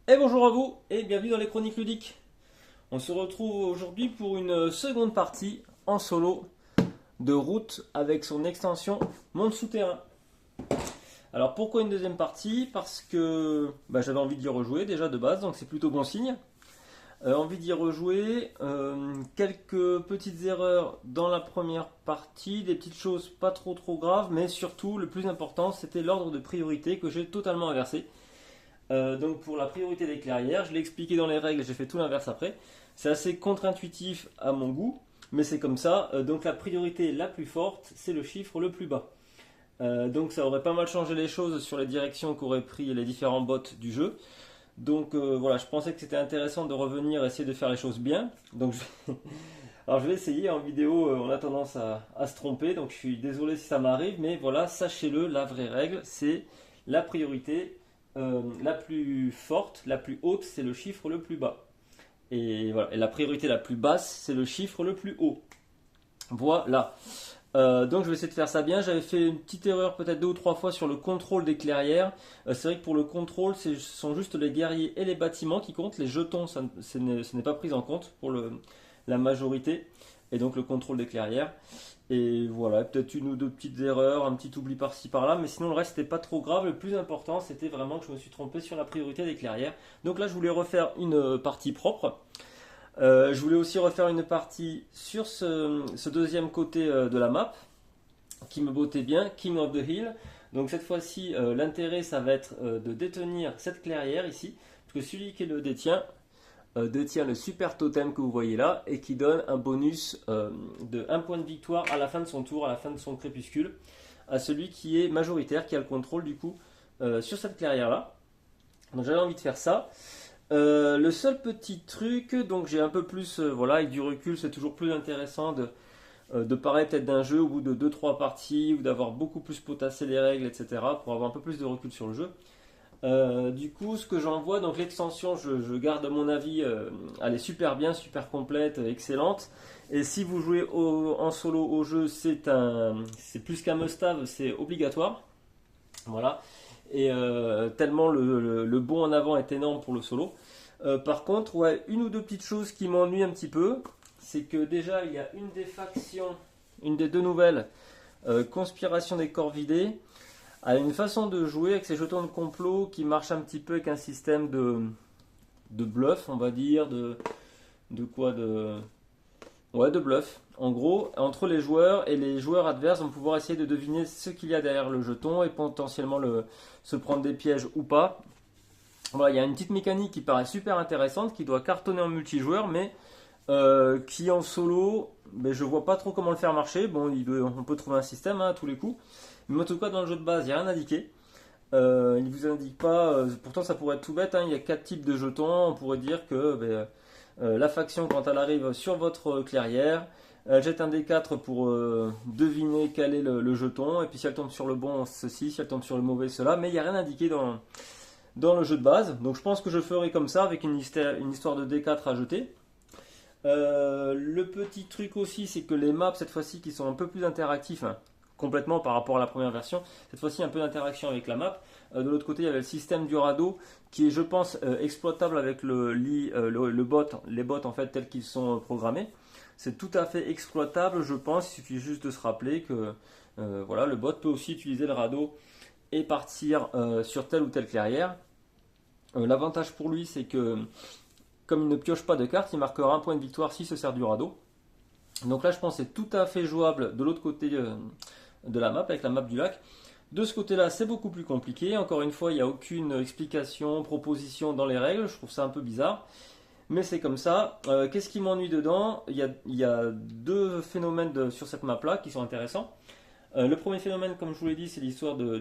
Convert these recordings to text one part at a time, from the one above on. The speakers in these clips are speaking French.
Et bonjour à vous et bienvenue dans les Chroniques Ludiques. On se retrouve aujourd'hui pour une seconde partie en solo de route avec son extension Monde Souterrain. Alors pourquoi une deuxième partie? Parce que j'avais envie d'y rejouer déjà de base, donc c'est plutôt bon signe. Envie d'y rejouer, quelques petites erreurs dans la première partie, des petites choses pas trop graves, mais surtout le plus important c'était l'ordre de priorité que j'ai totalement inversé. Donc pour la priorité des clairières, je l'ai expliqué dans les règles, j'ai fait tout l'inverse après. C'est assez contre-intuitif à mon goût, mais c'est comme ça. Donc la priorité la plus forte, c'est le chiffre le plus bas. Donc ça aurait pas mal changé les choses sur les directions qu'auraient pris les différents bots du jeu. Donc voilà, je pensais que c'était intéressant de revenir essayer de faire les choses bien. Alors je vais essayer en vidéo, on a tendance à se tromper, donc je suis désolé si ça m'arrive, mais voilà, sachez-le, la vraie règle, c'est la priorité la plus forte, la plus haute, c'est le chiffre le plus bas. Et voilà, et la priorité la plus basse, c'est le chiffre le plus haut. Voilà. Donc je vais essayer de faire ça bien. J'avais fait une petite erreur peut-être deux ou trois fois sur le contrôle des clairières. C'est vrai que pour le contrôle, ce sont juste les guerriers et les bâtiments qui comptent. Les jetons, ce n'est pas pris en compte pour la majorité. Et donc le contrôle des clairières. Et voilà, peut-être une ou deux petites erreurs, un petit oubli par-ci par-là. Mais sinon le reste n'était pas trop grave. Le plus important, c'était vraiment que je me suis trompé sur la priorité des clairières. Donc là, je voulais refaire une partie propre. Je voulais aussi refaire une partie sur ce deuxième côté de la map qui me bottait bien, King of the Hill. Donc cette fois-ci, l'intérêt, ça va être de détenir cette clairière ici, parce que celui qui le détient le super totem que vous voyez là et qui donne un bonus de 1 point de victoire à la fin de son tour, à la fin de son crépuscule, à celui qui est majoritaire, qui a le contrôle du coup sur cette clairière là. Donc j'avais envie de faire ça. Le seul petit truc, donc j'ai un peu plus, voilà, avec du recul, c'est toujours plus intéressant de parler peut-être d'un jeu au bout de deux trois parties ou d'avoir beaucoup plus potassé les règles, etc. pour avoir un peu plus de recul sur le jeu. Du coup, ce que j'en vois, donc l'extension, je garde mon avis, elle est super bien, super complète, excellente. Et si vous jouez en solo au jeu, c'est plus qu'un must-have, c'est obligatoire. Voilà. Et tellement le bond en avant est énorme pour le solo. Par contre, ouais, une ou deux petites choses qui m'ennuient un petit peu, c'est que déjà il y a une des factions, une des deux nouvelles, Conspiration des corps vidés, a une façon de jouer avec ses jetons de complot qui marche un petit peu avec un système de bluff, on va dire, de quoi de Ouais, de bluff. En gros, entre les joueurs et les joueurs adverses vont pouvoir essayer de deviner ce qu'il y a derrière le jeton et potentiellement se prendre des pièges ou pas. Voilà, il y a une petite mécanique qui paraît super intéressante, qui doit cartonner en multijoueur, mais qui en solo, je vois pas trop comment le faire marcher. Bon, on peut trouver un système à tous les coups. Mais en tout cas, dans le jeu de base, il n'y a rien indiqué. Il ne vous indique pas, pourtant ça pourrait être tout bête, hein, il y a quatre types de jetons. On pourrait dire que la faction, quand elle arrive sur votre clairière, elle jette un D4 pour deviner quel est le jeton. Et puis si elle tombe sur le bon, ceci, si elle tombe sur le mauvais, cela. Mais il n'y a rien indiqué dans le jeu de base. Donc je pense que je ferai comme ça avec une histoire de D4 à jeter. Le petit truc aussi, c'est que les maps, cette fois-ci, qui sont un peu plus interactifs, hein, complètement par rapport à la première version, cette fois-ci un peu d'interaction avec la map. De l'autre côté, il y avait le système du radeau, qui est, je pense, exploitable avec le bot, les bots en fait, tels qu'ils sont programmés. C'est tout à fait exploitable, je pense. Il suffit juste de se rappeler que voilà, le bot peut aussi utiliser le radeau et partir sur telle ou telle clairière. L'avantage pour lui, c'est que comme il ne pioche pas de cartes, il marquera un point de victoire s'il se sert du radeau. Donc là, je pense que c'est tout à fait jouable de l'autre côté de la map, avec la map du lac. De ce côté-là, c'est beaucoup plus compliqué. Encore une fois, il n'y a aucune explication, proposition dans les règles. Je trouve ça un peu bizarre. Mais c'est comme ça. Qu'est-ce qui m'ennuie dedans? Il y a deux phénomènes sur cette map-là qui sont intéressants. Le premier phénomène, comme je vous l'ai dit, c'est l'histoire de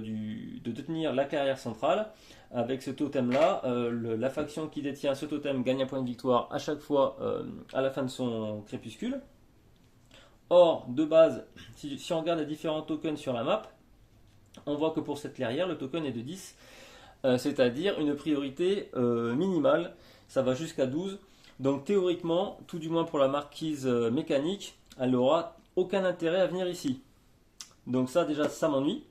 détenir la carrière centrale. Avec ce totem-là, la faction qui détient ce totem gagne un point de victoire à chaque fois à la fin de son crépuscule. Or, de base, si on regarde les différents tokens sur la map, on voit que pour cette clairière, le token est de 10, c'est-à-dire une priorité minimale. Ça va jusqu'à 12. Donc théoriquement, tout du moins pour la marquise mécanique, elle n'aura aucun intérêt à venir ici. Donc ça déjà, ça m'ennuie.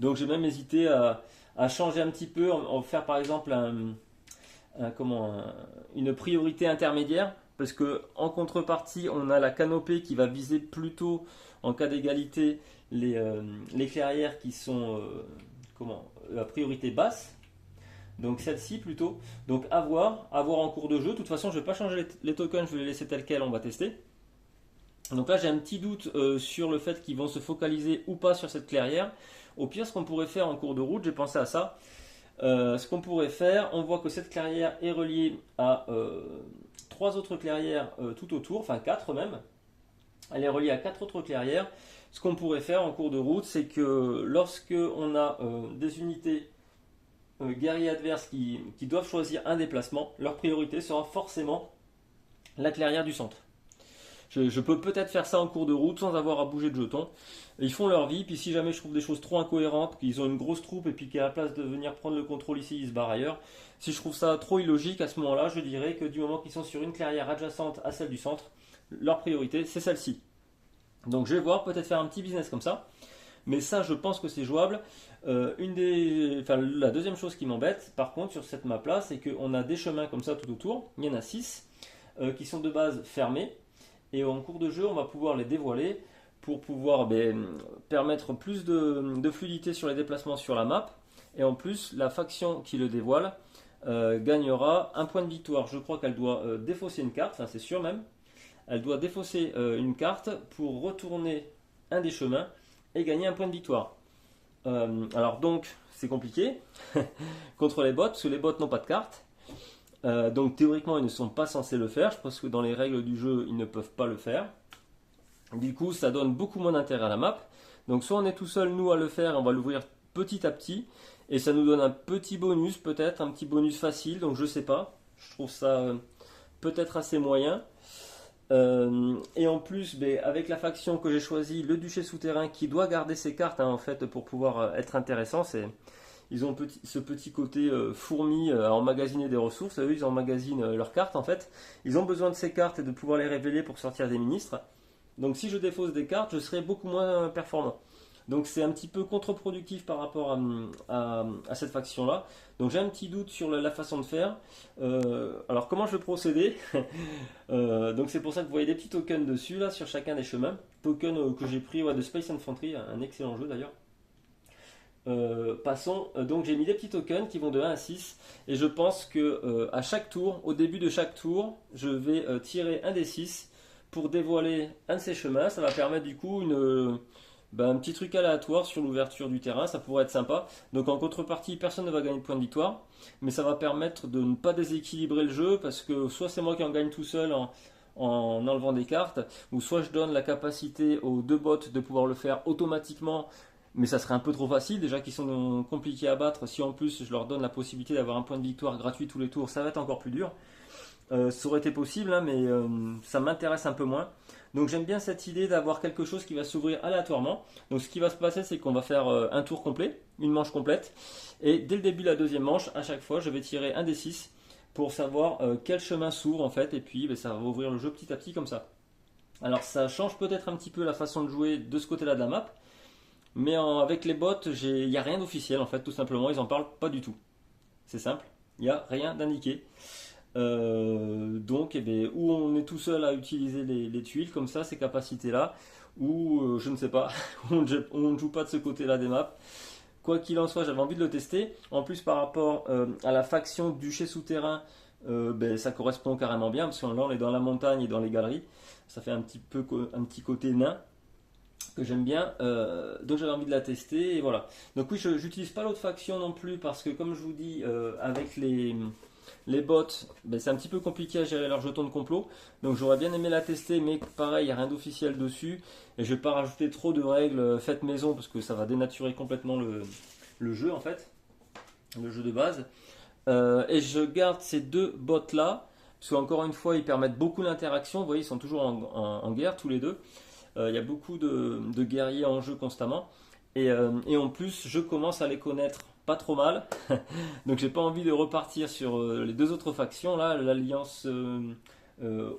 Donc j'ai même hésité à changer un petit peu, en faire par exemple une priorité intermédiaire, parce que en contrepartie, on a la canopée qui va viser plutôt, en cas d'égalité, les clairières qui sont à priorité basse. Donc celle-ci plutôt. Donc à voir en cours de jeu. De toute façon, je ne vais pas changer les tokens, je vais les laisser tels quels, on va tester. Donc là, j'ai un petit doute sur le fait qu'ils vont se focaliser ou pas sur cette clairière. Au pire, ce qu'on pourrait faire en cours de route, j'ai pensé à ça. Ce qu'on pourrait faire, on voit que cette clairière est reliée à 3 autres clairières tout autour, enfin 4 même. Elle est reliée à 4 autres clairières. Ce qu'on pourrait faire en cours de route, c'est que lorsque on a des unités guerriers adverses qui doivent choisir un déplacement, leur priorité sera forcément la clairière du centre. Je peux peut-être faire ça en cours de route sans avoir à bouger de jetons. Ils font leur vie, puis si jamais je trouve des choses trop incohérentes, qu'ils ont une grosse troupe et puis qu'à la place de venir prendre le contrôle ici, ils se barrent ailleurs, si je trouve ça trop illogique, à ce moment-là, je dirais que du moment qu'ils sont sur une clairière adjacente à celle du centre, leur priorité c'est celle-ci. Donc je vais voir, peut-être faire un petit business comme ça. Mais ça, je pense que c'est jouable. La deuxième chose qui m'embête, par contre, sur cette map-là, c'est qu'on a des chemins comme ça tout autour. Il y en a 6 qui sont de base fermés. Et en cours de jeu, on va pouvoir les dévoiler pour pouvoir permettre plus de fluidité sur les déplacements sur la map. Et en plus, la faction qui le dévoile gagnera un point de victoire. Je crois qu'elle doit défausser une carte, enfin c'est sûr même. Elle doit défausser une carte pour retourner un des chemins et gagner un point de victoire. Alors donc, c'est compliqué contre les bots, parce que les bots n'ont pas de carte. Donc théoriquement, ils ne sont pas censés le faire. Je pense que dans les règles du jeu, ils ne peuvent pas le faire. Du coup, ça donne beaucoup moins d'intérêt à la map. Donc soit on est tout seul, nous, à le faire, on va l'ouvrir petit à petit. Et ça nous donne un petit bonus, peut-être, un petit bonus facile. Donc je sais pas. Je trouve ça peut-être assez moyen. Et en plus, avec la faction que j'ai choisie, le duché souterrain, qui doit garder ses cartes en fait pour pouvoir être intéressant, ils ont ce petit côté fourmi à emmagasiner des ressources. Eux, ils emmagasinent leurs cartes en fait. Ils ont besoin de ces cartes et de pouvoir les révéler pour sortir des ministres. Donc si je défausse des cartes, je serai beaucoup moins performant. Donc c'est un petit peu contre-productif par rapport à cette faction-là. Donc j'ai un petit doute sur la façon de faire. Alors comment je vais procéder? Donc c'est pour ça que vous voyez des petits tokens dessus, là, sur chacun des chemins. Token que j'ai pris de Space Infantry, un excellent jeu d'ailleurs. Passons, donc j'ai mis des petits tokens qui vont de 1 à 6. Et je pense que à chaque tour, au début de chaque tour, je vais tirer un des 6 pour dévoiler un de ces chemins. Ça va permettre du coup un petit truc aléatoire sur l'ouverture du terrain, ça pourrait être sympa. Donc en contrepartie, personne ne va gagner de points de victoire, mais ça va permettre de ne pas déséquilibrer le jeu, parce que soit c'est moi qui en gagne tout seul en enlevant des cartes, ou soit je donne la capacité aux deux bots de pouvoir le faire automatiquement, mais ça serait un peu trop facile, déjà qu'ils sont compliqués à battre. Si en plus je leur donne la possibilité d'avoir un point de victoire gratuit tous les tours, ça va être encore plus dur. Ça aurait été possible, hein, mais ça m'intéresse un peu moins. Donc j'aime bien cette idée d'avoir quelque chose qui va s'ouvrir aléatoirement. Donc ce qui va se passer, c'est qu'on va faire un tour complet, une manche complète. Et dès le début de la deuxième manche, à chaque fois, je vais tirer un des 6 pour savoir quel chemin s'ouvre en fait. Et puis ça va ouvrir le jeu petit à petit comme ça. Alors ça change peut-être un petit peu la façon de jouer de ce côté-là de la map. Mais avec les bots, il n'y a rien d'officiel en fait, tout simplement. Ils n'en parlent pas du tout. C'est simple, il n'y a rien d'indiqué. Donc, où on est tout seul à utiliser les tuiles comme ça, ces capacités-là, ou je ne sais pas, on ne joue pas de ce côté-là des maps. Quoi qu'il en soit, j'avais envie de le tester. En plus, par rapport à la faction duché souterrain, ça correspond carrément bien, parce que là, on est dans la montagne et dans les galeries. Ça fait un petit côté nain que j'aime bien, donc j'avais envie de la tester, et voilà. Donc oui, je n'utilise pas l'autre faction non plus, parce que comme je vous dis, avec les bots, c'est un petit peu compliqué à gérer leurs jetons de complot. Donc j'aurais bien aimé la tester, mais pareil, il n'y a rien d'officiel dessus. Et je ne vais pas rajouter trop de règles faites maison, parce que ça va dénaturer complètement le jeu en fait. Le jeu de base. Et je garde ces deux bots là, parce qu'encore une fois, ils permettent beaucoup d'interaction. Vous voyez, ils sont toujours en guerre tous les deux. Il y a beaucoup de guerriers en jeu constamment. Et en plus, je commence à les connaître pas trop mal. Donc j'ai pas envie de repartir sur les deux autres factions là, l'alliance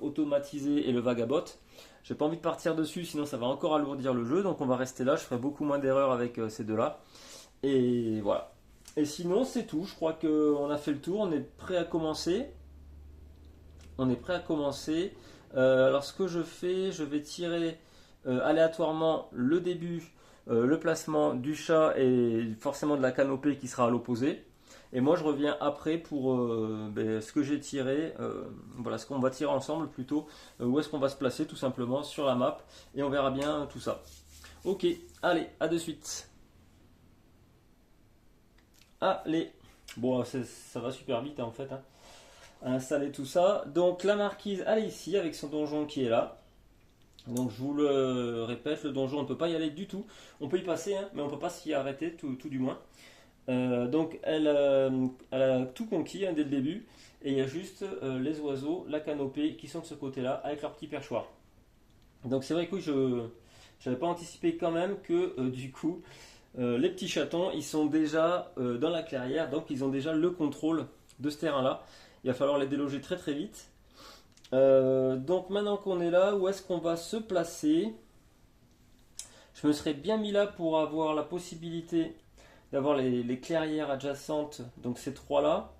automatisée et le vagabot. J'ai pas envie de partir dessus, sinon ça va encore alourdir le jeu. Donc on va rester là, je ferai beaucoup moins d'erreurs avec ces deux là. Et voilà. Et sinon, c'est tout. Je crois qu'on a fait le tour. On est prêt à commencer. On est prêt à commencer. Alors, ce que je fais, je vais tirer aléatoirement le début, le placement du chat et forcément de la canopée qui sera à l'opposé. Et moi, je reviens après pour ce que j'ai tiré. Voilà, ce qu'on va tirer ensemble plutôt. Où est-ce qu'on va se placer tout simplement sur la map. Et on verra bien tout ça. Ok, allez, à de suite. Allez. Bon, ça va super vite hein, en fait. Hein. Installer tout ça. Donc la marquise, elle est ici avec son donjon qui est là. Donc je vous le répète, le donjon, on ne peut pas y aller du tout. On peut y passer, hein, mais on ne peut pas s'y arrêter, tout du moins. Donc elle a tout conquis hein, dès le début. Et il y a juste les oiseaux, la canopée qui sont de ce côté-là avec leur petit perchoir. Donc c'est vrai que je n'avais pas anticipé quand même que du coup les petits chatons ils sont déjà dans la clairière. Donc ils ont déjà le contrôle de ce terrain-là. Il va falloir les déloger très très vite. Donc maintenant qu'on est là, où est-ce qu'on va se placer? Je me serais bien mis là pour avoir la possibilité d'avoir les clairières adjacentes, donc ces trois-là.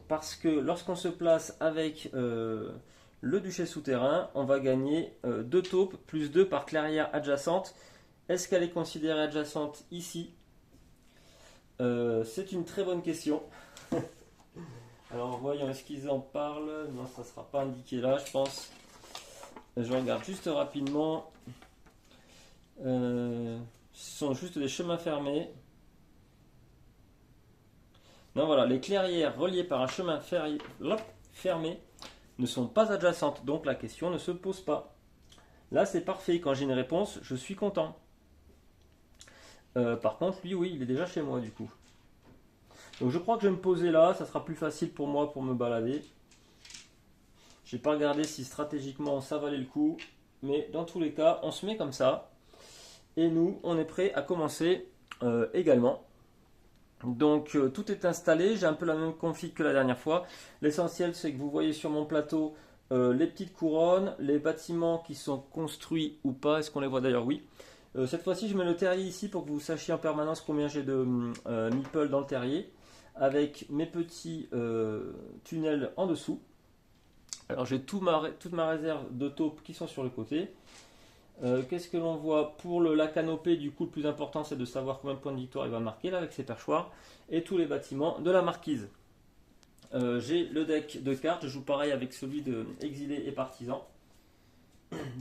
Parce que lorsqu'on se place avec le duché souterrain, on va gagner 2 taupes plus 2 par clairière adjacente. Est-ce qu'elle est considérée adjacente ici? C'est une très bonne question. Alors voyons, est-ce qu'ils en parlent? Non, ça ne sera pas indiqué là, je pense. Je regarde juste rapidement. Ce sont juste des chemins fermés. Non, voilà, les clairières reliées par un chemin fermé ne sont pas adjacentes, donc la question ne se pose pas. Là, c'est parfait. Quand j'ai une réponse, je suis content. Par contre, lui, oui, il est déjà chez moi du coup. Donc je crois que je vais me poser là, ça sera plus facile pour moi pour me balader. J'ai pas regardé si stratégiquement ça valait le coup, mais dans tous les cas, on se met comme ça. Et nous, on est prêt à commencer également. Donc tout est installé, j'ai un peu la même config que la dernière fois. L'essentiel c'est que vous voyez sur mon plateau les petites couronnes, les bâtiments qui sont construits ou pas. Est-ce qu'on les voit d'ailleurs? Oui. Cette fois-ci je mets le terrier ici pour que vous sachiez en permanence combien j'ai de meeple dans le terrier. Avec mes petits tunnels en dessous. Alors j'ai toute ma réserve de taupes qui sont sur le côté. Qu'est-ce que l'on voit pour la canopée? Du coup, le plus important c'est de savoir combien de points de victoire il va marquer là avec ses perchoirs. Et tous les bâtiments de la marquise. J'ai le deck de cartes, je joue pareil avec celui de exilé et partisan.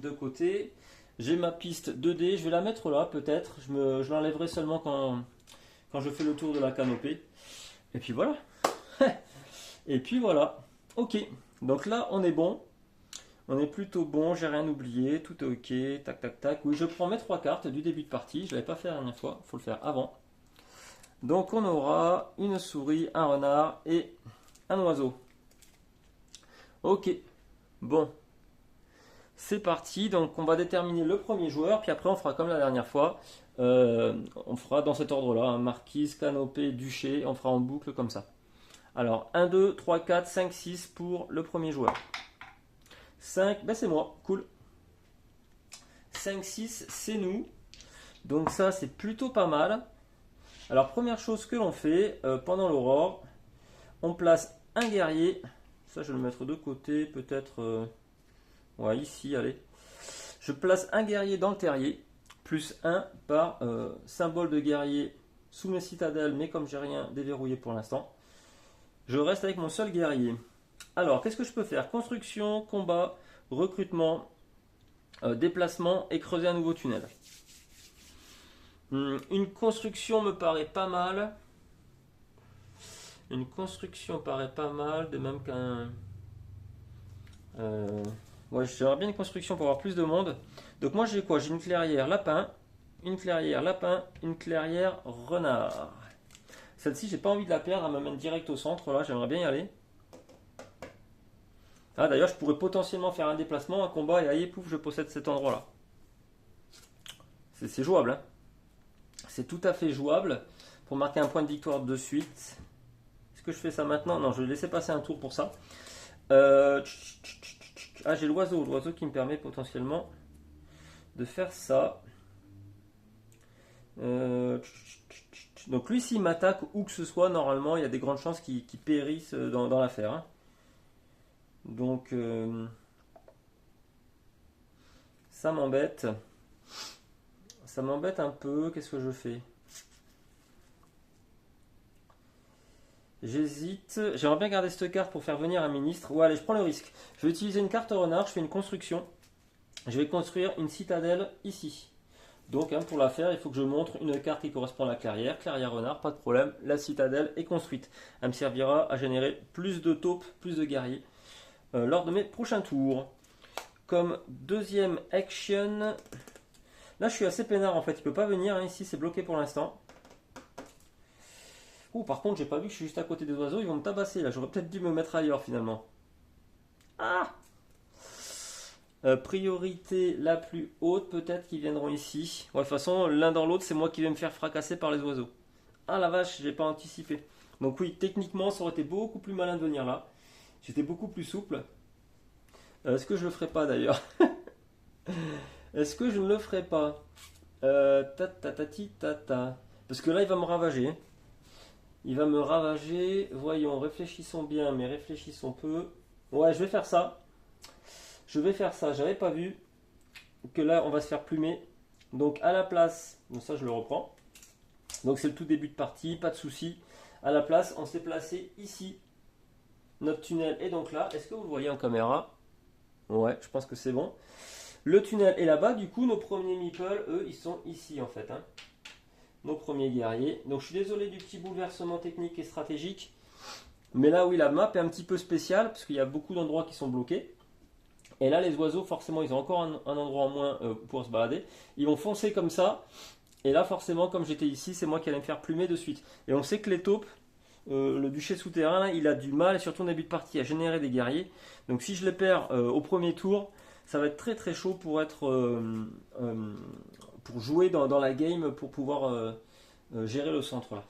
De côté. J'ai ma piste 2D, je vais la mettre là peut-être. Je l'enlèverai seulement quand je fais le tour de la canopée. Et puis voilà. Et puis voilà. Ok. Donc là, on est bon. On est plutôt bon. J'ai rien oublié. Tout est ok. Tac, tac, tac. Oui, je prends mes 3 cartes du début de partie. Je ne l'avais pas fait la dernière fois. Il faut le faire avant. Donc on aura une souris, un renard et un oiseau. Ok. Bon. C'est parti. Donc on va déterminer le premier joueur. Puis après, on fera comme la dernière fois. On fera dans cet ordre-là. Hein, marquise, canopée, duché. On fera en boucle comme ça. Alors, 1, 2, 3, 4, 5, 6 pour le premier joueur. 5, ben c'est moi, cool. 5, 6, c'est nous. Donc ça, c'est plutôt pas mal. Alors, première chose que l'on fait, pendant l'aurore, on place un guerrier. Ça, je vais le mettre de côté, peut-être... ouais, ici, allez. Je place un guerrier dans le terrier, plus 1 par symbole de guerrier sous mes citadelles, mais comme j'ai rien déverrouillé pour l'instant. Je reste avec mon seul guerrier. Alors, qu'est-ce que je peux faire? Construction, combat, recrutement, déplacement et creuser un nouveau tunnel. Une construction me paraît pas mal. Une construction paraît pas mal, de même qu'un... ouais, j'aimerais bien une construction pour avoir plus de monde. Donc moi j'ai quoi? J'ai une clairière lapin, une clairière renard. Celle-ci, j'ai pas envie de la perdre, elle m'amène direct au centre, là, j'aimerais bien y aller. Ah, d'ailleurs, je pourrais potentiellement faire un déplacement, un combat, et allez, pouf, je possède cet endroit-là. C'est jouable, hein. C'est tout à fait jouable pour marquer un point de victoire de suite. Est-ce que je fais ça maintenant? Non, je vais laisser passer un tour pour ça. Ah, j'ai l'oiseau qui me permet potentiellement de faire ça. Donc lui, s'il m'attaque où que ce soit, normalement, il y a des grandes chances qu'il périsse dans l'affaire. Hein. Donc, ça m'embête. Ça m'embête un peu. Qu'est-ce que je fais? J'hésite. J'aimerais bien garder cette carte pour faire venir un ministre. Ouais, allez, je prends le risque. Je vais utiliser une carte renard. Je fais une construction. Je vais construire une citadelle ici. Donc, hein, pour la faire, il faut que je montre une carte qui correspond à la clairière. Clairière renard, pas de problème. La citadelle est construite. Elle me servira à générer plus de taupes, plus de guerriers lors de mes prochains tours. Comme deuxième action, là je suis assez peinard en fait. Il peut pas venir hein, ici, c'est bloqué pour l'instant. Oh, par contre, j'ai pas vu que je suis juste à côté des oiseaux. Ils vont me tabasser là. J'aurais peut-être dû me mettre ailleurs finalement. Ah! Priorité la plus haute, peut-être qu'ils viendront ici. Ouais, de toute façon, l'un dans l'autre, c'est moi qui vais me faire fracasser par les oiseaux. Ah la vache, j'ai pas anticipé. Donc oui, techniquement, ça aurait été beaucoup plus malin de venir là. J'étais beaucoup plus souple. Est-ce que je le ferai pas d'ailleurs? Est-ce que je ne le ferai pas? Ta. Parce que là, il va me ravager. Il va me ravager. Voyons, réfléchissons bien, mais réfléchissons peu. Ouais, je vais faire ça. Je vais faire ça. J'avais pas vu que là, on va se faire plumer. Donc, à la place, bon, ça, je le reprends. Donc, c'est le tout début de partie, pas de souci. À la place, on s'est placé ici. Notre tunnel est donc là. Est-ce que vous le voyez en caméra? Ouais, je pense que c'est bon. Le tunnel est là-bas. Du coup, nos premiers meeples, eux, ils sont ici en fait. Hein. Nos premiers guerriers. Donc, je suis désolé du petit bouleversement technique et stratégique. Mais là, oui, la map est un petit peu spéciale parce qu'il y a beaucoup d'endroits qui sont bloqués. Et là, les oiseaux, forcément, ils ont encore un endroit en moins pour se balader. Ils vont foncer comme ça. Et là, forcément, comme j'étais ici, c'est moi qui allais me faire plumer de suite. Et on sait que les taupes, le duché souterrain, là, il a du mal, surtout en début de partie, à générer des guerriers. Donc si je les perds au premier tour, ça va être très très chaud pour jouer dans la game, pour pouvoir gérer le centre là.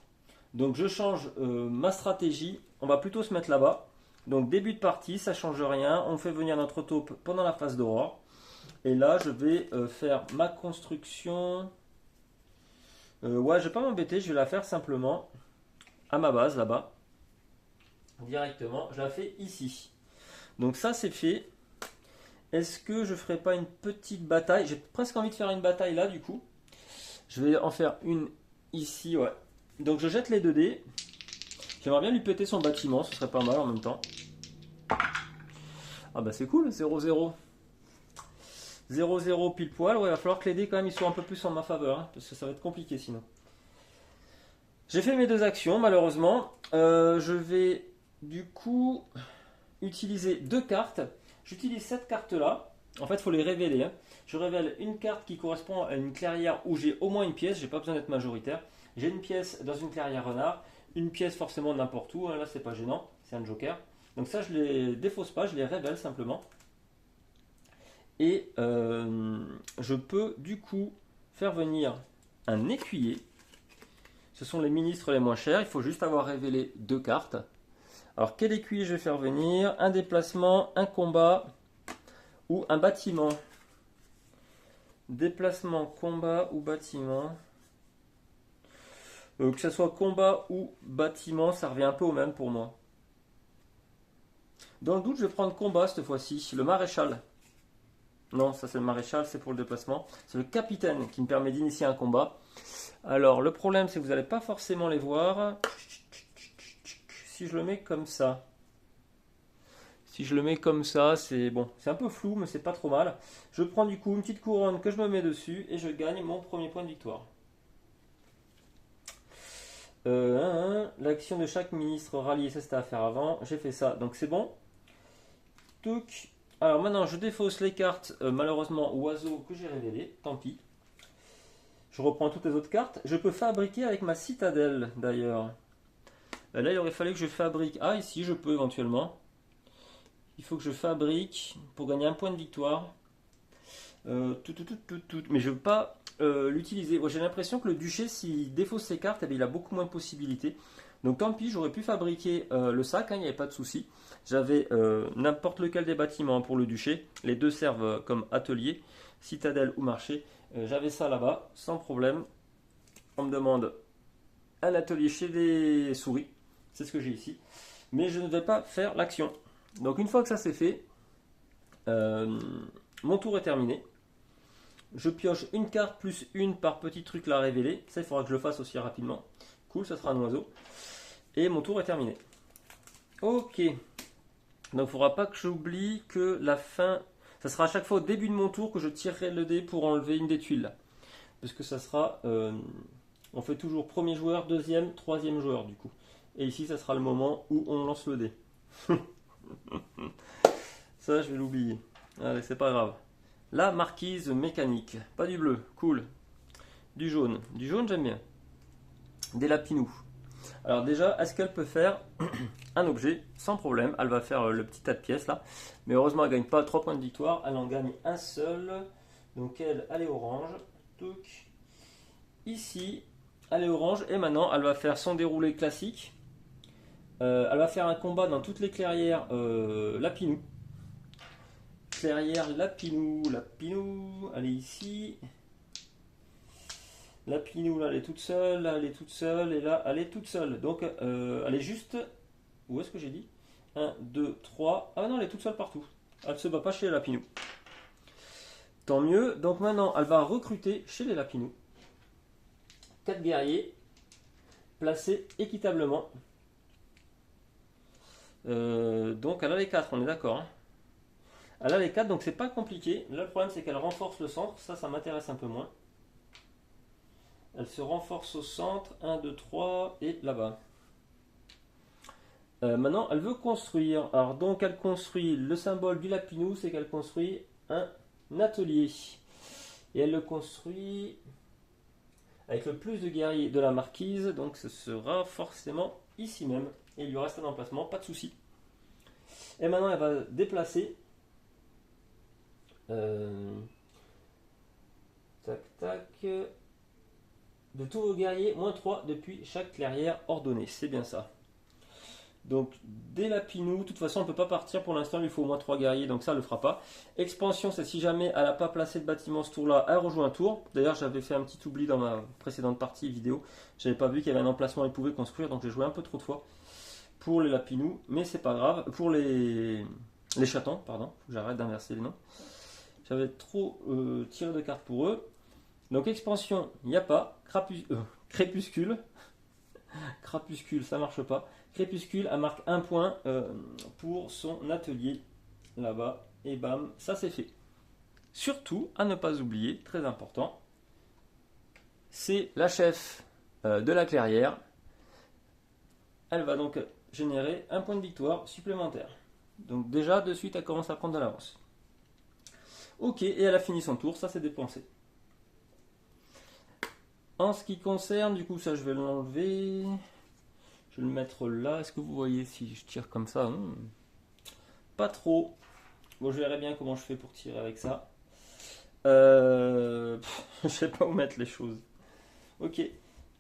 Donc je change ma stratégie. On va plutôt se mettre là-bas. Donc début de partie, ça change rien. On fait venir notre taupe pendant la phase d'aurore. Et là, je vais faire ma construction. Ouais, je vais pas m'embêter, je vais la faire simplement à ma base là-bas. Directement, je la fais ici. Donc ça, c'est fait. Est-ce que je ferai pas une petite bataille? J'ai presque envie de faire une bataille là, du coup. Je vais en faire une ici, ouais. Donc je jette les 2 dés. J'aimerais bien lui péter son bâtiment, ce serait pas mal en même temps. Ah bah c'est cool, 0-0. 0-0 pile poil. Ouais, il va falloir que les dés quand même ils soient un peu plus en ma faveur, hein, parce que ça va être compliqué sinon. J'ai fait mes 2 actions, malheureusement. Je vais du coup utiliser 2 cartes. J'utilise cette carte-là. En fait, il faut les révéler. Hein. Je révèle une carte qui correspond à une clairière où j'ai au moins une pièce. J'ai pas besoin d'être majoritaire. J'ai une pièce dans une clairière renard. Une pièce forcément n'importe où. Hein. Là, c'est pas gênant. C'est un joker. Donc ça, je les défausse pas. Je les révèle simplement. Et je peux du coup faire venir un écuyer. Ce sont les ministres les moins chers. Il faut juste avoir révélé 2 cartes. Alors, quel écuyer je vais faire venir? Un déplacement, un combat ou un bâtiment? Déplacement, combat ou bâtiment? Que ce soit combat ou bâtiment, ça revient un peu au même pour moi. Dans le doute, je vais prendre combat cette fois-ci. Le maréchal. Non, ça c'est le maréchal, c'est pour le déplacement. C'est le capitaine qui me permet d'initier un combat. Alors, le problème, c'est que vous n'allez pas forcément les voir. Si je le mets comme ça. Si je le mets comme ça, c'est bon. C'est un peu flou, mais c'est pas trop mal. Je prends du coup une petite couronne que je me mets dessus et je gagne mon premier point de victoire. L'action de chaque ministre rallié, ça c'était à faire avant. J'ai fait ça, donc c'est bon. Touc. Alors maintenant, je défausse les cartes, malheureusement, oiseaux que j'ai révélées. Tant pis. Je reprends toutes les autres cartes. Je peux fabriquer avec ma citadelle, d'ailleurs. Là, il aurait fallu que je fabrique. Ah, ici, je peux éventuellement. Il faut que je fabrique pour gagner un point de victoire. Mais je ne veux pas l'utiliser. J'ai l'impression que le duché, s'il défausse ses cartes, eh bien, il a beaucoup moins de possibilités. Donc tant pis, j'aurais pu fabriquer le sac, hein, il n'y avait pas de souci. J'avais n'importe lequel des bâtiments pour le duché. Les 2 servent comme atelier, citadelle ou marché. J'avais ça là-bas, sans problème. On me demande un atelier chez des souris. C'est ce que j'ai ici. Mais je ne vais pas faire l'action. Donc une fois que ça c'est fait, mon tour est terminé. Je pioche une carte plus une par petit truc là révélé. Ça, il faudra que je le fasse aussi rapidement. Cool, ça sera un oiseau. Et mon tour est terminé. Ok. Donc il ne faudra pas que j'oublie que la fin... Ça sera à chaque fois au début de mon tour que je tirerai le dé pour enlever une des tuiles. Là. Parce que ça sera... on fait toujours premier joueur, deuxième, troisième joueur du coup. Et ici, ça sera le moment où on lance le dé. Ça, je vais l'oublier. Allez, c'est pas grave. La marquise mécanique. Pas du bleu, cool. Du jaune. Du jaune, j'aime bien. Des lapinous. Alors déjà, est-ce qu'elle peut faire un objet sans problème? Elle va faire le petit tas de pièces là. Mais heureusement, elle ne gagne pas 3 points de victoire. Elle en gagne un seul. Donc elle est orange. Touc. Ici, elle est orange. Et maintenant, elle va faire son déroulé classique. Elle va faire un combat dans toutes les clairières lapinou. Clairière lapinou, lapinou. Elle est ici. Lapinou, là, elle est toute seule. Là, elle est toute seule. Et là, elle est toute seule. Donc, elle est juste... Où est-ce que j'ai dit? 1, 2, 3. Ah non, elle est toute seule partout. Elle ne se bat pas chez les lapinous. Tant mieux. Donc maintenant, elle va recruter chez les lapinous 4 guerriers placés équitablement. Donc elle a les 4, on est d'accord. Hein. Elle a les 4, donc c'est pas compliqué. Là, le problème, c'est qu'elle renforce le centre. Ça m'intéresse un peu moins. Elle se renforce au centre. 1, 2, 3 et là-bas. Maintenant, elle veut construire. Alors, donc, elle construit le symbole du lapinou, c'est qu'elle construit un atelier. Et elle le construit avec le plus de guerriers de la marquise. Donc, ce sera forcément ici même. Et il lui reste un emplacement, pas de souci. Et maintenant, elle va déplacer. Tac, tac. De tous vos guerriers, moins 3 depuis chaque clairière ordonnée. C'est bien ça. Donc des lapinous, de toute façon on ne peut pas partir pour l'instant, il lui faut au moins 3 guerriers, donc ça ne le fera pas. Expansion, c'est si jamais elle n'a pas placé de bâtiment ce tour-là, elle rejoue un tour. D'ailleurs j'avais fait un petit oubli dans ma précédente partie vidéo, j'avais pas vu qu'il y avait un emplacement où elle pouvait construire, donc j'ai joué un peu trop de fois pour les lapinous, mais c'est pas grave. Pour les chatons, pardon, faut que j'arrête d'inverser les noms. J'avais trop tiré de cartes pour eux. Donc expansion, il n'y a pas. Crépuscule. Crépuscule, ça marche pas. Crépuscule, elle marque un point pour son atelier là-bas. Et bam, ça c'est fait. Surtout, à ne pas oublier, très important, c'est la chef de la clairière. Elle va donc générer un point de victoire supplémentaire. Donc déjà, de suite, elle commence à prendre de l'avance. Ok, et elle a fini son tour, ça c'est dépensé. En ce qui concerne, du coup, ça je vais l'enlever. Je vais le mettre là. Est-ce que vous voyez si je tire comme ça? Pas trop. Bon, je verrai bien comment je fais pour tirer avec ça. Je sais pas où mettre les choses. Ok.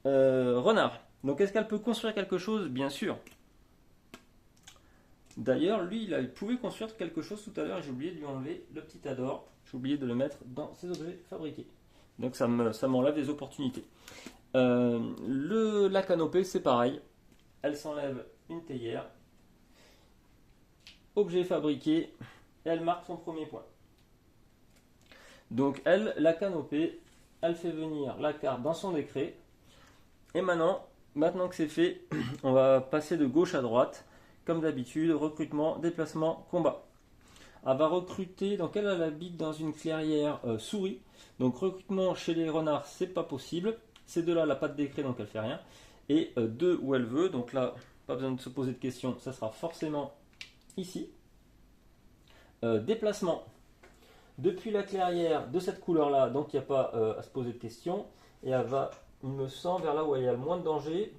Renard. Donc, est-ce qu'elle peut construire quelque chose? Bien sûr. D'ailleurs, lui, il pouvait construire quelque chose tout à l'heure. J'ai oublié de lui enlever le petit ador. J'ai oublié de le mettre dans ses objets fabriqués. Donc, ça m'enlève des opportunités. La canopée, c'est pareil. Elle s'enlève une théière. Objet fabriqué. Et elle marque son premier point. Donc elle, la canopée, elle fait venir la carte dans son décret. Et maintenant que c'est fait, on va passer de gauche à droite. Comme d'habitude, recrutement, déplacement, combat. Elle va recruter, donc elle habite dans une clairière souris. Donc recrutement chez les renards, c'est pas possible. Ces deux-là, elle n'a pas de décret, donc elle fait rien. Et deux où elle veut, donc là, pas besoin de se poser de questions, ça sera forcément ici. Déplacement depuis la clairière de cette couleur-là, donc il n'y a pas à se poser de questions. Et elle va, il me semble, vers là où il y a le moins de danger.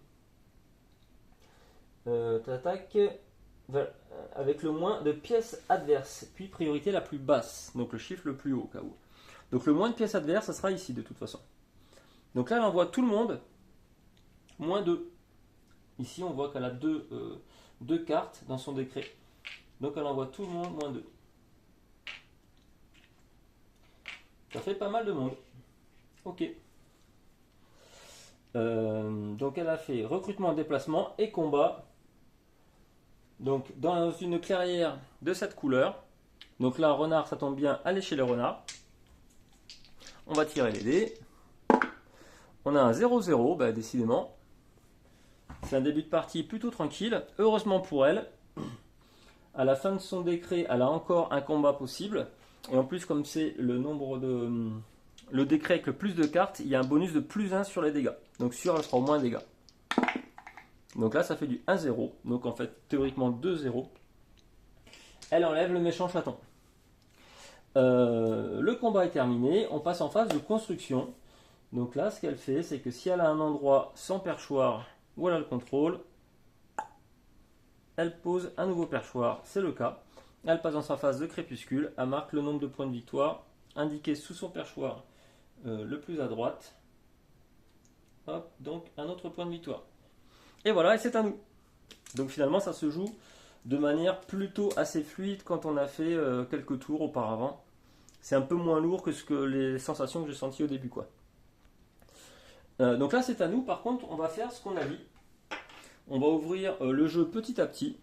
Avec le moins de pièces adverses, puis priorité la plus basse, donc le chiffre le plus haut au cas où. Donc le moins de pièces adverses, ça sera ici de toute façon. Donc là, elle envoie tout le monde, moins 2. Ici, on voit qu'elle a deux cartes dans son décret. Donc elle envoie tout le monde, moins 2. Ça fait pas mal de monde. Ok. Donc elle a fait recrutement, déplacement et combat. Donc dans une clairière de cette couleur. Donc là, renard, ça tombe bien, allez chez les renards. On va tirer les dés. On a un 0-0, bah, décidément. C'est un début de partie plutôt tranquille. Heureusement pour elle. À la fin de son décret, elle a encore un combat possible. Et en plus, comme c'est le décret avec le plus de cartes, il y a un bonus de plus 1 sur les dégâts. Donc sur, elle fera au moins dégâts. Donc là, ça fait du 1-0. Donc en fait, théoriquement 2-0. Elle enlève le méchant chaton. Le combat est terminé. On passe en phase de construction. Donc là, ce qu'elle fait, c'est que si elle a un endroit sans perchoir où elle a le contrôle, elle pose un nouveau perchoir. C'est le cas. Elle passe dans sa phase de crépuscule. Elle marque le nombre de points de victoire indiqué sous son perchoir le plus à droite. Hop, donc un autre point de victoire. Et voilà, et c'est à nous. Donc finalement, ça se joue de manière plutôt assez fluide quand on a fait quelques tours auparavant. C'est un peu moins lourd que les sensations que j'ai senties au début, quoi. Donc là, c'est à nous. Par contre, on va faire ce qu'on a dit. On va ouvrir le jeu petit à petit.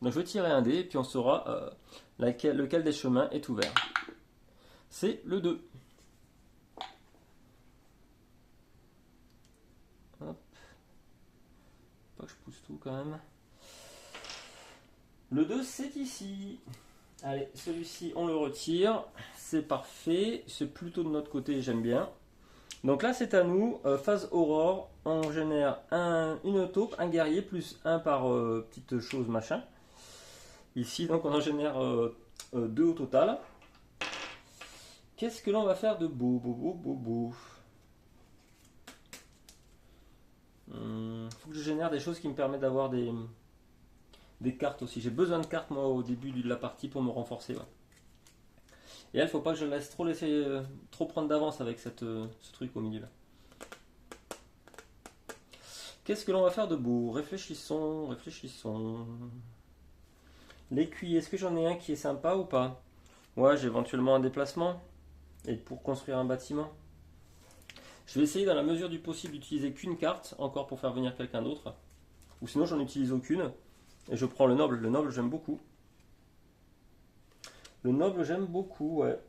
Donc je vais tirer un dé et puis on saura lequel des chemins est ouvert. C'est le 2. Hop. Pas que je pousse tout quand même. Le 2, c'est ici. Allez, celui-ci, on le retire. C'est parfait. C'est plutôt de notre côté, j'aime bien. Donc là, c'est à nous. Phase aurore, on génère une taupe, un guerrier, plus 1 par petite chose, machin. Ici, donc, on en génère 2 au total. Qu'est-ce que l'on va faire de beau, faut que je génère des choses qui me permettent d'avoir des cartes aussi. J'ai besoin de cartes, moi, au début de la partie pour me renforcer. Ouais. Et elle, faut pas que je laisse trop prendre d'avance avec ce truc au milieu là. Qu'est-ce que l'on va faire de beau? Réfléchissons. L'écuyer, est-ce que j'en ai un qui est sympa ou pas? Ouais, j'ai éventuellement un déplacement. Et pour construire un bâtiment. Je vais essayer dans la mesure du possible d'utiliser qu'une carte, encore pour faire venir quelqu'un d'autre. Ou sinon, j'en utilise aucune. Et je prends le noble. Le noble, j'aime beaucoup. Le noble, j'aime beaucoup, ouais.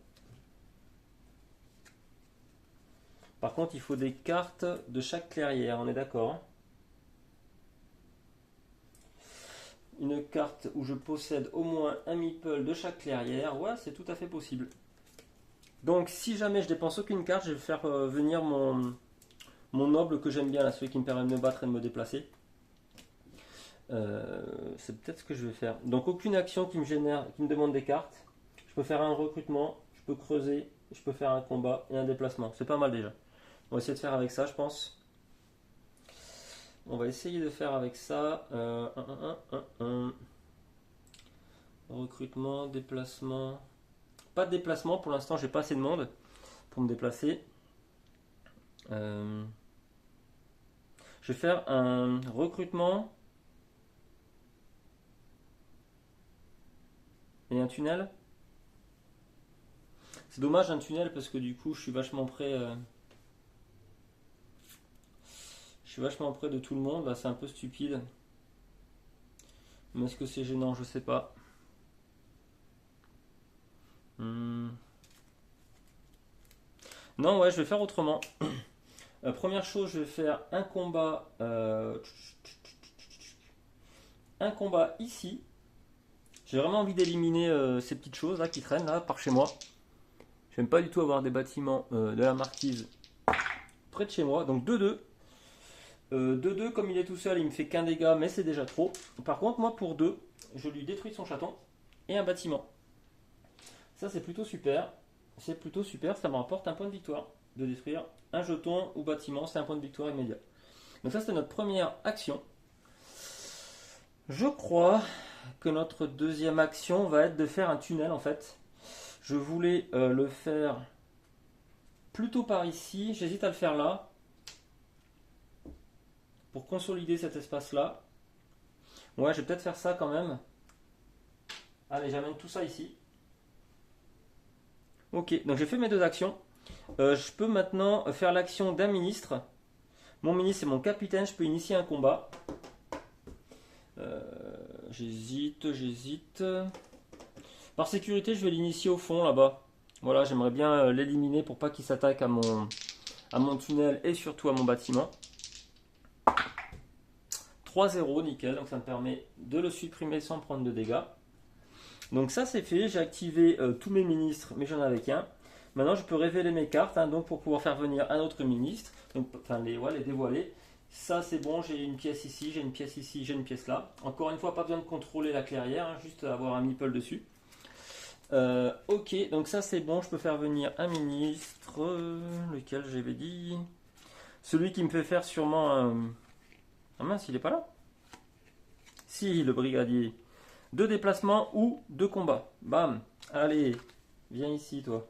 Par contre, il faut des cartes de chaque clairière, on est d'accord, hein? Une carte où je possède au moins un meeple de chaque clairière, ouais, c'est tout à fait possible. Donc, si jamais je dépense aucune carte, je vais faire venir mon noble que j'aime bien, là, celui qui me permet de me battre et de me déplacer. C'est peut-être ce que je vais faire. Donc, aucune action qui me demande des cartes. Je peux faire un recrutement, je peux creuser, je peux faire un combat et un déplacement. C'est pas mal déjà. On va essayer de faire avec ça, je pense. On va essayer de faire avec ça. Recrutement, déplacement. Pas de déplacement, pour l'instant j'ai pas assez de monde pour me déplacer. Je vais faire un recrutement et un tunnel. C'est dommage un tunnel parce que du coup je suis vachement près. Je suis vachement près de tout le monde. Là c'est un peu stupide. Mais est-ce que c'est gênant? Je sais pas. Non, ouais, je vais faire autrement. Première chose, je vais faire un combat ici. J'ai vraiment envie d'éliminer ces petites choses là qui traînent là par chez moi. J'aime pas du tout avoir des bâtiments de la marquise près de chez moi. Donc 2-2. 2-2, comme il est tout seul, il me fait qu'un dégât, mais c'est déjà trop. Par contre, moi pour 2, je lui détruis son chaton et un bâtiment. Ça, c'est plutôt super. C'est plutôt super, ça me rapporte un point de victoire de détruire un jeton ou bâtiment, c'est un point de victoire immédiat. Donc ça, c'était notre première action. Je crois que notre deuxième action va être de faire un tunnel en fait. Je voulais le faire plutôt par ici, j'hésite à le faire là, pour consolider cet espace-là. Ouais, je vais peut-être faire ça quand même. Allez, j'amène tout ça ici. Ok, donc j'ai fait mes deux actions. Je peux maintenant faire l'action d'un ministre. Mon ministre, c'est mon capitaine, je peux initier un combat. J'hésite. Par sécurité, je vais l'initier au fond là-bas. Voilà, j'aimerais bien l'éliminer pour pas qu'il s'attaque à mon tunnel et surtout à mon bâtiment. 3-0, nickel, donc ça me permet de le supprimer sans prendre de dégâts. Donc ça c'est fait, j'ai activé tous mes ministres, mais j'en avais qu'un. Maintenant je peux révéler mes cartes, hein, donc pour pouvoir faire venir un autre ministre, donc, enfin les dévoiler. Ça c'est bon, j'ai une pièce ici, j'ai une pièce ici, j'ai une pièce là. Encore une fois, pas besoin de contrôler la clairière, hein, juste avoir un meeple dessus. Ok, donc ça c'est bon, je peux faire venir un ministre, lequel j'avais dit. Celui qui me fait faire sûrement un... Ah mince, il est pas là. Si, le brigadier. 2 déplacements ou 2 combats. Bam, allez, viens ici toi.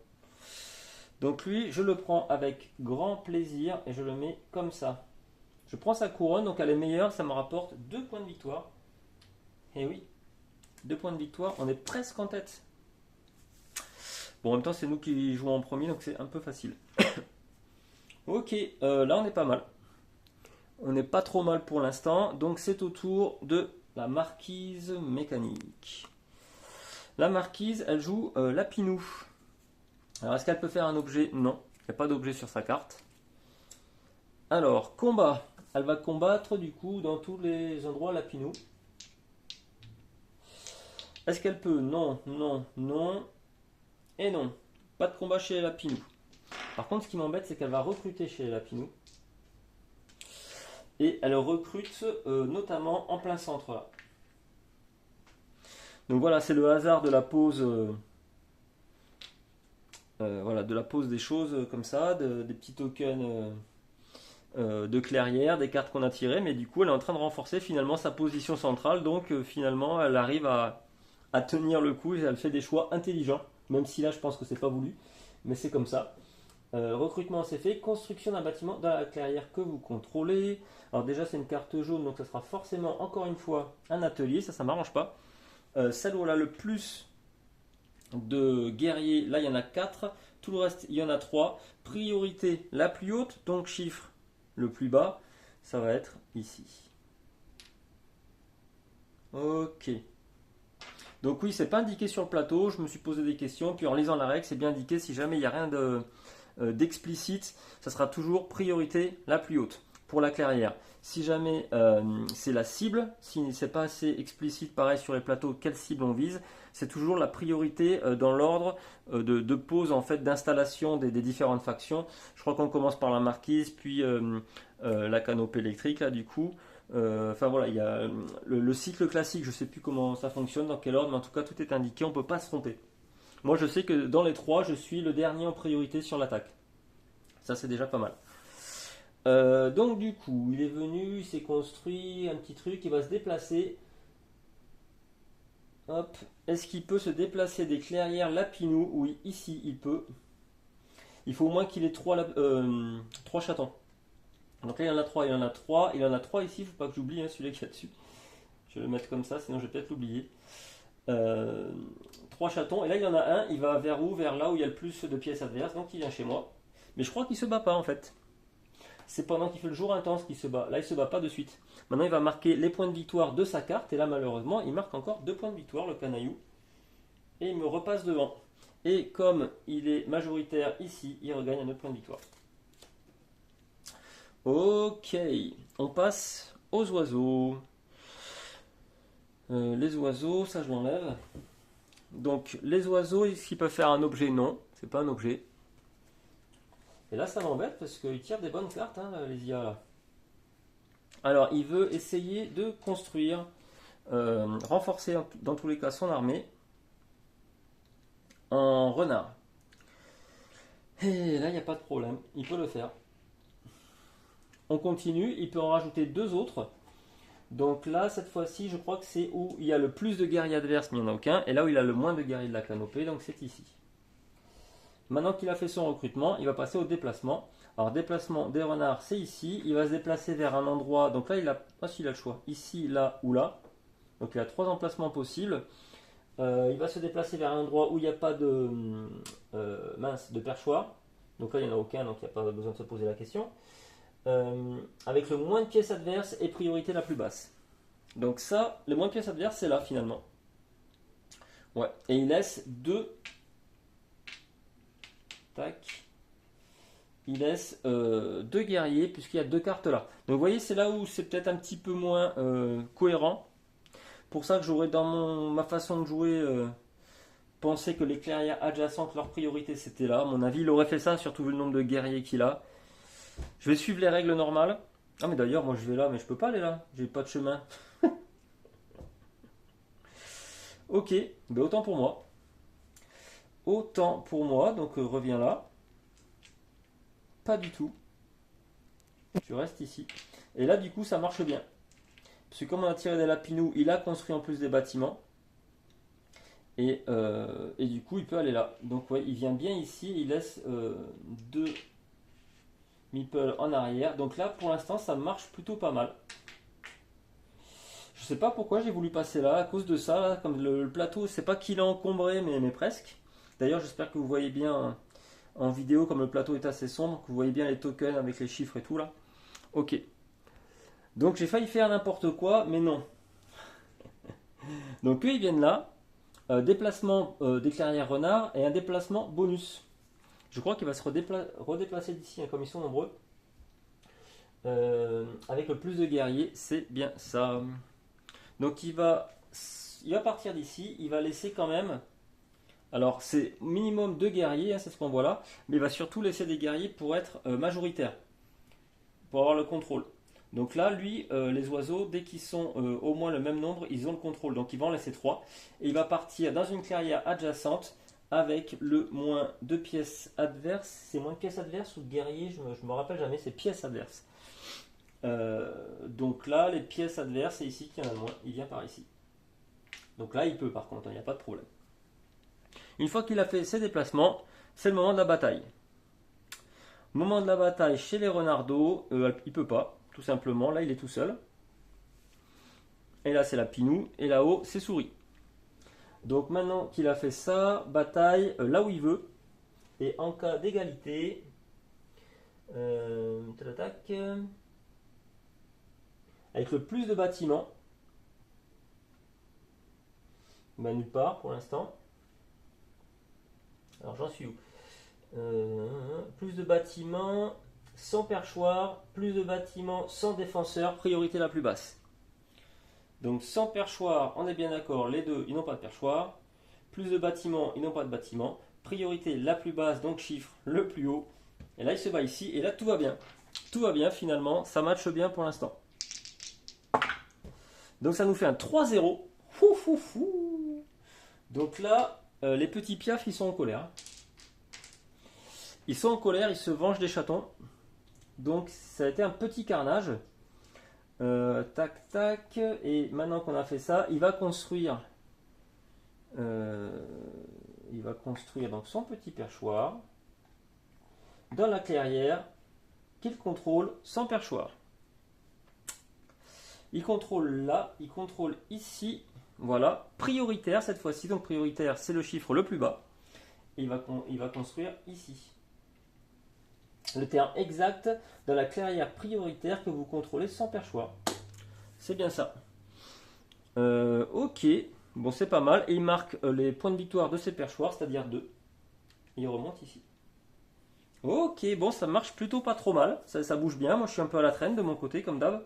Donc lui, je le prends avec grand plaisir et je le mets comme ça. Je prends sa couronne, donc elle est meilleure, ça me rapporte 2 points de victoire. Et oui, 2 points de victoire, on est presque en tête. Bon, en même temps, c'est nous qui jouons en premier, donc c'est un peu facile. Ok, là on est pas mal. On n'est pas trop mal pour l'instant, donc c'est au tour de la marquise mécanique. La marquise, elle joue Lapinou. Alors, est-ce qu'elle peut faire un objet? Non, il n'y a pas d'objet sur sa carte. Alors, combat. Elle va combattre du coup dans tous les endroits Lapinou. Est-ce qu'elle peut? Non, non, non. Et non. Pas de combat chez les Lapinou. Par contre, ce qui m'embête, c'est qu'elle va recruter chez les Lapinou. Et elle recrute notamment en plein centre là. Donc voilà, c'est le hasard de la pose, voilà, de la pose des choses comme ça, des petits tokens de clairière, des cartes qu'on a tirées, mais du coup elle est en train de renforcer finalement sa position centrale, donc finalement elle arrive à tenir le coup et elle fait des choix intelligents, même si là je pense que c'est pas voulu, mais c'est comme ça. Recrutement c'est fait, construction d'un bâtiment dans la clairière que vous contrôlez. Alors déjà c'est une carte jaune, donc ça sera forcément encore une fois un atelier, ça m'arrange pas. Celle où on a le plus de guerriers, là il y en a 4, tout le reste il y en a 3. Priorité la plus haute, donc chiffre le plus bas, ça va être ici. Ok. Donc oui, c'est pas indiqué sur le plateau, je me suis posé des questions, puis en lisant la règle, c'est bien indiqué, si jamais il n'y a rien d'explicite, ça sera toujours priorité la plus haute pour la clairière. Si jamais c'est la cible, si c'est pas assez explicite, pareil sur les plateaux, quelle cible on vise, c'est toujours la priorité dans l'ordre de pose en fait d'installation des différentes factions. Je crois qu'on commence par la marquise, puis la canopée électrique là du coup. Enfin voilà, il y a le cycle classique, je sais plus comment ça fonctionne, dans quel ordre, mais en tout cas tout est indiqué, on peut pas se tromper. Moi je sais que dans les 3, je suis le dernier en priorité sur l'attaque. Ça c'est déjà pas mal. Donc du coup, il est venu, il s'est construit un petit truc, il va se déplacer. Hop, est-ce qu'il peut se déplacer des clairières Lapinou? Oui, ici il peut. Il faut au moins qu'il ait 3 chatons. Donc là il y en a 3, il y en a 3, il y en a 3 ici, il ne faut pas que j'oublie celui-là qui est là-dessus. Je vais le mettre comme ça, sinon je vais peut-être l'oublier. 3 chatons, et là il y en a un, il va vers où? Vers là où il y a le plus de pièces adverses, donc il vient chez moi. Mais je crois qu'il se bat pas en fait. C'est pendant qu'il fait le jour intense qu'il se bat. Là, il se bat pas de suite. Maintenant, il va marquer les points de victoire de sa carte. Et là, malheureusement, il marque encore 2 points de victoire, le canaillou. Et il me repasse devant. Et comme il est majoritaire ici, il regagne un autre point de victoire. Ok, on passe aux oiseaux. Les oiseaux, ça je l'enlève. Donc, les oiseaux, est-ce qu'ils peuvent faire un objet? Non, c'est pas un objet. Et là, ça m'embête parce qu'il tire des bonnes cartes, hein, les IA là. Alors, il veut essayer de construire, renforcer dans tous les cas son armée en renard. Et là, il n'y a pas de problème, il peut le faire. On continue, il peut en rajouter 2 autres. Donc là, cette fois-ci, je crois que c'est où il y a le plus de guerriers adverses, mais il n'y en a aucun. Et là où il a le moins de guerriers de la canopée, donc c'est ici. Maintenant qu'il a fait son recrutement, il va passer au déplacement. Alors déplacement des renards, c'est ici. Il va se déplacer vers un endroit. Donc là, il a le choix. Ici, là ou là. Donc il a 3 emplacements possibles. Il va se déplacer vers un endroit où il n'y a pas de de perchoir. Donc là, il n'y en a aucun, donc il n'y a pas besoin de se poser la question. avec le moins de pièces adverses et priorité la plus basse. Donc ça, le moins de pièces adverses, c'est là finalement. Ouais, et il laisse deux. Tac. Il laisse deux guerriers puisqu'il y a deux cartes là. Donc vous voyez, c'est là où c'est peut-être un petit peu moins cohérent. Pour ça que j'aurais dans ma façon de jouer pensé que les clairières adjacentes, leur priorité c'était là. À mon avis, il aurait fait ça, surtout vu le nombre de guerriers qu'il a. Je vais suivre les règles normales. Ah mais d'ailleurs, moi je vais là, mais je peux pas aller là. J'ai pas de chemin. Ok, ben autant pour moi. Autant pour moi, donc reviens là. Pas du tout. Tu restes ici. Et là, du coup, ça marche bien. Parce que comme on a tiré des lapinous, il a construit en plus des bâtiments. Et du coup, il peut aller là. Donc, ouais, il vient bien ici. Il laisse deux meeples en arrière. Donc là, pour l'instant, ça marche plutôt pas mal. Je sais pas pourquoi j'ai voulu passer là. À cause de ça, là, comme le plateau, c'est pas qu'il est encombré, mais presque. D'ailleurs, j'espère que vous voyez bien en vidéo, comme le plateau est assez sombre, que vous voyez bien les tokens avec les chiffres et tout là. Ok. Donc j'ai failli faire n'importe quoi, mais non. Donc eux, ils viennent là. Déplacement des clairières renards et un déplacement bonus. Je crois qu'il va se redéplacer d'ici, hein, comme ils sont nombreux. Avec le plus de guerriers, c'est bien ça. Donc il va partir d'ici, il va laisser quand même. Alors c'est minimum 2 guerriers, hein, c'est ce qu'on voit là, mais il va surtout laisser des guerriers pour être majoritaire, pour avoir le contrôle. Donc là, lui, les oiseaux, dès qu'ils sont au moins le même nombre, ils ont le contrôle. Donc il va en laisser 3. Et il va partir dans une clairière adjacente avec le moins de pièces adverses. C'est moins de pièces adverses ou de guerriers, je me rappelle jamais, c'est pièces adverses. Donc là, les pièces adverses, c'est ici qu'il y en a moins. Il vient par ici. Donc là, il peut par contre, il n'y a pas de problème. Une fois qu'il a fait ses déplacements, c'est le moment de la bataille. Moment de la bataille chez les renardeaux, il peut pas, tout simplement. Là, il est tout seul. Et là, c'est la pinou. Et là-haut, c'est souris. Donc maintenant qu'il a fait ça, bataille là où il veut. Et en cas d'égalité, avec le plus de bâtiments, ben, nulle part pour l'instant. Alors j'en suis où? Plus de bâtiments sans perchoir, plus de bâtiments sans défenseur, priorité la plus basse. Donc sans perchoir, on est bien d'accord, les deux ils n'ont pas de perchoir. Plus de bâtiments, ils n'ont pas de bâtiments. Priorité la plus basse, donc chiffre le plus haut. Et là il se bat ici, et là tout va bien. Tout va bien finalement, ça matche bien pour l'instant. Donc ça nous fait un 3-0. Donc là, les petits piafs ils sont en colère. Ils sont en colère, ils se vengent des chatons. Donc ça a été un petit carnage. Tac tac. Et maintenant qu'on a fait ça, il va construire. Donc son petit perchoir dans la clairière qu'il contrôle sans perchoir. Il contrôle là, il contrôle ici. Voilà, prioritaire cette fois-ci. Donc prioritaire, c'est le chiffre le plus bas. Et il va construire ici. Le terme exact dans la clairière prioritaire que vous contrôlez sans perchoir. C'est bien ça. Ok, bon c'est pas mal. Et il marque les points de victoire de ses perchoirs, c'est-à-dire 2. Il remonte ici. Ok, bon ça marche plutôt pas trop mal. Ça bouge bien. Moi je suis un peu à la traîne de mon côté comme d'hab.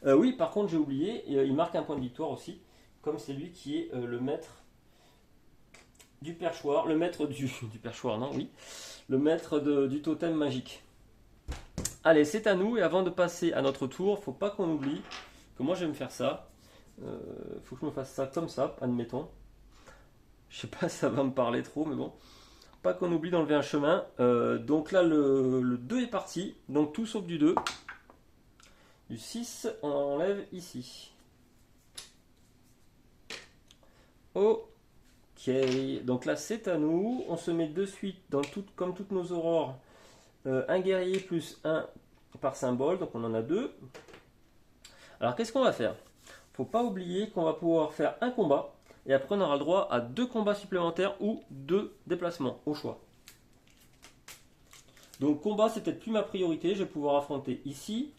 Oui, par contre j'ai oublié, il marque un point de victoire aussi. Comme c'est lui qui est le maître du perchoir. Le maître du perchoir, non, oui. Le maître du totem magique. Allez, c'est à nous. Et avant de passer à notre tour, faut pas qu'on oublie que moi je vais me faire ça. Faut que je me fasse ça comme ça, admettons. Je sais pas si ça va me parler trop, mais bon. Pas qu'on oublie d'enlever un chemin. Donc là, le 2 est parti. Donc tout sauf du 2. Du 6, on enlève ici. Ok. Donc là, c'est à nous. On se met de suite, comme toutes nos aurores, un guerrier plus 1 par symbole. Donc on en a 2. Alors qu'est-ce qu'on va faire? Faut pas oublier qu'on va pouvoir faire un combat. Et après, on aura le droit à 2 combats supplémentaires ou 2 déplacements au choix. Donc combat, c'est peut-être plus ma priorité. Je vais pouvoir affronter ici.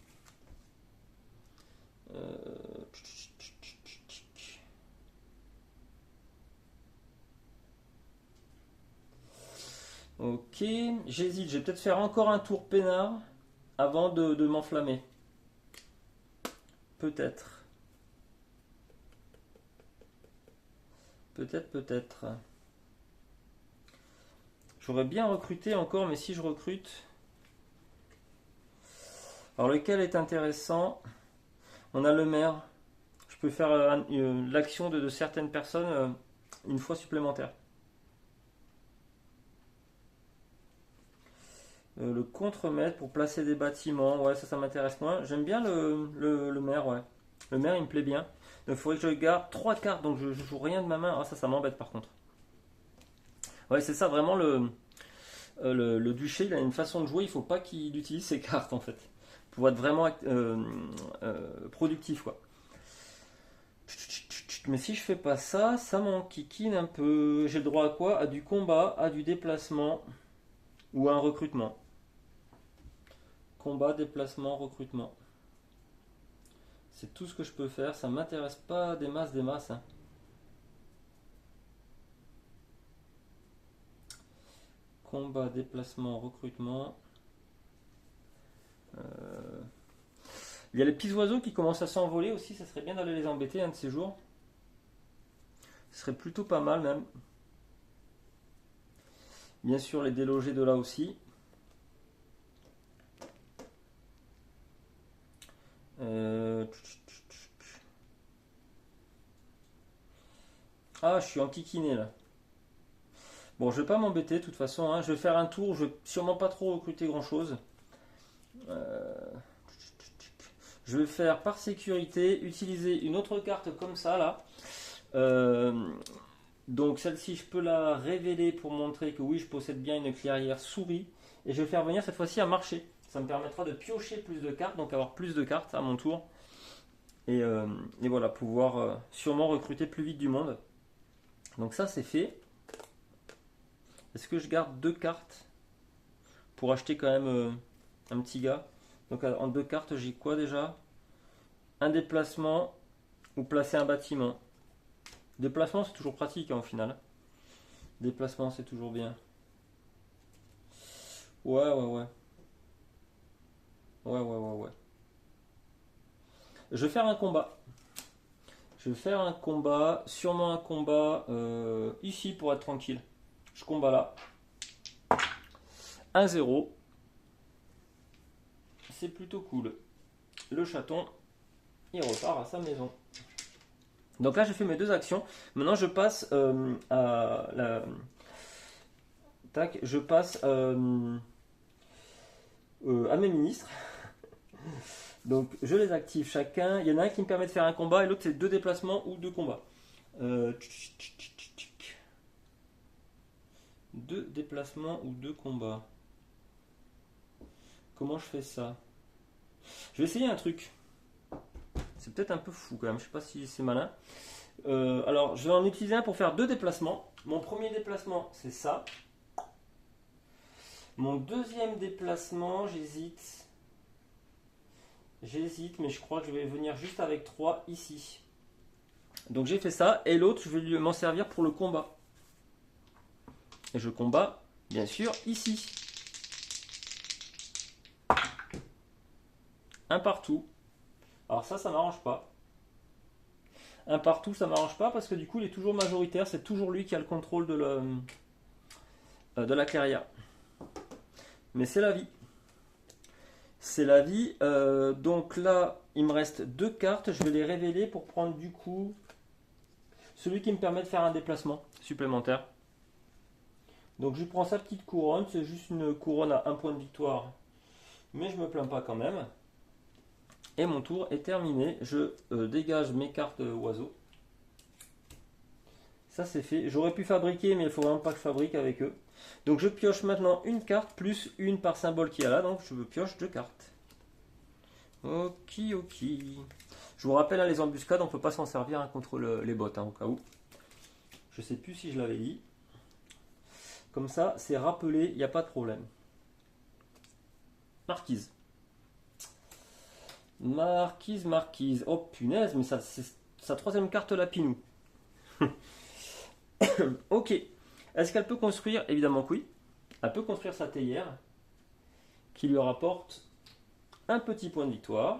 Ok, j'hésite. Je vais peut-être faire encore un tour peinard avant de m'enflammer. Peut-être. Peut-être. J'aurais bien recruté encore, mais si je recrute... Alors lequel est intéressant? On a le maire. Je peux faire l'action de certaines personnes une fois supplémentaire. Le contre-maître pour placer des bâtiments, ouais, ça m'intéresse moins. J'aime bien le maire, ouais. Le maire, il me plaît bien. Donc il faudrait que je garde 3 cartes, donc je joue rien de ma main. Ah, ça m'embête par contre. Ouais, c'est ça, vraiment le duché, il a une façon de jouer, il faut pas qu'il utilise ses cartes en fait. Pour être vraiment productif, quoi. Mais si je fais pas ça, ça m'enquiquine un peu. J'ai le droit à quoi? À du combat, à du déplacement ou à un recrutement. Combat, déplacement, recrutement. C'est tout ce que je peux faire. Ça m'intéresse pas des masses. Hein. Combat, déplacement, recrutement. Il y a les petits oiseaux qui commencent à s'envoler aussi. Ça serait bien d'aller les embêter un de ces jours. Ce serait plutôt pas mal même. Bien sûr, les déloger de là aussi. Ah, je suis enquiquiné là. Bon, je vais pas m'embêter de toute façon. Hein. Je vais faire un tour. Je vais sûrement pas trop recruter grand chose. Je vais faire par sécurité utiliser une autre carte comme ça là. Donc celle-ci, je peux la révéler pour montrer que oui, je possède bien une clairière souris. Et je vais faire venir cette fois-ci un marché. Ça me permettra de piocher plus de cartes, donc avoir plus de cartes à mon tour. Et voilà, pouvoir sûrement recruter plus vite du monde. Donc ça, c'est fait. Est-ce que je garde 2 cartes pour acheter quand même un petit gars? Donc en 2 cartes, j'ai quoi déjà? Un déplacement ou placer un bâtiment. Déplacement, c'est toujours pratique hein, au final. Déplacement, c'est toujours bien. Ouais. Je vais faire un combat. Sûrement un combat ici pour être tranquille. Je combats là. 1-0. C'est plutôt cool. Le chaton, il repart à sa maison. Donc là, j'ai fait mes 2 actions. Maintenant, je passe à la... Tac, je passe à mes ministres. Donc, je les active chacun. Il y en a un qui me permet de faire un combat et l'autre, c'est 2 déplacements ou 2 combats. 2 déplacements ou 2 combats. Comment je fais ça? Je vais essayer un truc. C'est peut-être un peu fou quand même, je sais pas si c'est malin. Alors, je vais en utiliser un pour faire 2 déplacements. Mon premier déplacement, c'est ça. Mon deuxième déplacement, j'hésite, mais je crois que je vais venir juste avec 3 ici. Donc j'ai fait ça, et l'autre, je vais m'en servir pour le combat. Et je combats, bien sûr, ici. Un partout. Alors ça m'arrange pas. Un partout, ça m'arrange pas parce que du coup, il est toujours majoritaire. C'est toujours lui qui a le contrôle de la clairière. Mais c'est la vie. C'est la vie. Donc là, il me reste 2 cartes. Je vais les révéler pour prendre du coup celui qui me permet de faire un déplacement supplémentaire. Donc je prends sa petite couronne. C'est juste une couronne à 1 point de victoire. Mais je me plains pas quand même. Et mon tour est terminé. Je dégage mes cartes oiseaux. Ça c'est fait. J'aurais pu fabriquer, mais il ne faut vraiment pas que je fabrique avec eux. Donc je pioche maintenant une carte plus une par symbole qu'il y a là. Donc je pioche 2 cartes. Ok. Je vous rappelle, hein, les embuscades, on ne peut pas s'en servir hein, contre les bots, hein, au cas où. Je ne sais plus si je l'avais dit. Comme ça, c'est rappelé, il n'y a pas de problème. Marquise. Marquise. Oh punaise, mais ça, c'est sa troisième carte Lapinou. Ok. Est-ce qu'elle peut construire? Évidemment que oui. Elle peut construire sa théière qui lui rapporte un petit point de victoire.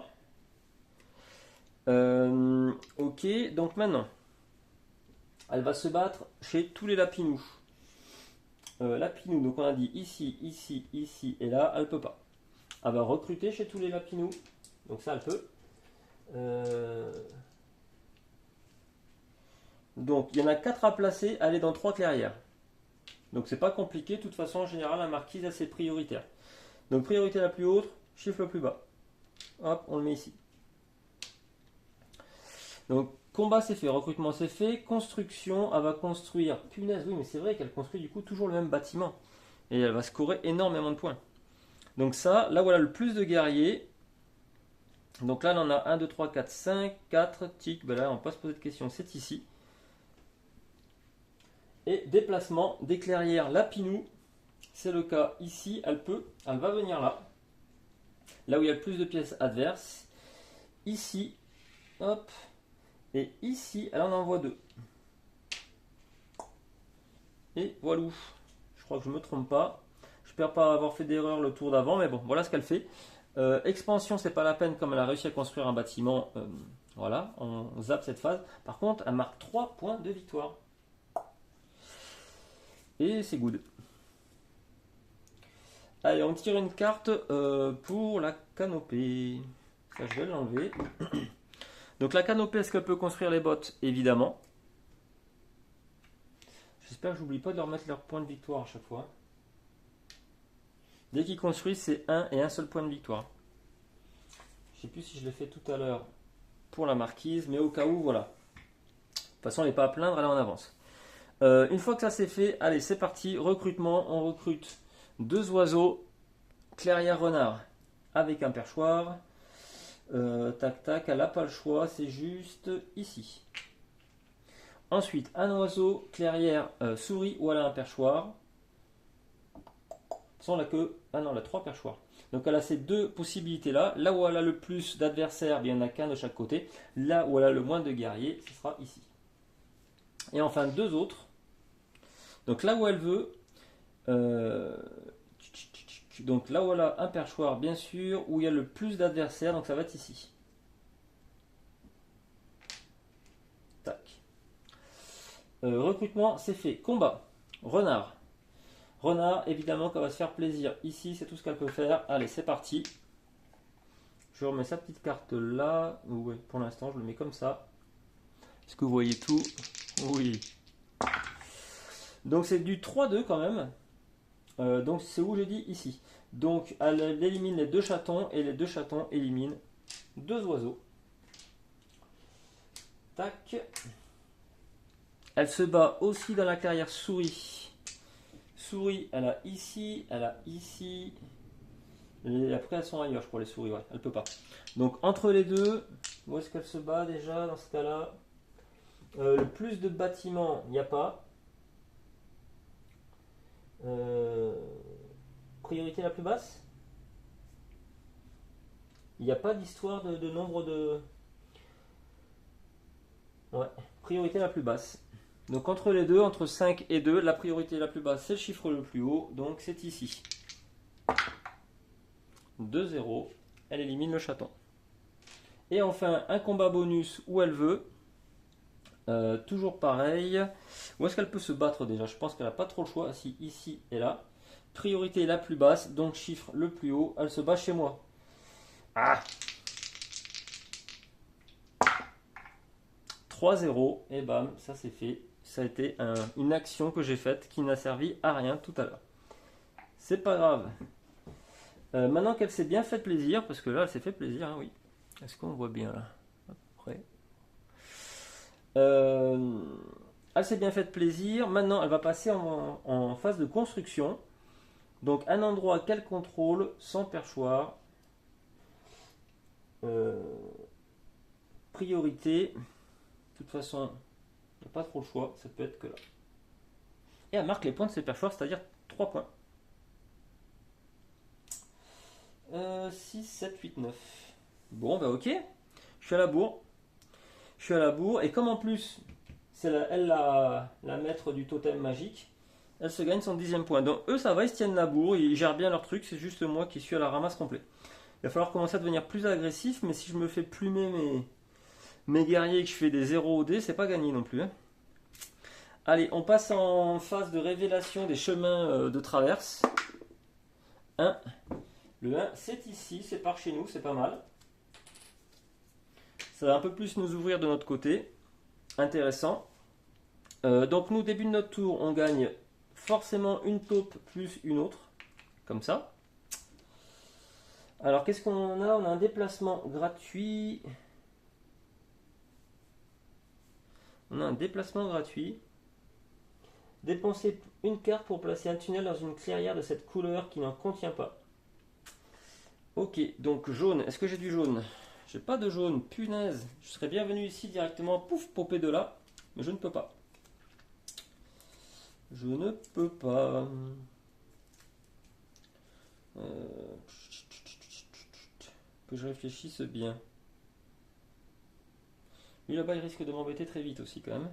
Ok, donc maintenant, elle va se battre chez tous les Lapinous. Lapinou, donc on a dit ici, ici, ici et là, elle peut pas. Elle va recruter chez tous les Lapinous, donc ça elle peut. Donc il y en a 4 à placer, elle est dans 3 clairières. Donc c'est pas compliqué, de toute façon en général la marquise c'est prioritaire. Donc priorité la plus haute, chiffre le plus bas. Hop, on le met ici. Donc combat c'est fait, recrutement c'est fait, construction, elle va construire. Punaise, oui mais c'est vrai qu'elle construit du coup toujours le même bâtiment. Et elle va scorer énormément de points. Donc ça, là voilà le plus de guerriers. Donc là on en a 1, 2, 3, 4, 5, 4, tic, ben là on va pas se poser de questions, c'est ici. Et déplacement des clairières Lapinou, c'est le cas ici, elle va venir là. Là où il y a le plus de pièces adverses. Ici, hop, et ici, elle en envoie 2. Et voilà, je crois que je ne me trompe pas. J'espère pas avoir fait d'erreur le tour d'avant, mais bon, voilà ce qu'elle fait. Expansion, c'est pas la peine comme elle a réussi à construire un bâtiment. Voilà, on zappe cette phase. Par contre, elle marque 3 points de victoire. Et c'est good. Allez, on tire une carte pour la canopée. Ça, je vais l'enlever. Donc la canopée, est-ce qu'elle peut construire les bottes? Évidemment. J'espère que j'oublie pas de leur mettre leur point de victoire à chaque fois. Dès qu'ils construisent, c'est 1 et un seul point de victoire. Je ne sais plus si je l'ai fait tout à l'heure pour la marquise, mais au cas où, voilà. De toute façon, elle n'est pas à plaindre, elle est en avance. Une fois que ça c'est fait, allez, c'est parti. Recrutement, on recrute 2 oiseaux, clairière renard avec un perchoir. Tac tac, elle n'a pas le choix, c'est juste ici. Ensuite, un oiseau, clairière, souris ou elle a un perchoir. Sans la queue, ah non, elle a 3 perchoirs. Donc elle a ces 2 possibilités là. Là où elle a le plus d'adversaires, il n'y en a qu'un de chaque côté. Là où elle a le moins de guerriers, ce sera ici. Et enfin 2 autres. Donc là où elle veut, donc là où elle a un perchoir, bien sûr, où il y a le plus d'adversaires, donc ça va être ici. Tac. Recrutement, c'est fait. Combat. Renard. Renard, évidemment qu'elle va se faire plaisir. Ici, c'est tout ce qu'elle peut faire. Allez, c'est parti. Je remets sa petite carte là. Ouais, pour l'instant, je le mets comme ça. Est-ce que vous voyez tout? Oui. Donc c'est du 3-2 quand même. Donc c'est où j'ai dit? Ici. Donc elle élimine les 2 chatons et les 2 chatons éliminent 2 oiseaux. Tac. Elle se bat aussi dans la clairière souris. Souris, elle a ici, elle a ici. Et après elles sont ailleurs, je crois, les souris, ouais, elle peut pas. Donc entre les deux, où est-ce qu'elle se bat déjà dans ce cas-là? Le plus de bâtiments, il n'y a pas. Priorité la plus basse? Il n'y a pas d'histoire de nombre de... Ouais, priorité la plus basse. Donc entre les deux, entre 5 et 2, la priorité la plus basse, c'est le chiffre le plus haut, donc c'est ici. 2-0, elle élimine le chaton. Et enfin, un combat bonus où elle veut. Toujours pareil. Où est-ce qu'elle peut se battre déjà? Je pense qu'elle n'a pas trop le choix. Si, ici et là. Priorité la plus basse, donc chiffre le plus haut. Elle se bat chez moi. Ah! 3-0, et bam, ça c'est fait. Ça a été une action que j'ai faite qui n'a servi à rien tout à l'heure. C'est pas grave. Maintenant qu'elle s'est bien fait plaisir, parce que là elle s'est fait plaisir, hein, oui. Est-ce qu'on voit bien là? Après. Elle s'est bien fait plaisir. Maintenant elle va passer en phase de construction. Donc un endroit qu'elle contrôle sans perchoir. Priorité. De toute façon, il n'y a pas trop le choix, ça peut être que là. Et elle marque les points de ses perchoirs, c'est-à-dire 3 points. 6, 7, 8, 9. Bon, bah ok. Je suis à la bourre. Je suis à la bourre. Et comme en plus, c'est elle la maître du totem magique, elle se gagne son 10e point. Donc eux, ça va, ils se tiennent la bourre. Ils gèrent bien leur truc. C'est juste moi qui suis à la ramasse complet. Il va falloir commencer à devenir plus agressif. Mais si je me fais plumer mes guerriers et que je fais des 0 au dé, c'est pas gagné non plus. Hein. Allez, on passe en phase de révélation des chemins de traverse. 1. Le 1, c'est ici, c'est par chez nous, c'est pas mal. Ça va un peu plus nous ouvrir de notre côté. Intéressant. Donc nous, début de notre tour, on gagne forcément une taupe plus une autre. Comme ça. Alors, qu'est-ce qu'on a? On a un déplacement gratuit. On a un déplacement gratuit. Dépenser une carte pour placer un tunnel dans une clairière de cette couleur qui n'en contient pas. Ok, donc jaune. Est-ce que j'ai du jaune? J'ai pas de jaune. Punaise. Je serais bien venu ici directement, pouf, popper de là. Mais je ne peux pas. Je ne peux pas. Que je réfléchisse bien. Lui là-bas, il risque de m'embêter très vite aussi quand même.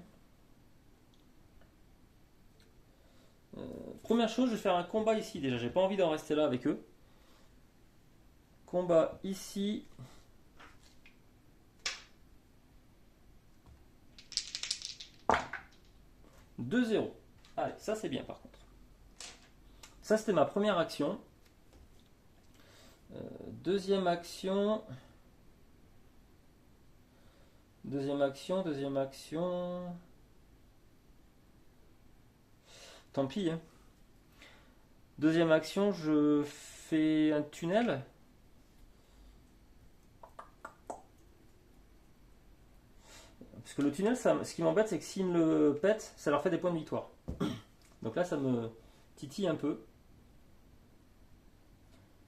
Première chose, je vais faire un combat ici déjà. J'ai pas envie d'en rester là avec eux. Combat ici. « 2-0. Allez, ça c'est bien par contre. Ça c'était ma première action. Deuxième action. Deuxième action. Tant pis. Hein. Deuxième action, je fais un tunnel. Parce que le tunnel, ce qui m'embête, c'est que s'ils me le pètent, ça leur fait des points de victoire. Donc là, ça me titille un peu.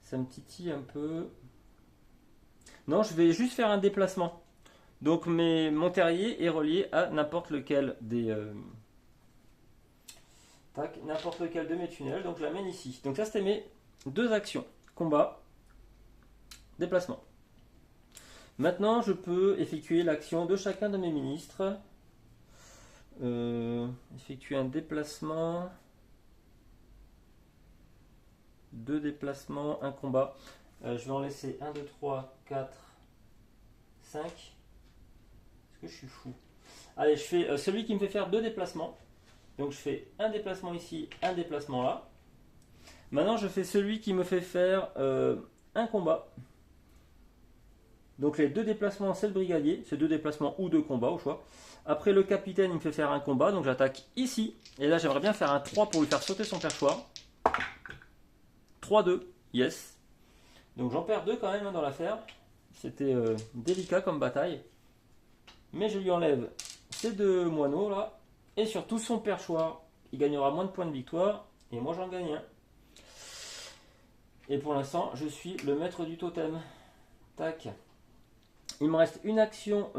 Ça me titille un peu. Non, je vais juste faire un déplacement. Donc mon terrier est relié à n'importe lequel des... n'importe lequel de mes tunnels. Donc je l'amène ici. Donc ça, c'était mes deux actions. Combat, déplacement. Maintenant, je peux effectuer l'action de chacun de mes ministres. Effectuer un déplacement. Deux déplacements, un combat. Je vais en laisser 1, 2, 3, 4, 5. Est-ce que je suis fou? Allez, je fais celui qui me fait faire deux déplacements. Donc je fais un déplacement ici, un déplacement là. Maintenant, je fais celui qui me fait faire un combat. Donc les deux déplacements, c'est le brigadier. C'est deux déplacements ou deux combats au choix. Après, le capitaine, il me fait faire un combat. Donc j'attaque ici. Et là, j'aimerais bien faire un 3 pour lui faire sauter son perchoir. 3-2. Yes. Donc j'en perds deux quand même dans l'affaire. C'était délicat comme bataille. Mais je lui enlève ces deux moineaux là. Et surtout son perchoir. Il gagnera moins de points de victoire. Et moi j'en gagne un. Et pour l'instant, je suis le maître du totem. Tac. Il me reste une action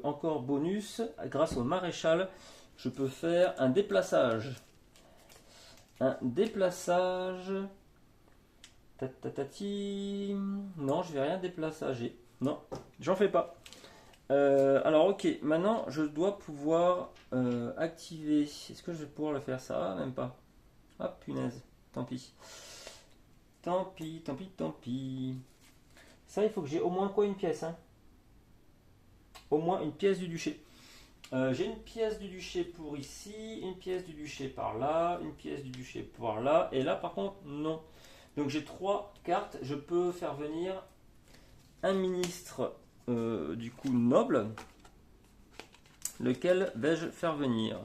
encore bonus. Grâce au maréchal, je peux faire un déplaçage. Un déplaçage. Tatatati. Non, je vais rien déplaçager. Non, j'en fais pas. Alors ok, maintenant je dois pouvoir activer. Est-ce que je vais pouvoir le faire ça? Même pas. Ah punaise, tant pis. Tant pis, tant pis, tant pis. Ça, il faut que j'ai au moins quoi, une pièce hein. Au moins une pièce du duché. J'ai une pièce du duché pour ici, une pièce du duché par là, une pièce du duché par là, et là par contre non. Donc j'ai trois cartes, je peux faire venir un ministre du coup noble. Lequel vais-je faire venir?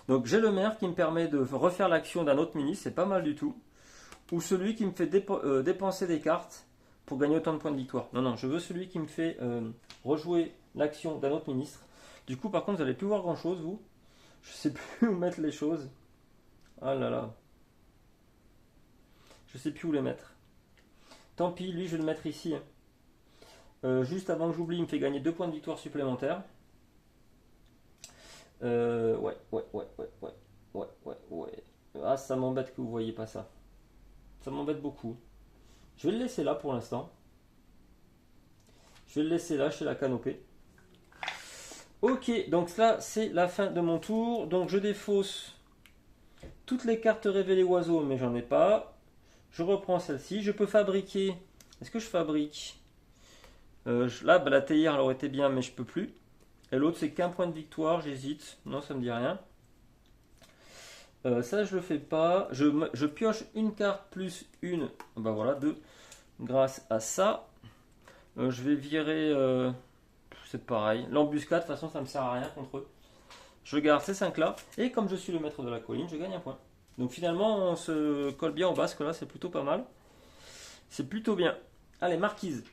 Donc j'ai le maire qui me permet de refaire l'action d'un autre ministre, c'est pas mal du tout. Ou celui qui me fait dépenser des cartes pour gagner autant de points de victoire. Non, non, je veux celui qui me fait rejouer l'action d'un autre ministre. Du coup, par contre, vous n'allez plus voir grand chose, vous. Je sais plus où mettre les choses. Ah là là. Je sais plus où les mettre. Tant pis, lui, je vais le mettre ici. Juste avant que j'oublie, il me fait gagner 2 points de victoire supplémentaires. Ouais. Ah, ça m'embête que vous voyez pas ça. Ça m'embête beaucoup. Je vais le laisser là pour l'instant. Je vais le laisser là chez la canopée. Ok, donc là c'est la fin de mon tour. Donc je défausse toutes les cartes révélées oiseaux, mais j'en ai pas. Je reprends celle-ci. Je peux fabriquer. Est-ce que je fabrique là, la théière elle aurait été bien, mais je peux plus. Et l'autre c'est qu'un point de victoire. J'hésite. Non, ça me dit rien. Ça je le fais pas. Je pioche une carte plus une. Ben voilà, deux. Grâce à ça. Je vais virer. C'est pareil. L'embuscade, de toute façon, ça me sert à rien contre eux. Je garde ces 5 là. Et comme je suis le maître de la colline, je gagne un point. Donc finalement, on se colle bien au basque là. C'est plutôt pas mal. C'est plutôt bien. Allez, marquise.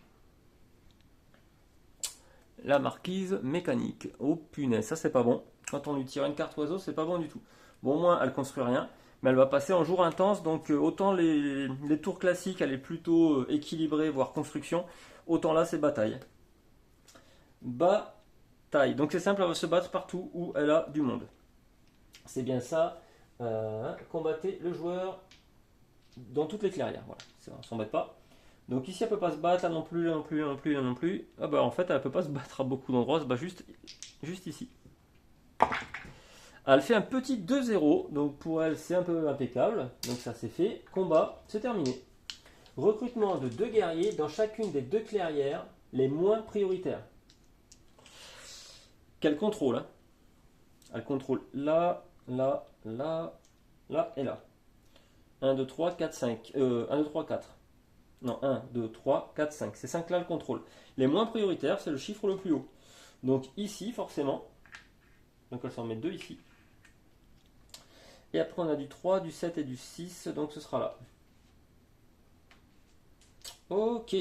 La marquise mécanique. Oh punaise, ça c'est pas bon. Quand on lui tire une carte oiseau, c'est pas bon du tout. Bon, au moins, elle construit rien. Mais elle va passer en jour intense. Donc autant les tours classiques, elle est plutôt équilibrée, voire construction. Autant là, c'est bataille. Bataille. Donc c'est simple, elle va se battre partout où elle a du monde. C'est bien ça. Combattez le joueur dans toutes les clairières. Voilà, on ne s'embête pas. Donc ici, elle ne peut pas se battre, là non plus, là non plus, là non plus, là non plus. Ah bah en fait, elle ne peut pas se battre à beaucoup d'endroits, elle se bat juste ici. Elle fait un petit 2-0, donc pour elle, c'est un peu impeccable. Donc ça, c'est fait. Combat, c'est terminé. Recrutement de 2 guerriers dans chacune des 2 clairières les moins prioritaires. Qu'elle contrôle. Hein. Elle contrôle là, là, là, là et là. 1, 2, 3, 4, 5. 1, 2, 3, 4. Non, 1, 2, 3, 4, 5. Ces 5 là le contrôle. Les moins prioritaires, c'est le chiffre le plus haut. Donc ici, forcément. Donc elle s'en met 2 ici. Et après, on a du 3, du 7 et du 6. Donc ce sera là. Ok.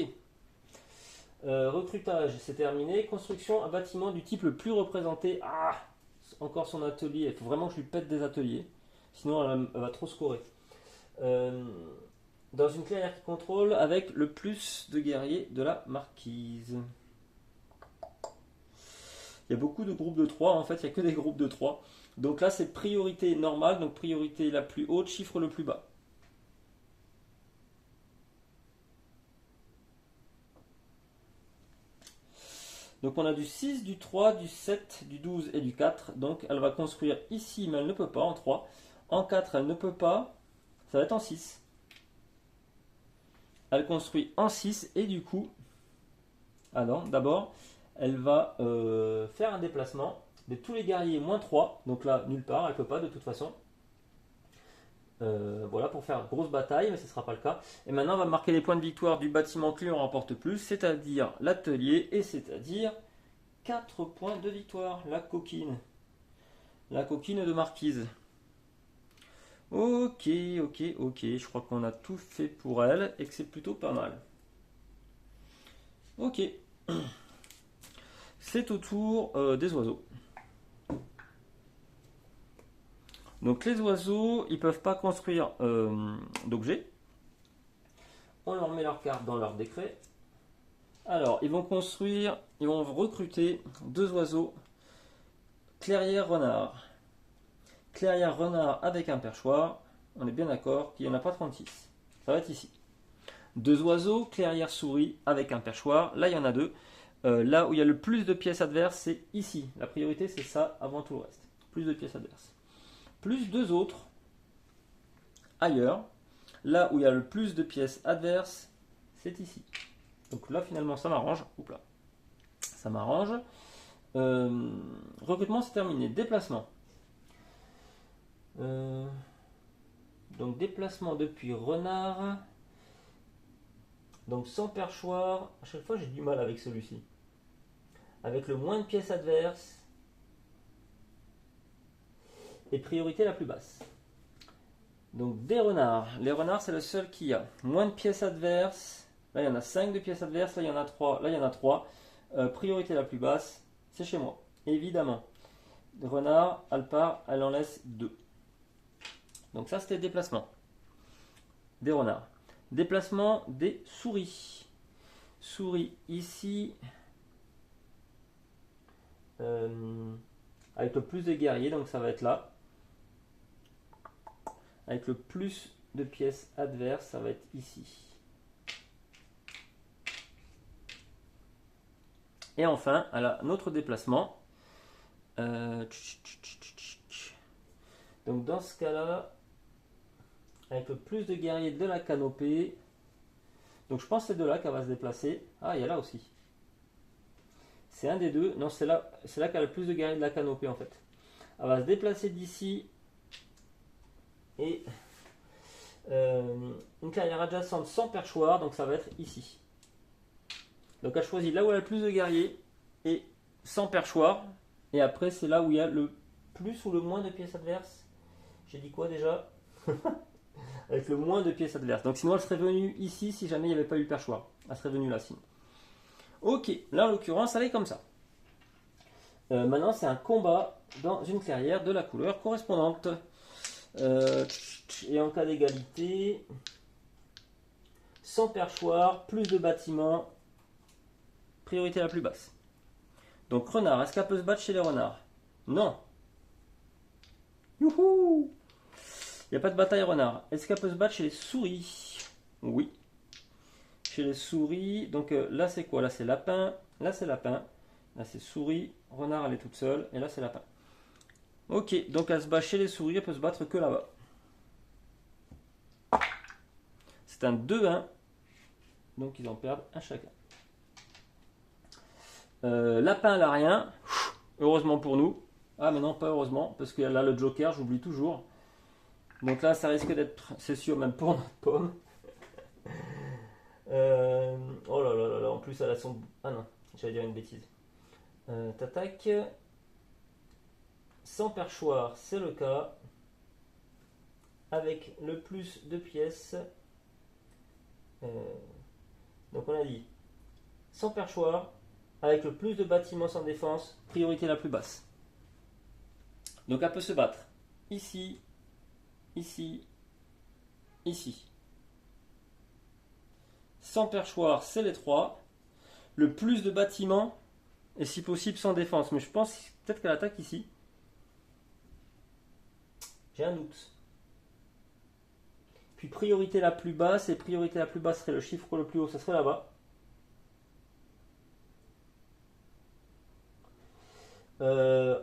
Recrutage, c'est terminé. Construction, un bâtiment du type le plus représenté. Ah, encore son atelier. Il faut vraiment que je lui pète des ateliers. Sinon, elle va trop scorer. Dans une clairière qui contrôle avec le plus de guerriers de la marquise. Il y a beaucoup de groupes de 3. En fait, il n'y a que des groupes de 3. Donc là, c'est priorité normale. Donc priorité la plus haute, chiffre le plus bas. Donc on a du 6, du 3, du 7, du 12 et du 4. Donc elle va construire ici, mais elle ne peut pas en 3. En 4, elle ne peut pas. Ça va être en 6. Elle construit en 6 et du coup, alors d'abord, elle va faire un déplacement de tous les guerriers moins 3. Donc là, nulle part, elle ne peut pas de toute façon. Voilà, pour faire grosse bataille, mais ce ne sera pas le cas. Et maintenant, on va marquer les points de victoire du bâtiment que lui on remporte plus, c'est-à-dire l'atelier, et c'est-à-dire 4 points de victoire, la coquine. La coquine de marquise. Ok, je crois qu'on a tout fait pour elle et que c'est plutôt pas mal. Ok. C'est au tour des oiseaux. Donc les oiseaux, ils peuvent pas construire d'objets. On leur met leur carte dans leur décret. Alors, ils vont recruter 2 oiseaux. Clairière renard. Clairière renard avec un perchoir. On est bien d'accord qu'il n'y en a pas 36. Ça va être ici. 2 oiseaux, clairière souris avec un perchoir. Là, il y en a 2. Là où il y a le plus de pièces adverses, c'est ici. La priorité, c'est ça avant tout le reste. Plus de pièces adverses. Plus 2 autres ailleurs. Là où il y a le plus de pièces adverses, c'est ici. Donc là, finalement, ça m'arrange. Oups là. Ça m'arrange. Recrutement, c'est terminé. Déplacement. Donc déplacement depuis renard. Donc sans perchoir. À chaque fois, j'ai du mal avec celui-ci. Avec le moins de pièces adverses. Et priorité la plus basse. Donc des renards. Les renards, c'est le seul qui a moins de pièces adverses. Là, il y en a 5 de pièces adverses. Là, il y en a 3. Là, il y en a 3. Priorité la plus basse, c'est chez moi. Évidemment. Renard, elle part, elle en laisse 2. Donc ça, c'était déplacement. Des renards. Déplacement des souris. Souris ici. Avec le plus de guerriers, donc ça va être là. Avec le plus de pièces adverses, ça va être ici. Et enfin, notre déplacement. Donc dans ce cas-là, avec le plus de guerriers de la canopée, donc je pense que c'est de là qu'elle va se déplacer. Ah, il y a là aussi. C'est un des deux. Non, c'est là qu'elle a le plus de guerriers de la canopée en fait. Elle va se déplacer d'ici. Et une carrière adjacente sans perchoir, donc ça va être ici. Donc elle choisit là où elle a le plus de guerriers et sans perchoir. Et après, c'est là où il y a le plus ou le moins de pièces adverses. J'ai dit quoi déjà? Avec le moins de pièces adverses. Donc sinon, elle serait venue ici si jamais il n'y avait pas eu le perchoir. Elle serait venue là sinon. Ok, là en l'occurrence, elle est comme ça. Maintenant, c'est un combat dans une clairière de la couleur correspondante. Et en cas d'égalité, sans perchoir, plus de bâtiments, priorité la plus basse. Donc renard, est-ce qu'elle peut se battre chez les renards? Non. Youhou! Il n'y a pas de bataille renard. Est-ce qu'elle peut se battre chez les souris? Oui. Chez les souris, donc là c'est quoi? Là c'est lapin, là c'est lapin, là c'est souris, renard elle est toute seule, et là c'est lapin. Ok, donc elle se bat chez les souris, elle peut se battre que là-bas. C'est un 2-1, donc ils en perdent un chacun. Lapin elle a rien, heureusement pour nous. Ah mais non, pas heureusement, parce que là le joker, j'oublie toujours. Donc là ça risque d'être, c'est sûr, même pour notre pomme. Oh là là là là, en plus elle a son... Ah non, j'allais dire une bêtise. T'attaques. Sans perchoir, c'est le cas. Avec le plus de pièces. Donc on a dit sans perchoir, avec le plus de bâtiments sans défense, priorité la plus basse. Donc elle peut se battre ici, ici, ici. Sans perchoir, c'est les 3. Le plus de bâtiments, et si possible sans défense. Mais je pense peut-être qu'elle attaque ici. J'ai un doute. Puis priorité la plus basse, et priorité la plus basse serait le chiffre le plus haut, ça serait là-bas.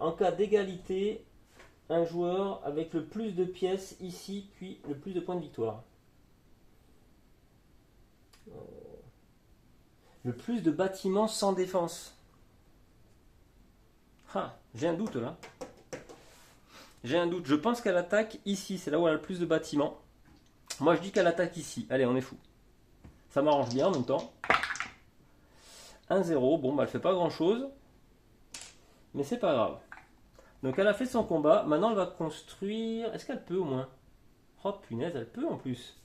En cas d'égalité, un joueur avec le plus de pièces ici, puis le plus de points de victoire. Le plus de bâtiments sans défense. Ah, j'ai un doute là. J'ai un doute. Je pense qu'elle attaque ici. C'est là où elle a le plus de bâtiments. Moi, je dis qu'elle attaque ici. Allez, on est fou. Ça m'arrange bien en même temps. 1-0. Bon, bah, elle fait pas grand-chose. Mais c'est pas grave. Donc, elle a fait son combat. Maintenant, elle va construire... Est-ce qu'elle peut au moins? Oh, punaise, elle peut en plus.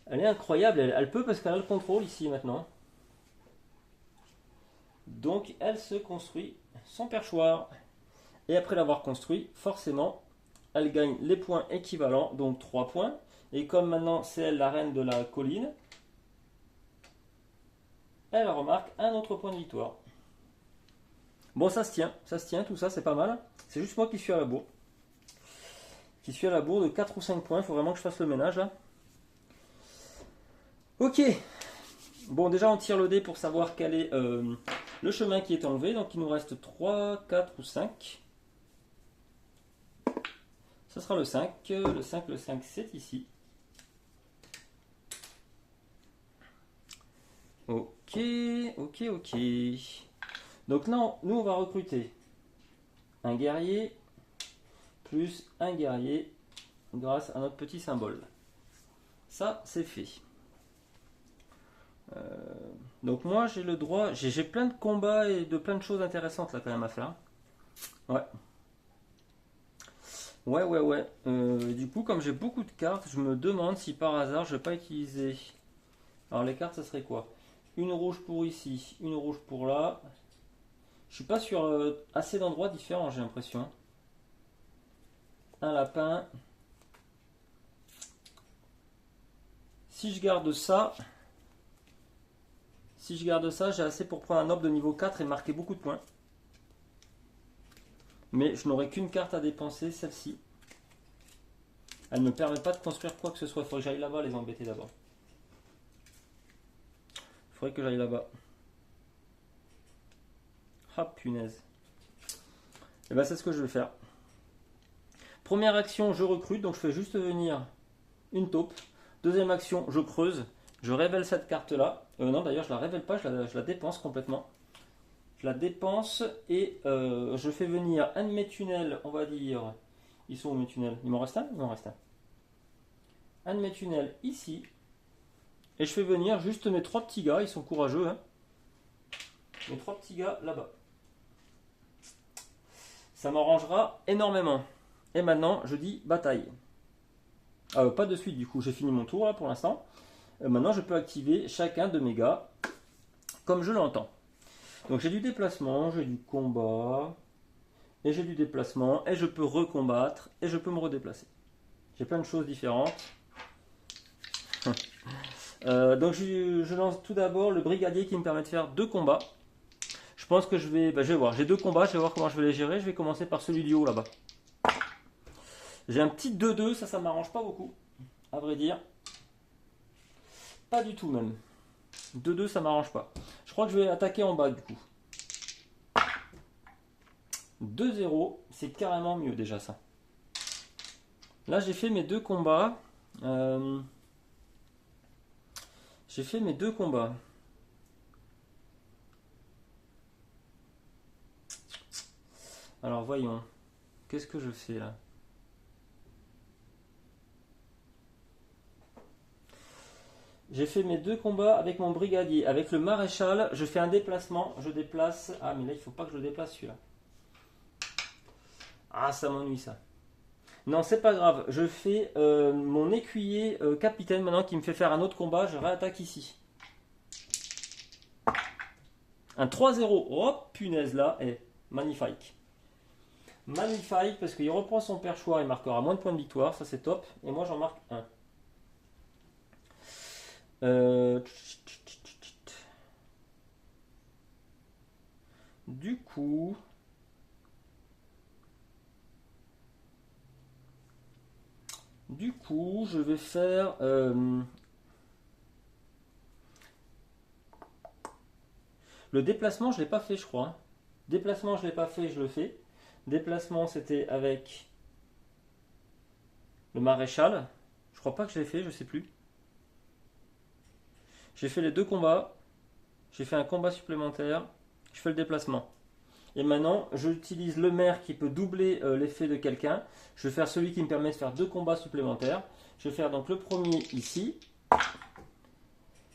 Elle est incroyable. Elle peut parce qu'elle a le contrôle ici maintenant. Donc, elle se construit sans perchoir. Et après l'avoir construit, forcément, elle gagne les points équivalents, donc 3 points. Et comme maintenant c'est elle la reine de la colline, elle remarque un autre point de victoire. Bon, ça se tient, tout ça, c'est pas mal. C'est juste moi qui suis à la bourre. Qui suis à la bourre de 4 ou 5 points, il faut vraiment que je fasse le ménage là. Ok. Bon, déjà on tire le dé pour savoir quel est le chemin qui est enlevé. Donc il nous reste 3, 4 ou 5. Ce sera le 5. Le 5, c'est ici. Ok. Donc là, nous, on va recruter un guerrier plus un guerrier grâce à notre petit symbole. Ça, c'est fait. Donc moi, j'ai le droit... J'ai plein de combats et de plein de choses intéressantes là quand même à faire. Ouais. Ouais. Du coup, comme j'ai beaucoup de cartes, je me demande si par hasard, je vais pas utiliser... Alors les cartes, ça serait quoi? Une rouge pour ici, une rouge pour là. Je suis pas sur assez d'endroits différents, j'ai l'impression. Un lapin. Si je garde ça, j'ai assez pour prendre un orbe de niveau 4 et marquer beaucoup de points. Mais je n'aurai qu'une carte à dépenser, celle-ci. Elle ne me permet pas de construire quoi que ce soit. Il faudrait que j'aille là-bas les embêter d'abord. Il faudrait que j'aille là-bas. Ah punaise. Et ben c'est ce que je vais faire. Première action, je recrute, donc je fais juste venir une taupe. Deuxième action, je creuse. Je révèle cette carte-là. Non, d'ailleurs, je la révèle pas, je la dépense complètement. Je la dépense et je fais venir un de mes tunnels, on va dire. Ils sont où mes tunnels? Il m'en reste un? Il m'en reste un. Un de mes tunnels ici. Et je fais venir juste mes 3 petits gars, ils sont courageux. Hein. Mes 3 petits gars là-bas. Ça m'arrangera énormément. Et maintenant, je dis bataille. Pas de suite, du coup, j'ai fini mon tour là pour l'instant. Maintenant, je peux activer chacun de mes gars comme je l'entends. Donc, j'ai du déplacement, j'ai du combat, et j'ai du déplacement, et je peux recombattre, et je peux me redéplacer. J'ai plein de choses différentes. Donc, je lance tout d'abord le brigadier qui me permet de faire 2 combats. Je pense que je vais voir. J'ai 2 combats, je vais voir comment je vais les gérer. Je vais commencer par celui du haut là-bas. J'ai un petit 2-2, ça m'arrange pas beaucoup, à vrai dire. Pas du tout même. 2-2, ça m'arrange pas. Je crois que je vais attaquer en bas du coup. 2-0, c'est carrément mieux déjà ça. Là, j'ai fait mes 2 combats. J'ai fait mes 2 combats. Alors voyons. Qu'est-ce que je fais là? J'ai fait mes 2 combats avec mon brigadier. Avec le maréchal, je fais un déplacement. Je déplace. Ah, mais là, il faut pas que je le déplace celui-là. Ah, ça m'ennuie ça. Non, c'est pas grave. Je fais mon écuyer capitaine maintenant qui me fait faire un autre combat. Je réattaque ici. Un 3-0. Oh, punaise là. Magnifique. Magnifique parce qu'il reprend son perchoir. Il marquera moins de points de victoire. Ça, c'est top. Et moi, j'en marque 1. Du coup, je vais faire le déplacement. Je l'ai pas fait, je crois. Hein. Déplacement, je l'ai pas fait. Je le fais. Déplacement, c'était avec le maréchal. Je crois pas que je l'ai fait. Je sais plus. J'ai fait les 2 combats. J'ai fait un combat supplémentaire. Je fais le déplacement. Et maintenant, j'utilise le maire qui peut doubler l'effet de quelqu'un. Je vais faire celui qui me permet de faire 2 combats supplémentaires. Je vais faire donc le premier ici.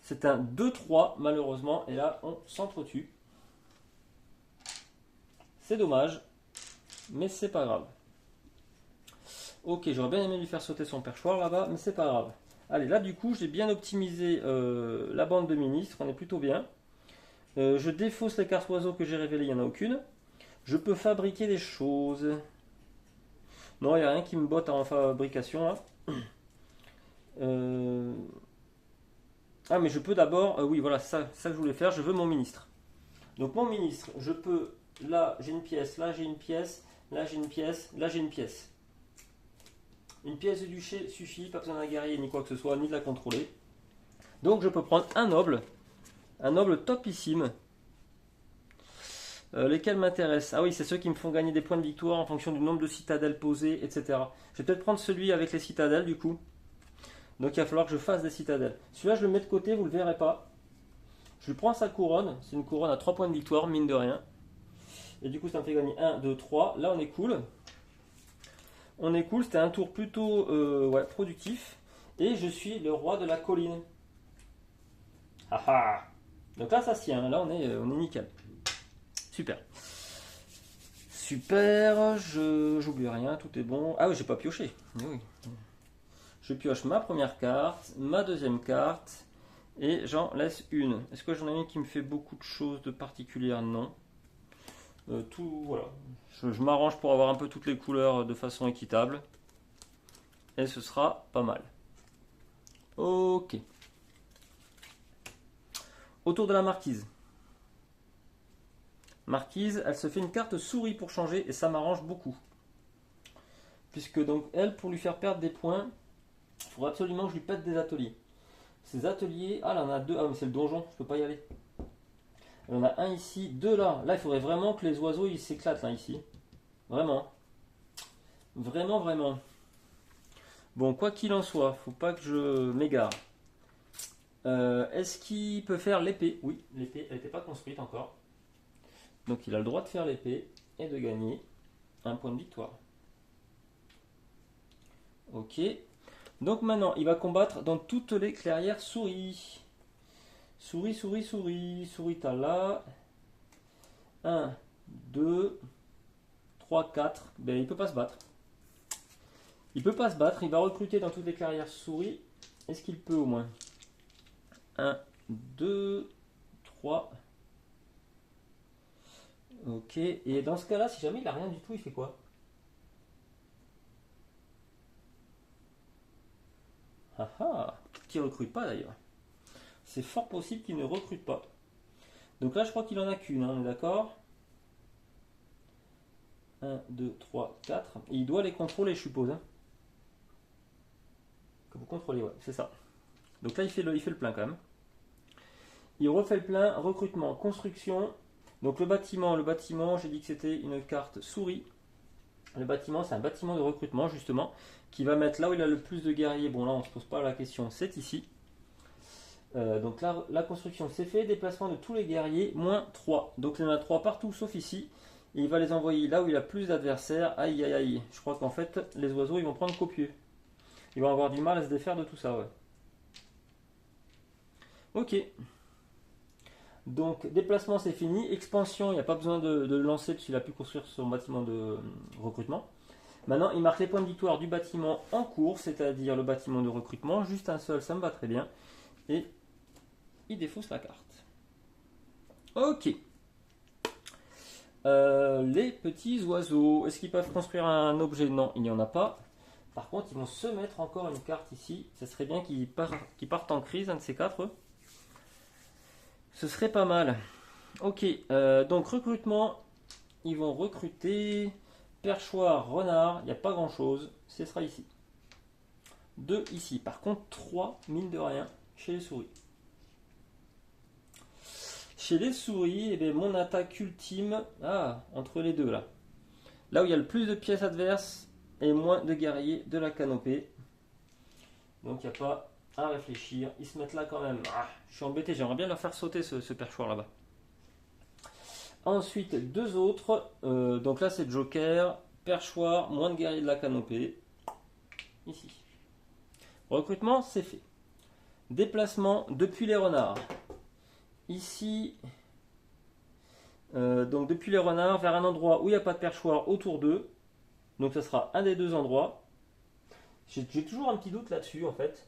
C'est un 2-3 malheureusement. Et là, on s'entretue. C'est dommage. Mais c'est pas grave. Ok, j'aurais bien aimé lui faire sauter son perchoir là-bas. Mais c'est pas grave. Allez, là du coup, j'ai bien optimisé la bande de ministres. On est plutôt bien. Je défausse les cartes oiseaux que j'ai révélées. Il n'y en a aucune. Je peux fabriquer des choses. Non, il n'y a rien qui me botte en fabrication là. Ah, mais je peux d'abord. Oui, voilà, ça que je voulais faire. Je veux mon ministre. Donc, mon ministre, je peux. Là, j'ai une pièce. Là, j'ai une pièce. Là, j'ai une pièce. Là, j'ai une pièce. Une pièce de duché suffit. Pas besoin d'un guerrier ni quoi que ce soit, ni de la contrôler. Donc, je peux prendre un noble. Un noble topissime. Lesquels m'intéressent? Ah oui, c'est ceux qui me font gagner des points de victoire en fonction du nombre de citadelles posées, etc. Je vais peut-être prendre celui avec les citadelles du coup. Donc il va falloir que je fasse des citadelles. Celui-là, je le mets de côté, vous ne le verrez pas. Je lui prends sa couronne. C'est une couronne à 3 points de victoire, mine de rien. Et du coup, ça me fait gagner 1, 2, 3. Là, on est cool. On est cool, c'était un tour plutôt productif. Et je suis le roi de la colline. Haha. Donc là, ça se tient. Là, on est nickel. Super. Super, j'oublie rien, tout est bon. Ah oui, j'ai pas pioché. Oui. Je pioche ma première carte, ma deuxième carte, et j'en laisse une. Est-ce que j'en ai une qui me fait beaucoup de choses de particulières? Non. Tout, voilà. Je m'arrange pour avoir un peu toutes les couleurs de façon équitable. Et ce sera pas mal. Ok. Autour de la marquise. Marquise, elle se fait une carte souris pour changer et ça m'arrange beaucoup. Puisque donc elle, pour lui faire perdre des points, il faudra absolument que je lui pète des ateliers. Ces ateliers, ah là on a 2, ah mais c'est le donjon, je peux pas y aller. Il y en a un ici, deux là. Là, il faudrait vraiment que les oiseaux ils s'éclatent là ici. Vraiment. Vraiment, vraiment. Bon, quoi qu'il en soit, faut pas que je m'égare. Est-ce qu'il peut faire l'épée? Oui, l'épée, elle n'était pas construite encore. Donc il a le droit de faire l'épée et de gagner un point de victoire. Ok. Donc maintenant, il va combattre dans toutes les clairières souris. Souris, souris, souris. Souris, t'as là. 1, 2, 3, 4. Ben, il peut pas se battre. Il peut pas se battre. Il va recruter dans toutes les clairières souris. Est-ce qu'il peut au moins? 1, 2, 3. Ok. Et dans ce cas-là, si jamais il a rien du tout, il fait quoi? Ah ah. Peut-être qu'il recrute pas d'ailleurs. C'est fort possible qu'il ne recrute pas. Donc là, je crois qu'il en a qu'une, hein, on est d'accord? 1, 2, 3, 4. Et il doit les contrôler, je suppose. Hein. Que vous contrôlez, ouais, c'est ça. Donc là, il fait le plein quand même. Il refait le plein, recrutement, construction. Donc le bâtiment, j'ai dit que c'était une carte souris. Le bâtiment, c'est un bâtiment de recrutement, justement, qui va mettre là où il a le plus de guerriers. Bon, là, on ne se pose pas la question, c'est ici. Donc là, la construction, c'est fait. Déplacement de tous les guerriers, moins 3. Donc il y en a 3 partout, sauf ici. Et il va les envoyer là où il a plus d'adversaires. Aïe, aïe, aïe. Je crois qu'en fait, les oiseaux, ils vont prendre copieux. Ils vont avoir du mal à se défaire de tout ça, ouais. Ok. Donc, déplacement, c'est fini. Expansion, il n'y a pas besoin de le lancer parce qu'il a pu construire son bâtiment de recrutement. Maintenant, il marque les points de victoire du bâtiment en cours, c'est-à-dire le bâtiment de recrutement. Juste un seul, ça me va très bien. Et il défausse la carte. Ok. Les petits oiseaux, est-ce qu'ils peuvent construire un objet? Non, il n'y en a pas. Par contre, ils vont se mettre encore une carte ici. Ça serait bien qu'ils partent en crise, un de ces quatre. Ce serait pas mal. Ok, donc recrutement. Ils vont recruter perchoir, renard. Il n'y a pas grand-chose. Ce sera ici. 2 ici. Par contre, 3, mine de rien, chez les souris. Chez les souris, eh bien, mon attaque ultime, entre les deux là. Là où il y a le plus de pièces adverses et moins de guerriers de la canopée. Donc il n'y a pas à réfléchir. Ils se mettent là quand même. Je suis embêté, j'aimerais bien leur faire sauter ce perchoir là-bas. Ensuite, deux autres. Donc là c'est Joker, perchoir, moins de guerriers de la canopée. Ici. Recrutement, c'est fait. Déplacement depuis les renards. Ici, donc depuis les renards vers un endroit où il n'y a pas de perchoir autour d'eux. Donc ça sera un des deux endroits. J'ai toujours un petit doute là-dessus en fait.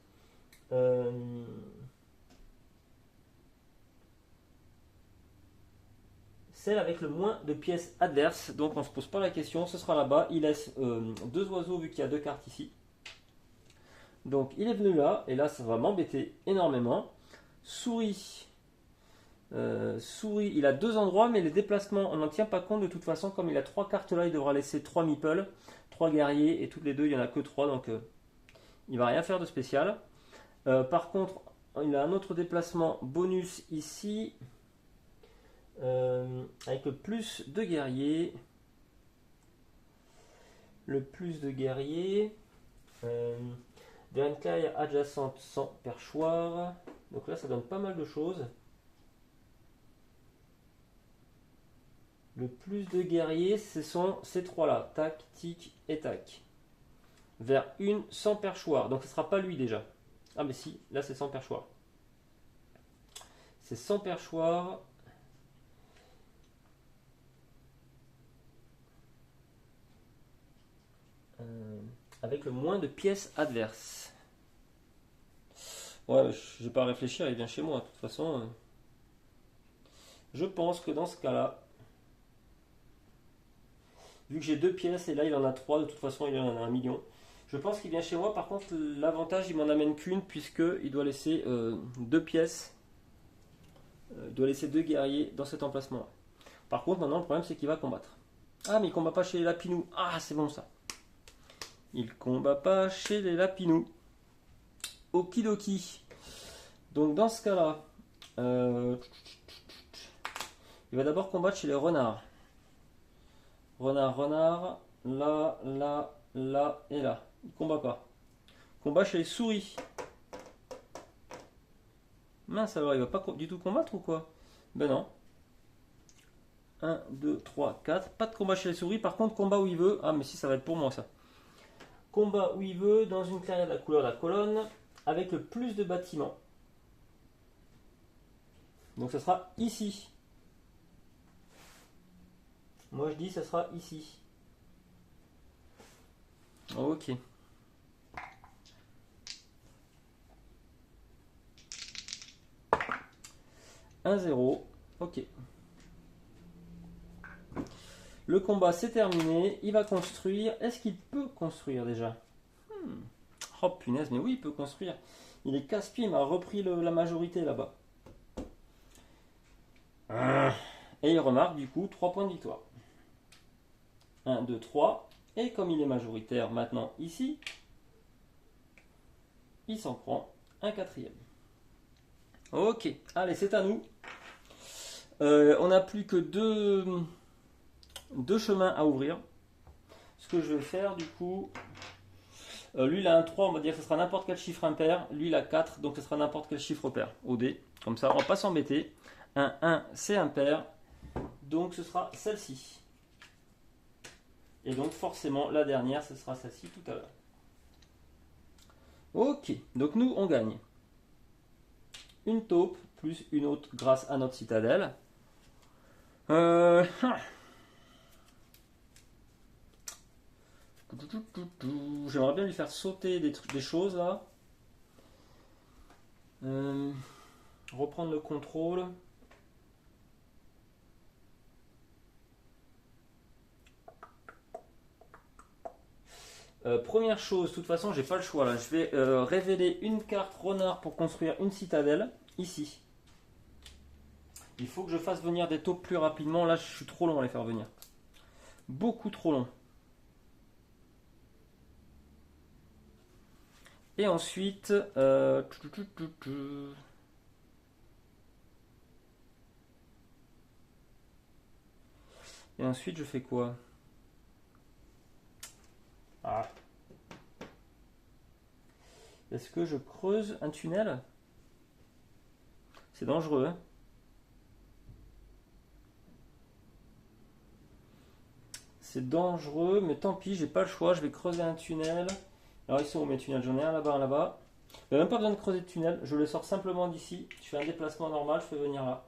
Celle avec le moins de pièces adverses. Donc on ne se pose pas la question. Ce sera là-bas. Il laisse deux oiseaux vu qu'il y a deux cartes ici. Donc il est venu là. Et là ça va m'embêter énormément. Souris. Souris, il a deux endroits, mais les déplacements, on n'en tient pas compte de toute façon. Comme il a trois cartes là, il devra laisser trois meeples, trois guerriers, et toutes les deux, il n'y en a que trois, donc il va rien faire de spécial. Par contre, il a un autre déplacement bonus ici, avec le plus de guerriers. Le plus de guerriers. Vers une clairière adjacente sans perchoir. Donc là, ça donne pas mal de choses. Le plus de guerriers, ce sont ces trois-là. Tac, tic et tac. Vers une sans perchoir. Donc ce ne sera pas lui déjà. Ah mais si, là c'est sans perchoir. C'est sans perchoir. Avec le moins de pièces adverses. Ouais, je vais pas réfléchir, il vient chez moi. De toute façon, je pense que dans ce cas-là, vu que j'ai deux pièces et là il en a trois, de toute façon il en a 1 million. Je pense qu'il vient chez moi, par contre l'avantage il m'en amène qu'une puisqu'il doit laisser deux pièces. Il doit laisser deux guerriers dans cet emplacement. Par contre maintenant le problème c'est qu'il va combattre. Ah mais il combat pas chez les lapinous. Ah c'est bon ça. Il combat pas chez les lapinous. Okidoki. Donc dans ce cas-là, Il va d'abord combattre chez les renards. Renard, renard, là, là, là et là. Il combat pas. Combat chez les souris. Mince alors, il va pas du tout combattre ou quoi? Ben non. 1, 2, 3, 4. Pas de combat chez les souris. Par contre, combat où il veut. Ah, mais si, ça va être pour moi ça. Combat où il veut, dans une clairière de la couleur de la colonne, avec le plus de bâtiments. Donc, ça sera ici. Moi, je dis, ça sera ici. Ok. 1-0. Ok. Le combat c'est terminé. Il va construire. Est-ce qu'il peut construire déjà? Oh punaise, mais oui, il peut construire. Il est casse-pied, il m'a repris la majorité là-bas. Et il remarque du coup 3 points de victoire. 1, 2, 3. Et comme il est majoritaire maintenant ici, il s'en prend un quatrième. Ok, allez, c'est à nous. On n'a plus que deux chemins à ouvrir. Ce que je vais faire du coup, lui il a un 3, on va dire que ce sera n'importe quel chiffre impair. Lui il a 4, donc ce sera n'importe quel chiffre pair au dé. Comme ça, on va pas s'embêter. 1, 1, c'est impair. Donc ce sera celle-ci. Et donc forcément la dernière, ce sera celle-ci tout à l'heure. Ok, donc nous on gagne. Une taupe plus une autre grâce à notre citadelle. J'aimerais bien lui faire sauter des choses là. Reprendre le contrôle. Première chose, de toute façon, j'ai pas le choix là. Je vais révéler une carte renard pour construire une citadelle ici. Il faut que je fasse venir des taupes plus rapidement. Là, je suis trop long à les faire venir. Beaucoup trop long. Et ensuite, je fais quoi? Ah. Est-ce que je creuse un tunnel? C'est dangereux, hein? C'est dangereux, mais tant pis, j'ai pas le choix. Je vais creuser un tunnel. Alors, ils sont où mes tunnels? J'en ai un là-bas, un là-bas. Il n'y a même pas besoin de creuser de tunnel. Je le sors simplement d'ici. Je fais un déplacement normal, je fais venir là.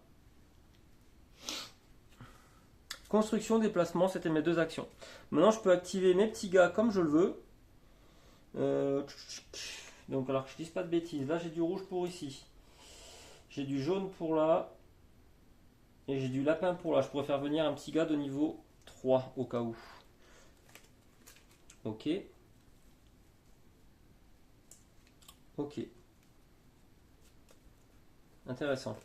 Construction, déplacement, c'était mes deux actions. Maintenant, je peux activer mes petits gars comme je le veux. Donc, alors que je dise pas de bêtises. Là, j'ai du rouge pour ici. J'ai du jaune pour là. Et j'ai du lapin pour là. Je pourrais faire venir un petit gars de niveau 3 au cas où. Ok. Ok. Intéressant.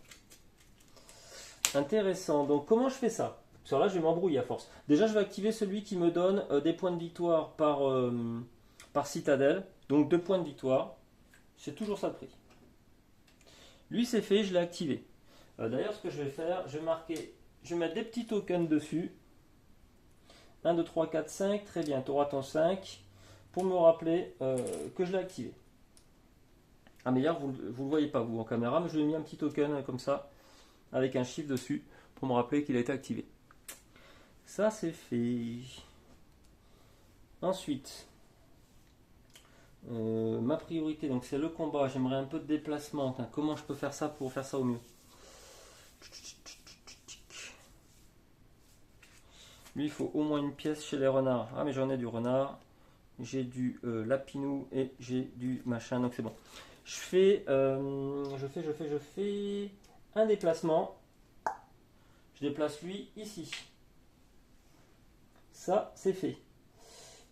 Intéressant. Donc, comment je fais ça? Parce que là, je vais m'embrouiller à force. Déjà, je vais activer celui qui me donne des points de victoire par citadelle. Donc, 2 points de victoire. C'est toujours ça le prix. Lui, c'est fait, je l'ai activé. D'ailleurs, ce que je vais faire, je vais mettre des petits tokens dessus. 1, 2, 3, 4, 5. Très bien, tu auras ton 5 pour me rappeler que je l'ai activé. Ah, mais hier, vous ne le voyez pas, vous, en caméra, mais je lui ai mis un petit token comme ça, avec un chiffre dessus, pour me rappeler qu'il a été activé. Ça, c'est fait. Ensuite, ma priorité, donc c'est le combat. J'aimerais un peu de déplacement. Comment je peux faire ça pour faire ça au mieux? Lui, il faut au moins une pièce chez les renards. Ah, mais j'en ai du renard. J'ai du lapinou et j'ai du machin, donc c'est bon. Je fais un déplacement. Je déplace lui ici. Ça, c'est fait.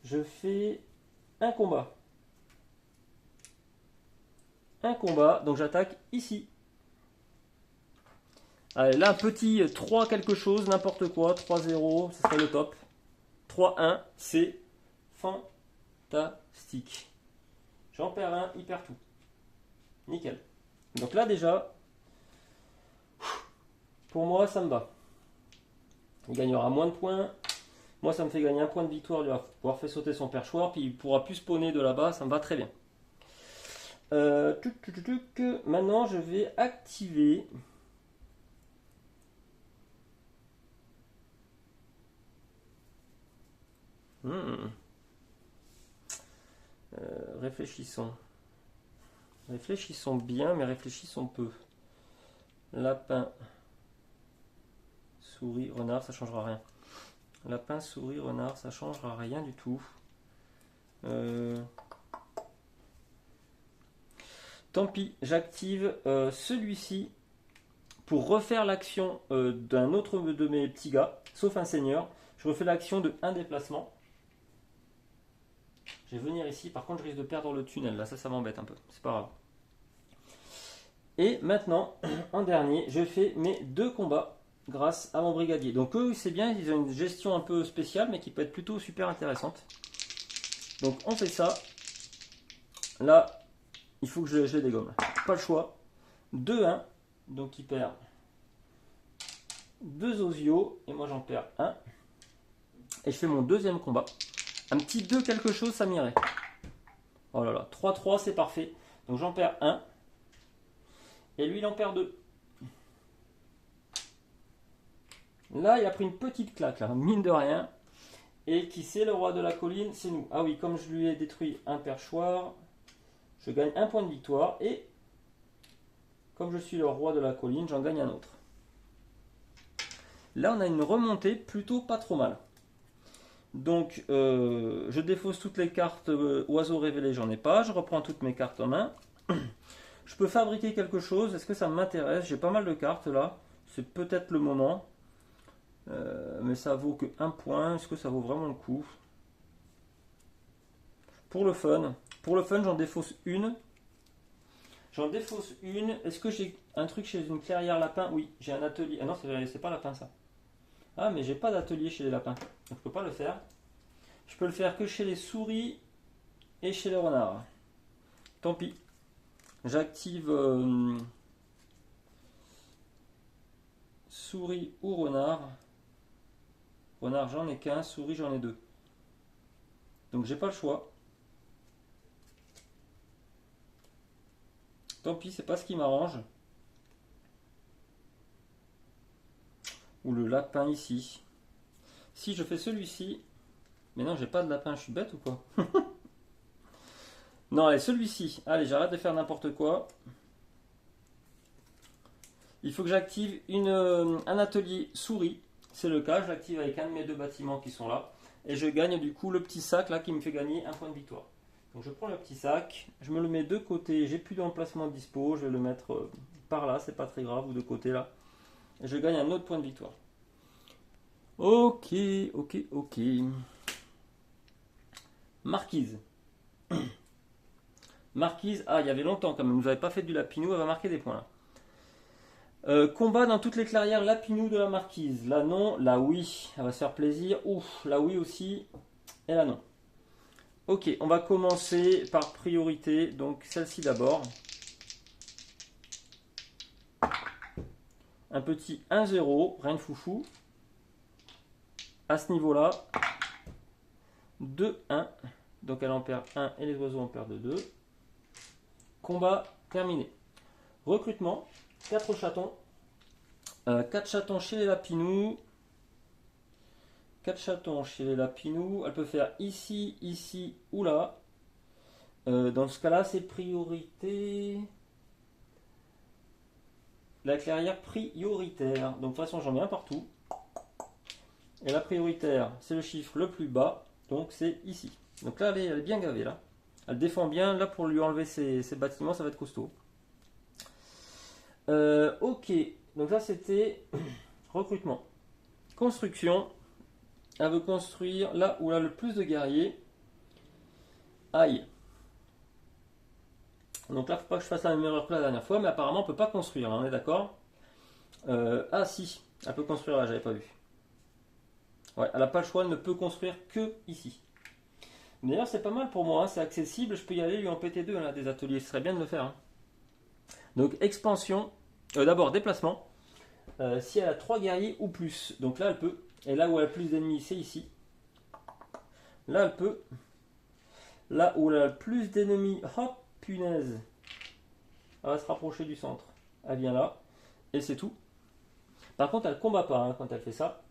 Je fais un combat. Un combat, donc j'attaque ici. Allez, là, un petit 3 quelque chose, n'importe quoi. 3-0, ce serait le top. 3-1, c'est fantastique. J'en perds un, il perd tout. Nickel. Donc là, déjà, pour moi, ça me va. Il gagnera moins de points. Moi, ça me fait gagner un point de victoire, lui avoir fait sauter son perchoir, puis il pourra plus spawner de là-bas, ça me va très bien. Maintenant, je vais activer. Réfléchissons. Réfléchissons bien, mais réfléchissons peu. Lapin, souris, renard, ça changera rien. Lapin, souris, renard, ça changera rien du tout. Tant pis, j'active celui-ci pour refaire l'action d'un autre de mes petits gars, sauf un seigneur. Je refais l'action de un déplacement. Je vais venir ici, par contre je risque de perdre le tunnel, là ça m'embête un peu, c'est pas grave. Et maintenant, en dernier, je fais mes 2 combats grâce à mon brigadier. Donc eux, c'est bien, ils ont une gestion un peu spéciale, mais qui peut être plutôt super intéressante. Donc on fait ça. Là, il faut que je les dégomme. Pas le choix. 2-1, donc il perd 2 osios, et moi j'en perds 1. Et je fais mon deuxième combat. Un petit 2 quelque chose, ça m'irait. Oh là là, 3-3, c'est parfait. Donc j'en perds 1. Et lui, il en perd 2. Là, il a pris une petite claque, là, mine de rien. Et qui c'est le roi de la colline? C'est nous. Ah oui, comme je lui ai détruit un perchoir, je gagne un point de victoire. Et comme je suis le roi de la colline, j'en gagne un autre. Là, on a une remontée plutôt pas trop mal. Donc, je défausse toutes les cartes oiseaux révélés, j'en ai pas. Je reprends toutes mes cartes en main. Je peux fabriquer quelque chose. Est-ce que ça m'intéresse? J'ai pas mal de cartes là. C'est peut-être le moment. Mais ça vaut que 1 point. Est-ce que ça vaut vraiment le coup? Pour le fun, j'en défausse une. J'en défausse une. Est-ce que j'ai un truc chez une clairière lapin? Oui, j'ai un atelier. Ah non, c'est pas lapin ça. Ah, mais j'ai pas d'atelier chez les lapins. Donc je peux pas le faire. Je peux le faire que chez les souris et chez les renards. Tant pis. J'active souris ou renard. Renard, j'en ai qu'un. Souris, j'en ai 2. Donc j'ai pas le choix. Tant pis, c'est pas ce qui m'arrange. Ou le lapin ici. Si je fais celui-ci. Mais non, j'ai pas de lapin, je suis bête ou quoi? Non, allez, celui-ci. Allez, j'arrête de faire n'importe quoi. Il faut que j'active un atelier souris. C'est le cas, je l'active avec un de mes 2 bâtiments qui sont là. Et je gagne du coup le petit sac là qui me fait gagner un point de victoire. Donc je prends le petit sac, je me le mets de côté. J'ai plus d'emplacement dispo, je vais le mettre par là, c'est pas très grave, ou de côté là. Et je gagne un autre point de victoire. Ok. Marquise. Marquise, ah, il y avait longtemps quand même, vous n'avez pas fait du lapinou, elle va marquer des points là. Combat dans toutes les clairières lapinou de la marquise. Là non, là oui, elle va se faire plaisir. Ouf, là oui aussi, et là non. Ok, on va commencer par priorité, donc celle-ci d'abord. Un petit 1-0, rien de foufou. À ce niveau-là, 2-1. Donc elle en perd 1 et les oiseaux en perdent 2. Combat terminé. Recrutement, 4 chatons. 4 chatons chez les lapinous. 4 chatons chez les lapinous. Elle peut faire ici, ici ou là. Dans ce cas-là, c'est priorité. La clairière prioritaire. Donc de toute façon, j'en mets un partout. Et la prioritaire, c'est le chiffre le plus bas. Donc c'est ici. Donc là, elle est bien gavée là. Elle défend bien. Là, pour lui enlever ses bâtiments, ça va être costaud. Ok. Donc là, c'était recrutement. Construction. Elle veut construire là où elle a le plus de guerriers. Aïe. Donc là, il ne faut pas que je fasse la même erreur que la dernière fois, mais apparemment, on ne peut pas construire, hein, on est d'accord? Ah si, elle peut construire là, j'avais pas vu. Ouais, elle n'a pas le choix, elle ne peut construire que ici. D'ailleurs, c'est pas mal pour moi, hein, c'est accessible, je peux y aller lui en PT2 là, des ateliers, ce serait bien de le faire. Hein. Donc expansion, d'abord déplacement, si elle a 3 guerriers ou plus. Donc là, elle peut Et là où elle a plus d'ennemis, c'est ici. Là, elle peut. Là où elle a le plus d'ennemis, hop, punaise. Elle va se rapprocher du centre. Elle vient là. Et c'est tout. Par contre, elle ne combat pas quand elle fait ça.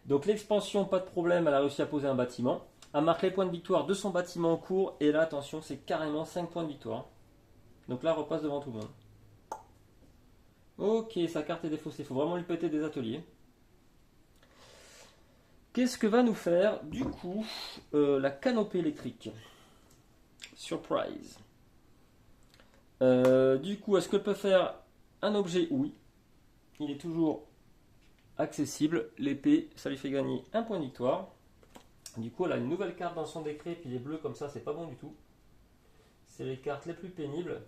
Donc l'expansion, pas de problème, elle a réussi à poser un bâtiment. Elle marque les points de victoire de son bâtiment en cours. Et là, attention, c'est carrément 5 points de victoire. Donc là, elle repasse devant tout le monde. Ok, sa carte est défaussée. Il faut vraiment lui péter des ateliers. Qu'est-ce que va nous faire, du coup, la canopée électrique? Surprise. Du coup, est-ce qu'elle peut faire un objet? Oui. Il est toujours accessible. L'épée, ça lui fait gagner un point de victoire. Du coup, elle a une nouvelle carte dans son décret. Puis les bleus comme ça, c'est pas bon du tout. C'est les cartes les plus pénibles.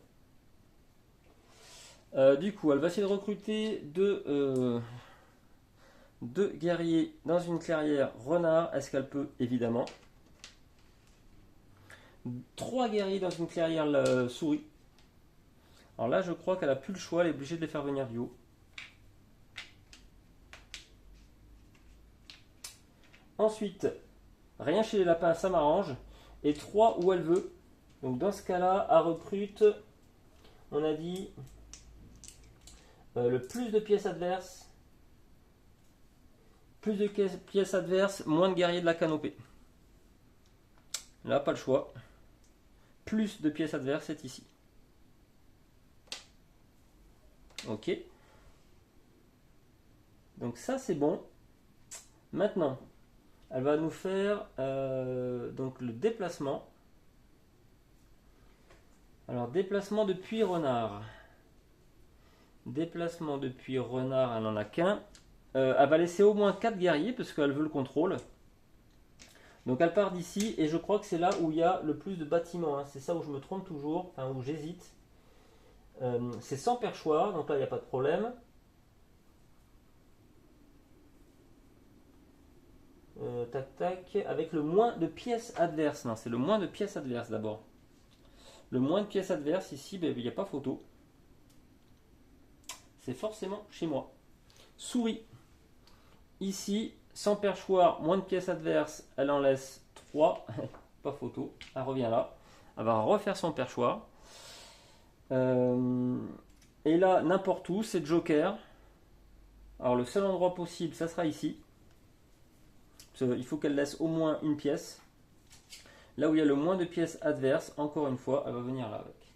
Du coup, elle va essayer de recruter deux guerriers dans une clairière renard. Est-ce qu'elle peut? Évidemment. 3 guerriers dans une clairière souris. Alors là, je crois qu'elle a plus le choix. Elle est obligée de les faire venir du haut. Ensuite, rien chez les lapins, ça m'arrange. Et 3 où elle veut. Donc dans ce cas-là, elle recrute, on a dit, le plus de pièces adverses. Plus de pièces adverses, moins de guerriers de la canopée. Là, pas le choix. Plus de pièces adverses, c'est ici. Ok. Donc ça, c'est bon. Maintenant, elle va nous faire donc le déplacement. Alors, déplacement depuis renard. Déplacement depuis renard, elle n'en a qu'un. Elle va laisser au moins 4 guerriers parce qu'elle veut le contrôle. Donc elle part d'ici et je crois que c'est là où il y a le plus de bâtiments. C'est ça où je me trompe toujours, enfin où j'hésite. C'est sans perchoir, donc là il n'y a pas de problème. Tac tac, avec le moins de pièces adverses. Non, c'est le moins de pièces adverses d'abord. Le moins de pièces adverses ici, il n'y a pas photo. C'est forcément chez moi. Souris. Ici, sans perchoir, moins de pièces adverses, elle en laisse 3. Pas photo. Elle revient là. Elle va refaire son perchoir. Et là, n'importe où, c'est Joker. Alors le seul endroit possible, ça sera ici. Il faut qu'elle laisse au moins une pièce. Là où il y a le moins de pièces adverses, encore une fois, elle va venir là avec.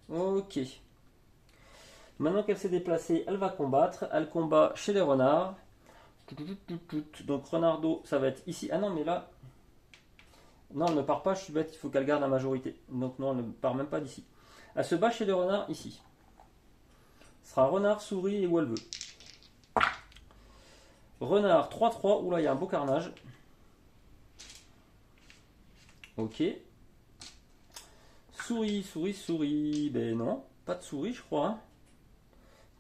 Ok. Maintenant qu'elle s'est déplacée, elle va combattre. Elle combat chez les renards. Donc renardo, ça va être ici. Ah non, mais là... Non, elle ne part pas, je suis bête, il faut qu'elle garde la majorité. Donc non, elle ne part même pas d'ici. Elle se bat chez les renards ici. Ce sera renard, souris et où elle veut. Renard 3-3, oula, il y a un beau carnage. Ok. Souris, souris, souris. Ben non, pas de souris, je crois. Hein.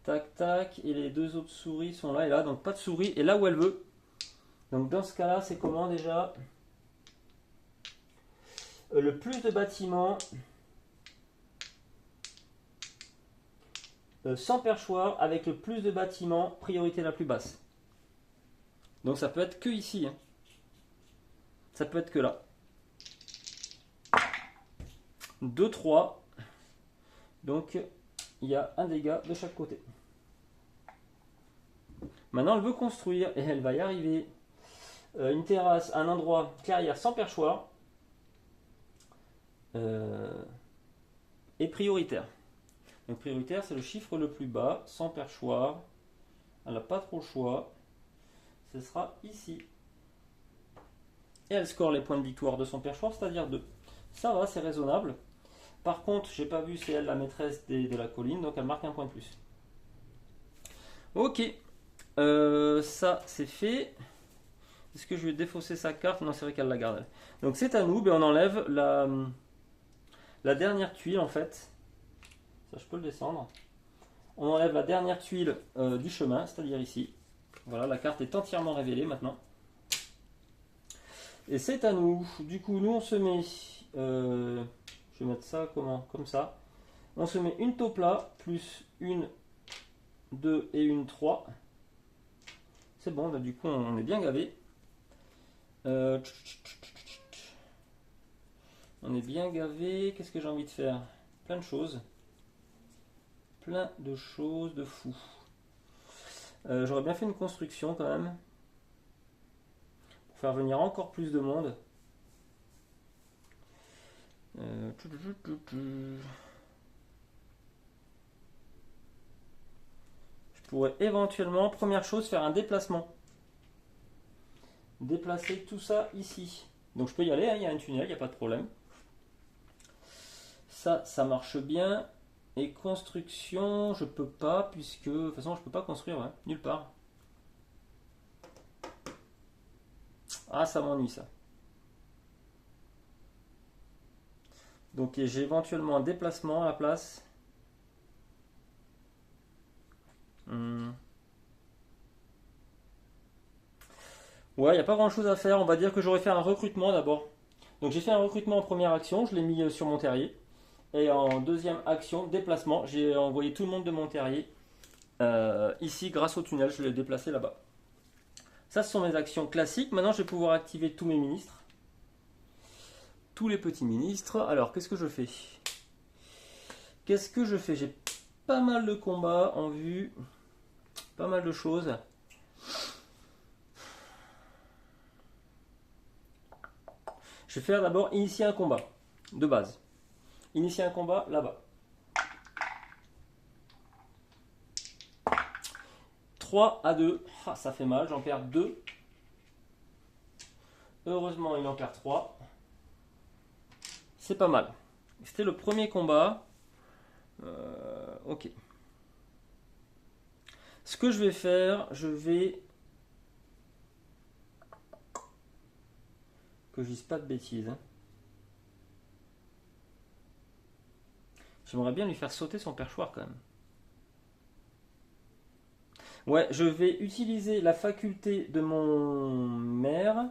Tac, tac. Et les deux autres souris sont là et là, donc pas de souris. Et là où elle veut. Donc dans ce cas-là, c'est comment déjà? Le plus de bâtiments. Sans perchoir, avec le plus de bâtiments, priorité la plus basse. Donc ça peut être que ici. Hein. Ça peut être que là. 2, 3. Donc il y a un dégât de chaque côté. Maintenant elle veut construire et elle va y arriver. Une terrasse, un endroit, clairière sans perchoir. Et prioritaire. Donc prioritaire c'est le chiffre le plus bas, sans perchoir. Elle n'a pas trop le choix. Ce sera ici. Et elle score les points de victoire de son perchoir, c'est-à-dire 2. Ça va, c'est raisonnable. Par contre, j'ai pas vu c'est elle la maîtresse de la colline, donc elle marque un point de plus. Ok. Ça, c'est fait. Est-ce que je vais défausser sa carte? Non, c'est vrai qu'elle la garde. Donc c'est à nous, on enlève la dernière tuile en fait. Ça, je peux le descendre. On enlève la dernière tuile du chemin, c'est-à-dire ici. Voilà, la carte est entièrement révélée maintenant. Et c'est à nous. Du coup, nous on se met... je vais mettre ça comment? Comme ça. On se met une taupe là, plus une 2 et une 3. C'est bon, là du coup on est bien gavé. On est bien gavé. Qu'est-ce que j'ai envie de faire? Plein de choses. Plein de choses de fou. J'aurais bien fait une construction quand même. Pour faire venir encore plus de monde. Je pourrais éventuellement, première chose, faire un déplacement. Déplacer tout ça ici. Donc je peux y aller, hein, il y a un tunnel, il n'y a pas de problème. Ça marche bien. Et construction, je peux pas, puisque de toute façon je peux pas construire, ouais, nulle part. Ah, ça m'ennuie ça. Donc j'ai éventuellement un déplacement à la place. Ouais, il n'y a pas grand chose à faire. On va dire que j'aurais fait un recrutement d'abord. Donc j'ai fait un recrutement en première action, je l'ai mis sur mon terrier. Et en deuxième action, déplacement, j'ai envoyé tout le monde de mon terrier ici grâce au tunnel, je l'ai déplacé là-bas. Ça, ce sont mes actions classiques. Maintenant, je vais pouvoir activer tous mes ministres. Tous les petits ministres. Alors, qu'est-ce que je fais? Qu'est-ce que je fais? J'ai pas mal de combats en vue. Pas mal de choses. Je vais faire d'abord initier un combat de base. Initier un combat là-bas. 3 à 2. Ah, ça fait mal, j'en perds 2. Heureusement, il en perd 3. C'est pas mal. C'était le premier combat. Ok. Ce que je vais faire, je vais... Que je dise pas de bêtises. Hein. J'aimerais bien lui faire sauter son perchoir quand même. Ouais, je vais utiliser la faculté de mon maire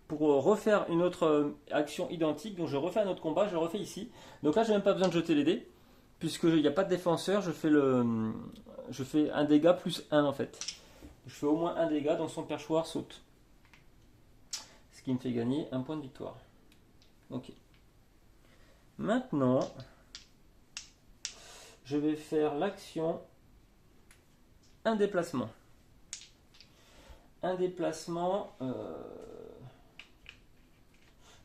pour refaire une autre action identique. Donc je refais un autre combat, je le refais ici. Donc là, j'ai même pas besoin de jeter les dés. Puisqu'il n'y a pas de défenseur, je fais un dégât plus 1 en fait. Je fais au moins un dégât, donc son perchoir saute. Ce qui me fait gagner un point de victoire. Ok. Maintenant, je vais faire l'action un déplacement. Un déplacement.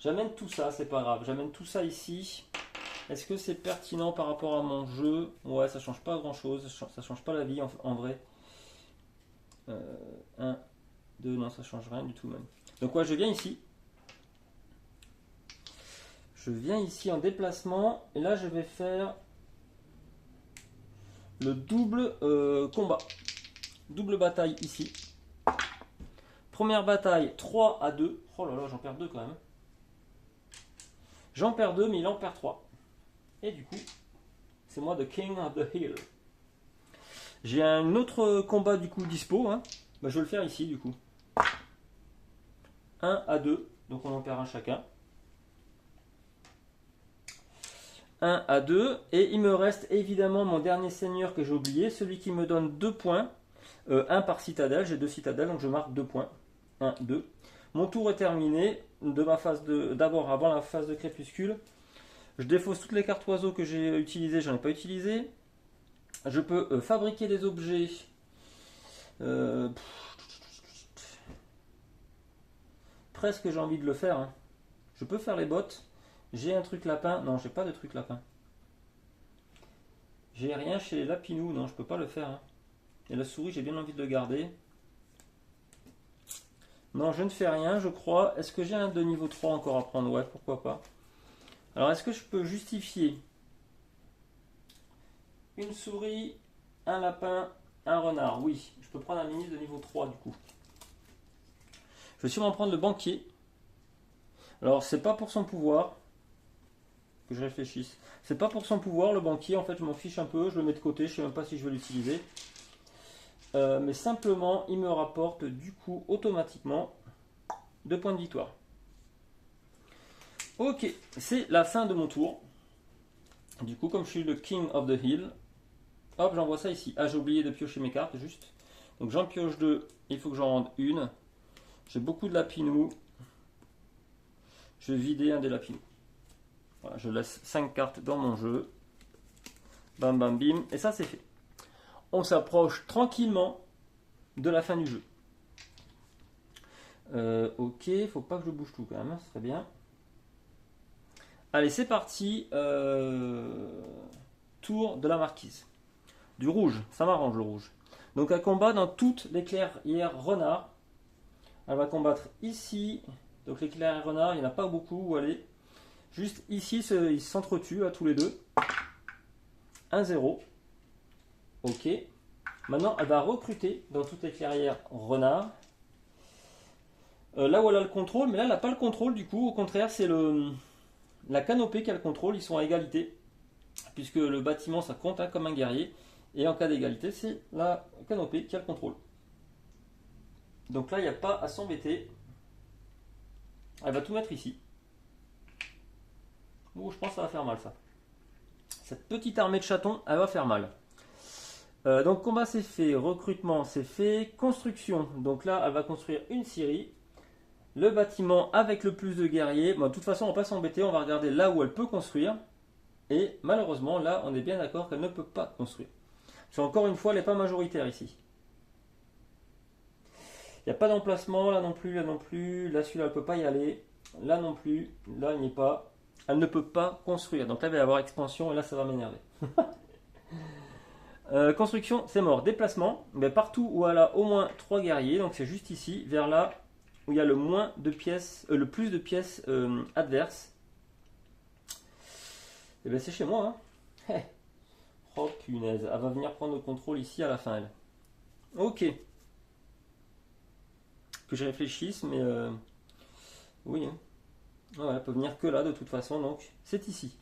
J'amène tout ça, c'est pas grave. J'amène tout ça ici. Est-ce que c'est pertinent par rapport à mon jeu? Ouais, ça change pas grand chose. Ça change pas la vie en vrai. 1, 2, non, ça change rien du tout même. Donc, ouais, je viens ici. Je viens ici en déplacement. Et là, je vais faire le double combat. Double bataille ici. Première bataille 3 à 2. Oh là là, j'en perds 2 quand même. J'en perds 2, mais il en perd 3. Et du coup, c'est moi the King of the Hill. J'ai un autre combat du coup dispo. Hein. Bah, je vais le faire ici du coup. 1 à 2. Donc on en perd un chacun. 1 à 2. Et il me reste évidemment mon dernier seigneur que j'ai oublié. Celui qui me donne 2 points. 1 par citadelle. J'ai 2 citadelles, donc je marque 2 points. 1, 2. Mon tour est terminé. De ma phase d'abord, avant la phase de crépuscule. Je défausse toutes les cartes oiseaux que j'ai utilisées. J'en ai pas utilisé. Je peux fabriquer des objets. Presque j'ai envie de le faire. Hein. Je peux faire les bottes. J'ai un truc lapin. Non, j'ai pas de truc lapin. J'ai rien chez les lapinous. Non, je peux pas le faire. Hein. Et la souris, j'ai bien envie de le garder. Non, je ne fais rien, je crois. Est-ce que j'ai un de niveau 3 encore à prendre? Ouais, pourquoi pas. Alors, est-ce que je peux justifier une souris, un lapin, un renard? Oui, je peux prendre un ministre de niveau 3 du coup. Je vais sûrement prendre le banquier. Alors, c'est pas pour son pouvoir que je réfléchisse. C'est pas pour son pouvoir, le banquier. En fait, je m'en fiche un peu. Je le mets de côté. Je sais même pas si je vais l'utiliser. Mais simplement, il me rapporte du coup automatiquement 2 points de victoire. Ok, c'est la fin de mon tour. Du coup, comme je suis le King of the Hill, hop, j'envoie ça ici. Ah, j'ai oublié de piocher mes cartes, juste. Donc j'en pioche 2, il faut que j'en rende une. J'ai beaucoup de lapinous. Je vais vider un des lapinous. Voilà, je laisse 5 cartes dans mon jeu. Bam bam bim. Et ça c'est fait. On s'approche tranquillement de la fin du jeu. Ok, faut pas que je bouge tout quand même, ce serait bien. Allez, c'est parti. Tour de la marquise. Du rouge, ça m'arrange le rouge. Donc elle combat dans toutes les clairières renard. Elle va combattre ici. Donc les clairières renard, il n'y en a pas beaucoup où aller. Juste ici, ils s'entretuent à tous les deux. 1-0. Ok. Maintenant, elle va recruter dans toutes les clairières renard. Là où elle a le contrôle, mais là elle n'a pas le contrôle du coup. Au contraire, c'est la canopée qui a le contrôle. Ils sont à égalité. Puisque le bâtiment, ça compte hein, comme un guerrier. Et en cas d'égalité, c'est la canopée qui a le contrôle. Donc là, il n'y a pas à s'embêter. Elle va tout mettre ici. Oh, je pense que ça va faire mal ça. Cette petite armée de chatons, elle va faire mal. Donc combat c'est fait, recrutement c'est fait, construction. Donc là, elle va construire une scierie. Le bâtiment avec le plus de guerriers. Bon, de toute façon, on va pas s'embêter, on va regarder là où elle peut construire. Et malheureusement, là, on est bien d'accord qu'elle ne peut pas construire. Parce qu'encore une fois, elle n'est pas majoritaire ici. Il n'y a pas d'emplacement, là non plus, là non plus. Là, celui-là, elle ne peut pas y aller. Là non plus, là, il n'y est pas. Elle ne peut pas construire. Donc là, il va y avoir expansion et là, ça va m'énerver. Construction, c'est mort. Déplacement, mais partout où elle a au moins 3 guerriers, donc c'est juste ici, vers là où il y a le moins de pièces, le plus de pièces adverses. Et bien c'est chez moi. Hein. Oh punaise, elle va venir prendre le contrôle ici à la fin elle. Ok. Que je réfléchisse, mais oui. Hein. Ouais, elle peut venir que là de toute façon, donc c'est ici.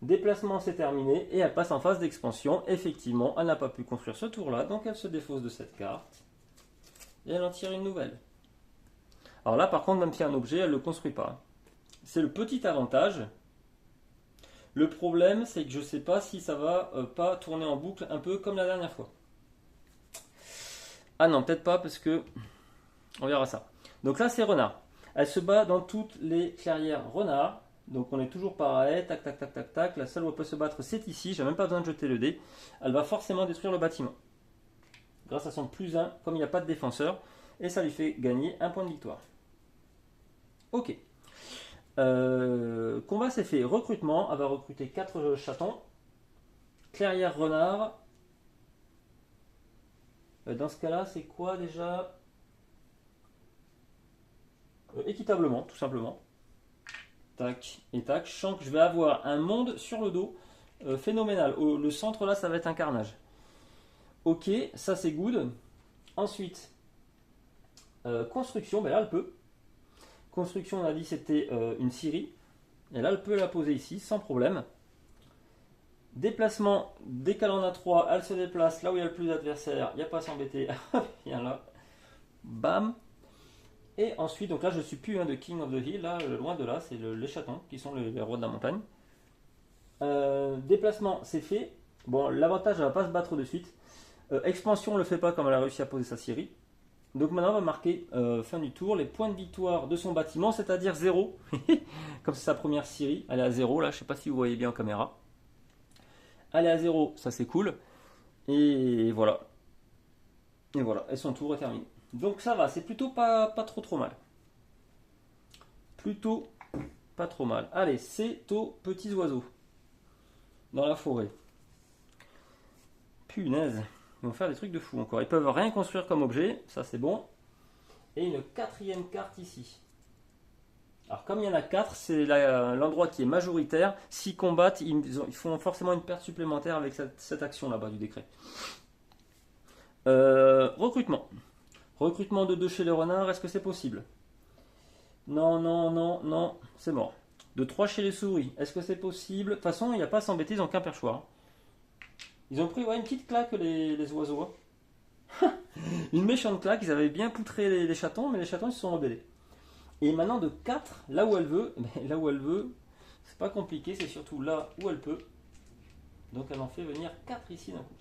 Déplacement c'est terminé et elle passe en phase d'expansion. Effectivement, elle n'a pas pu construire ce tour là, donc elle se défausse de cette carte. Et elle en tire une nouvelle. Alors là par contre, même s'il y a un objet, elle ne le construit pas. C'est le petit avantage. Le problème, c'est que je ne sais pas si ça va pas tourner en boucle un peu comme la dernière fois. Ah non, peut-être pas parce que on verra ça. Donc là, c'est renard. Elle se bat dans toutes les clairières renard. Donc on est toujours pareil. Tac, tac, tac, tac, tac. La seule où elle peut se battre, c'est ici. J'ai même pas besoin de jeter le dé. Elle va forcément détruire le bâtiment. Grâce à son +1, comme il n'y a pas de défenseur. Et ça lui fait gagner un point de victoire. Ok. Combat c'est fait. Recrutement, elle va recruter 4 chatons. Clairière renard. Dans ce cas-là, c'est quoi déjà? Équitablement, tout simplement. Tac et tac. Je sens que je vais avoir un monde sur le dos phénoménal. Le centre là, ça va être un carnage. Ok, ça c'est good. Ensuite, construction, ben là elle peut. Construction, on a dit c'était une scierie. Et là, elle peut la poser ici sans problème. Déplacement, dès qu'elle en a 3, elle se déplace là où il y a le plus d'adversaires. Il n'y a pas à s'embêter. Viens là. Bam. Et ensuite, donc là, je ne suis plus de King of the Hill. Là, loin de là, c'est les chatons qui sont les rois de la montagne. Déplacement, c'est fait. Bon, l'avantage, elle ne va pas se battre de suite. Expansion, on ne le fait pas comme elle a réussi à poser sa scierie. Donc maintenant, on va marquer fin du tour les points de victoire de son bâtiment, c'est-à-dire 0. Comme c'est sa première scierie, elle est à 0 là, je ne sais pas si vous voyez bien en caméra. Elle est à 0, ça c'est cool. Et voilà. Et voilà, et son tour est terminé. Donc ça va, c'est plutôt pas trop mal. Plutôt pas trop mal. Allez, c'est aux petits oiseaux. Dans la forêt. Punaise. Ils vont faire des trucs de fou encore. Ils peuvent rien construire comme objet, ça c'est bon. Et une 4e carte ici. Alors comme il y en a 4, c'est l'endroit qui est majoritaire. S'ils combattent, ils font forcément une perte supplémentaire avec cette action là-bas du décret. Recrutement. Recrutement de 2 chez les renards, est-ce que c'est possible? Non, non, non, non, c'est mort. De 3 chez les souris, est-ce que c'est possible? De toute façon, il n'y a pas à s'embêter, ils n'ont qu'un perchoir. Ils ont pris une petite claque les oiseaux. Une méchante claque, ils avaient bien poutré les chatons, mais les chatons ils se sont rebellés. Et maintenant de 4, là où elle veut, c'est pas compliqué, c'est surtout là où elle peut. Donc elle en fait venir 4 ici d'un coup.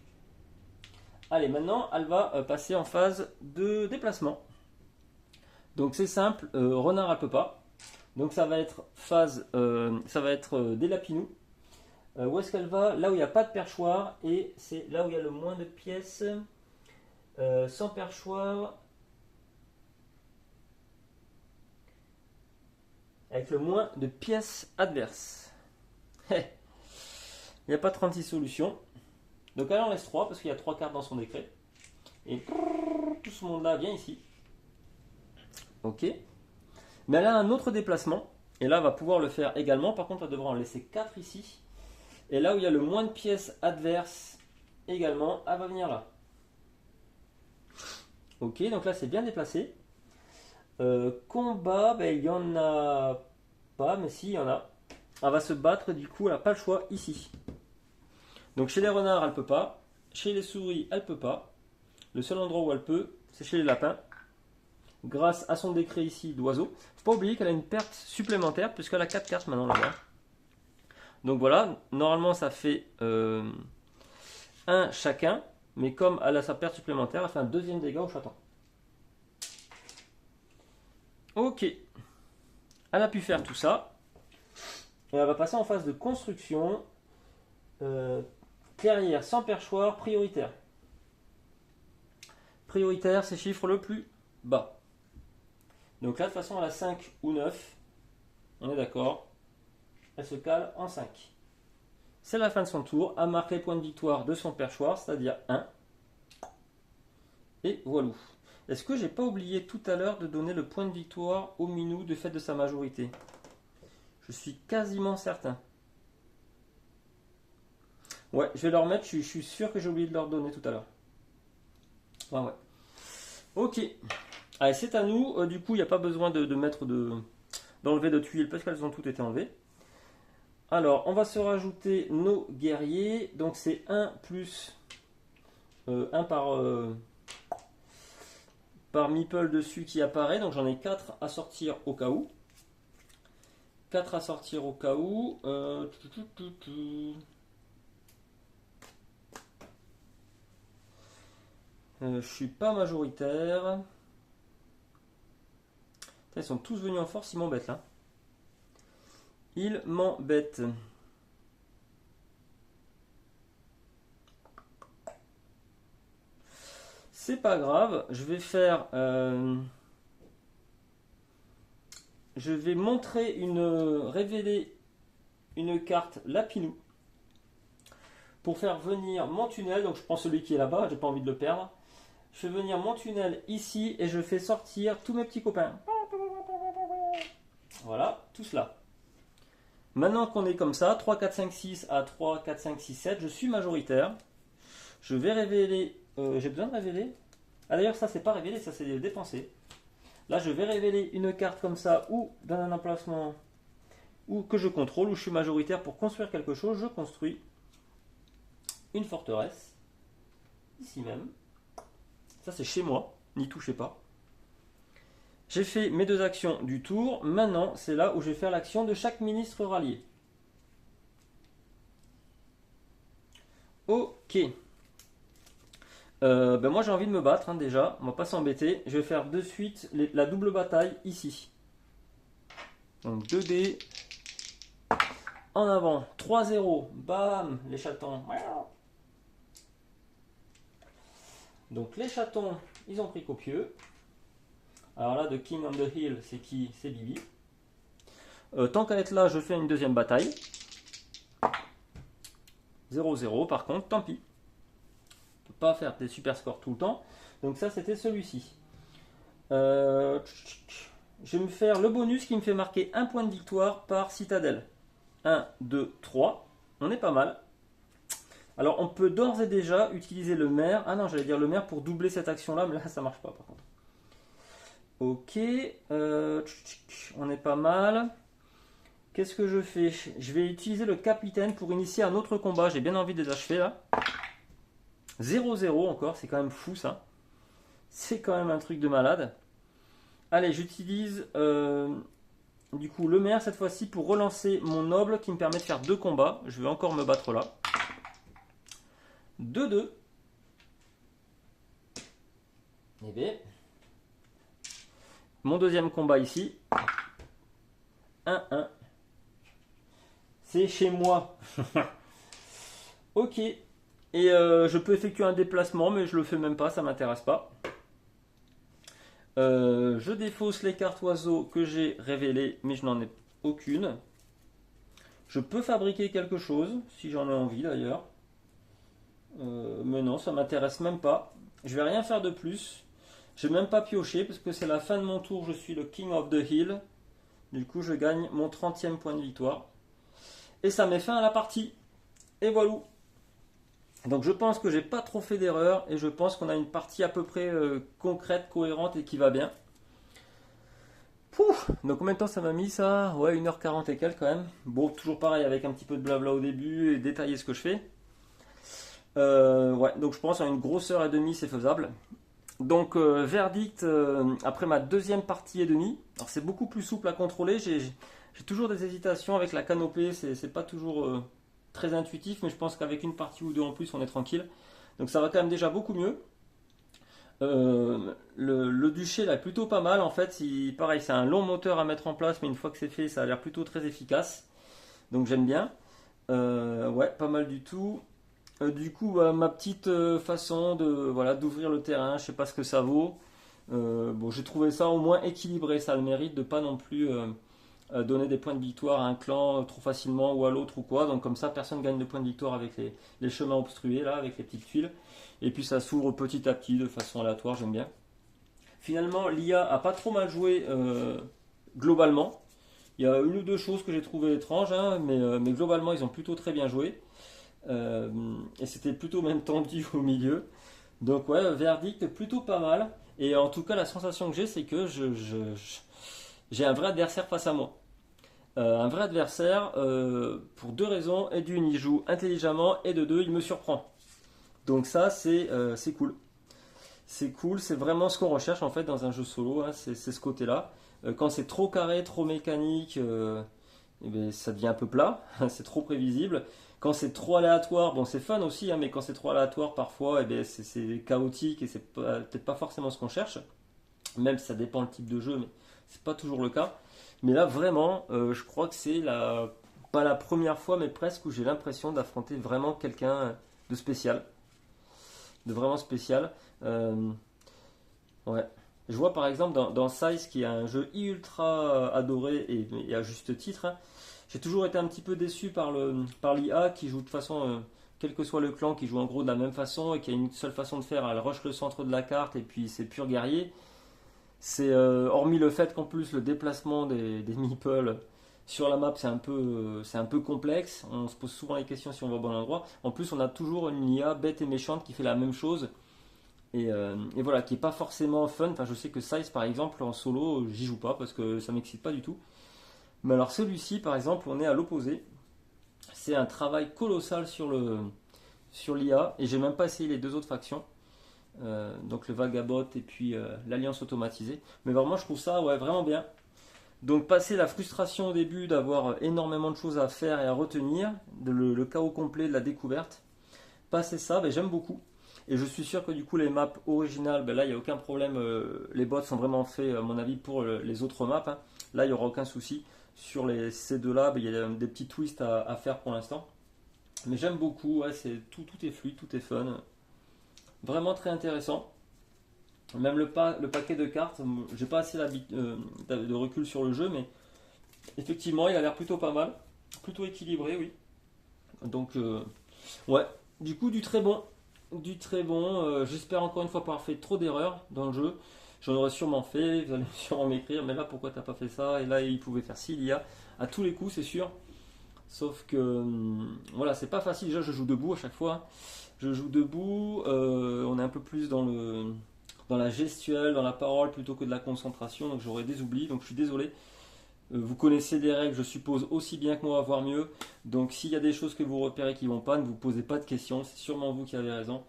Allez, maintenant, elle va passer en phase de déplacement. Donc c'est simple, renard elle peut pas. Donc ça va être des lapinous. Où est-ce qu'elle va? Là où il n'y a pas de perchoir et c'est là où il y a le moins de pièces. Sans perchoir. Avec le moins de pièces adverses. Il n'y a pas 36 solutions. Donc elle en laisse 3 parce qu'il y a 3 cartes dans son décret. Et tout ce monde-là vient ici. Ok. Mais elle a un autre déplacement. Et là, elle va pouvoir le faire également. Par contre, elle devra en laisser 4 ici. Et là où il y a le moins de pièces adverses également, elle va venir là. Ok, donc là c'est bien déplacé. Combat, ben, il n'y en a pas, mais si, il y en a. Elle va se battre, du coup, elle n'a pas le choix ici. Donc chez les renards, elle peut pas. Chez les souris, elle peut pas. Le seul endroit où elle peut, c'est chez les lapins. Grâce à son décret ici d'oiseau. Faut pas oublier qu'elle a une perte supplémentaire, puisqu'elle a 4 cartes maintenant là-bas. Donc voilà, normalement ça fait 1 chacun. Mais comme elle a sa perte supplémentaire, elle fait un deuxième dégât au chaton. Ok. Elle a pu faire tout ça. Et elle va passer en phase de construction. Clairière sans perchoir, prioritaire. Prioritaire, c'est chiffre le plus bas. Donc là, de toute façon, elle a 5 ou 9. On est d'accord. Elle se cale en 5. C'est la fin de son tour. Elle marque les points de victoire de son perchoir, c'est-à-dire 1. Et voilà. Est-ce que j'ai pas oublié tout à l'heure de donner le point de victoire au minou du fait de sa majorité? Je suis quasiment certain. Ouais, je vais leur mettre, je suis sûr que j'ai oublié de leur donner tout à l'heure. Ouais. Ok. Allez, c'est à nous. Du coup, il n'y a pas besoin d'enlever de tuiles parce qu'elles ont toutes été enlevées. Alors, on va se rajouter nos guerriers. Donc, c'est 1 plus 1 par meeple dessus qui apparaît. Donc, j'en ai 4 à sortir au cas où. 4 à sortir au cas où. Je suis pas majoritaire. Ils sont tous venus en force, ils m'embêtent là. Ils m'embêtent. C'est pas grave, je vais faire... je vais révéler une carte Lapinou pour faire venir mon tunnel. Donc je prends celui qui est là-bas, j'ai pas envie de le perdre. Je fais venir mon tunnel ici et je fais sortir tous mes petits copains. Voilà, tout cela. Maintenant qu'on est comme ça, 3, 4, 5, 6 à 3, 4, 5, 6, 7, je suis majoritaire. Je vais révéler... j'ai besoin de révéler? Ah d'ailleurs ça c'est pas révélé, ça c'est dépensé. Là je vais révéler une carte comme ça ou dans un emplacement où que je contrôle, où je suis majoritaire pour construire quelque chose. Je construis une forteresse. Ici même. Ça c'est chez moi, n'y touchez pas. J'ai fait mes 2 actions du tour. Maintenant, c'est là où je vais faire l'action de chaque ministre rallié. Ok. Ben moi j'ai envie de me battre déjà. On va pas s'embêter. Je vais faire de suite la double bataille ici. Donc 2 dés. En avant. 3-0. Bam. Les chatons. Donc les chatons, ils ont pris copieux. Alors là, The King on the Hill, c'est qui? C'est Bibi. Tant qu'à être là, je fais une deuxième bataille. 0-0, par contre, tant pis. On ne peut pas faire des super scores tout le temps. Donc ça, c'était celui-ci. Je vais me faire le bonus qui me fait marquer un point de victoire par citadelle. 1, 2, 3. On est pas mal. Alors, on peut d'ores et déjà utiliser le maire. Ah non, j'allais dire le maire pour doubler cette action-là, mais là, ça marche pas, par contre. Ok, on est pas mal. Qu'est-ce que je fais? Je vais utiliser le capitaine pour initier un autre combat. J'ai bien envie de les achever là. 0-0 encore, c'est quand même fou ça. C'est quand même un truc de malade. Allez, j'utilise du coup le maire cette fois-ci pour relancer mon noble qui me permet de faire 2 combats. Je vais encore me battre là. 2-2. Et bien, mon deuxième combat ici, 1-1. C'est chez moi. Ok. Et je peux effectuer un déplacement, mais je le fais même pas, ça m'intéresse pas. Je défausse les cartes oiseaux que j'ai révélées, mais je n'en ai aucune. Je peux fabriquer quelque chose, si j'en ai envie d'ailleurs. Mais non, ça m'intéresse même pas. Je vais rien faire de plus. Je vais même pas piocher, parce que c'est la fin de mon tour, je suis le King of the Hill. Du coup, je gagne mon 30e point de victoire. Et ça met fin à la partie. Et voilà. Donc je pense que j'ai pas trop fait d'erreur, et je pense qu'on a une partie à peu près concrète, cohérente et qui va bien. Pouf. Donc combien de temps ça m'a mis ça? Ouais, 1h40 et quelques quand même. Bon, toujours pareil avec un petit peu de blabla au début et détailler ce que je fais. Ouais, donc je pense à une grosse heure et demie c'est faisable. Donc verdict après ma deuxième partie et demie. Alors c'est beaucoup plus souple à contrôler. J'ai toujours des hésitations avec la canopée. C'est pas toujours très intuitif, mais je pense qu'avec une partie ou deux en plus on est tranquille. Donc ça va quand même déjà beaucoup mieux. Le duché là est plutôt pas mal en fait. Pareil, c'est un long moteur à mettre en place, mais une fois que c'est fait, ça a l'air plutôt très efficace. Donc j'aime bien. Ouais, pas mal du tout. Du coup, bah, ma petite façon de voilà d'ouvrir le terrain, je sais pas ce que ça vaut. Bon, j'ai trouvé ça au moins équilibré. Ça a le mérite de pas non plus donner des points de victoire à un clan trop facilement ou à l'autre ou quoi. Donc comme ça, personne gagne de points de victoire avec les chemins obstrués là, avec les petites tuiles. Et puis ça s'ouvre petit à petit de façon aléatoire, j'aime bien. Finalement, l'IA a pas trop mal joué globalement. Il y a une ou deux choses que j'ai trouvées étranges, hein, mais globalement ils ont plutôt très bien joué. Et c'était plutôt même tendu au milieu. Donc ouais, verdict plutôt pas mal. Et en tout cas, la sensation que j'ai, c'est que j'ai un vrai adversaire face à moi. Un vrai adversaire pour deux raisons. Et d'une, il joue intelligemment, et de deux, il me surprend. Donc ça, c'est cool. C'est cool, c'est vraiment ce qu'on recherche en fait dans un jeu solo, hein, c'est ce côté-là. Quand c'est trop carré, trop mécanique, eh ben, ça devient un peu plat, c'est trop prévisible. Quand c'est trop aléatoire, bon c'est fun aussi, hein, mais quand c'est trop aléatoire parfois, eh ben, c'est chaotique et c'est peut-être pas forcément ce qu'on cherche. Même si ça dépend le type de jeu, mais c'est pas toujours le cas. Mais là vraiment, je crois que c'est pas la première fois, mais presque où j'ai l'impression d'affronter vraiment quelqu'un de spécial, de vraiment spécial. Ouais. Je vois par exemple dans Size, qui est un jeu ultra adoré et à juste titre, hein, j'ai toujours été un petit peu déçu par l'IA qui joue de façon, quel que soit le clan, qui joue en gros de la même façon et qui a une seule façon de faire, elle rush le centre de la carte et puis c'est pur guerrier. C'est hormis le fait qu'en plus le déplacement des meeples sur la map c'est un peu complexe, on se pose souvent les questions si on va au bon endroit. En plus on a toujours une IA bête et méchante qui fait la même chose. Et voilà, qui est pas forcément fun. Enfin, je sais que Size, par exemple, en solo, j'y joue pas parce que ça m'excite pas du tout. Mais alors celui-ci, par exemple, on est à l'opposé. C'est un travail colossal sur l'IA, et j'ai même pas essayé les deux autres factions. Donc le Vagabot et puis l'Alliance automatisée. Mais vraiment, je trouve ça ouais, vraiment bien. Donc passer la frustration au début d'avoir énormément de choses à faire et à retenir, le chaos complet de la découverte, passer ça, ben, j'aime beaucoup. Et je suis sûr que du coup les maps originales, ben là il n'y a aucun problème, les bots sont vraiment faits à mon avis pour les autres maps, hein. Là il n'y aura aucun souci. Sur ces deux-là, ben, il y a des petits twists à faire pour l'instant. Mais j'aime beaucoup, ouais, tout est fluide, tout est fun. Vraiment très intéressant. Même le paquet de cartes, j'ai pas assez de recul sur le jeu, mais effectivement il a l'air plutôt pas mal. Plutôt équilibré, oui. Donc ouais, du coup du très bon. Du très bon. J'espère encore une fois pas avoir fait trop d'erreurs dans le jeu. J'en aurais sûrement fait, vous allez sûrement m'écrire, mais là pourquoi t'as pas fait ça? Et là il pouvait faire ci, il y a à tous les coups, c'est sûr. Sauf que voilà, c'est pas facile. Déjà, je joue debout à chaque fois. Je joue debout. On est un peu plus dans la gestuelle, dans la parole plutôt que de la concentration. Donc j'aurais des oublis. Donc je suis désolé. Vous connaissez les règles, je suppose, aussi bien que moi, voire mieux. Donc s'il y a des choses que vous repérez qui vont pas, ne vous posez pas de questions. C'est sûrement vous qui avez raison.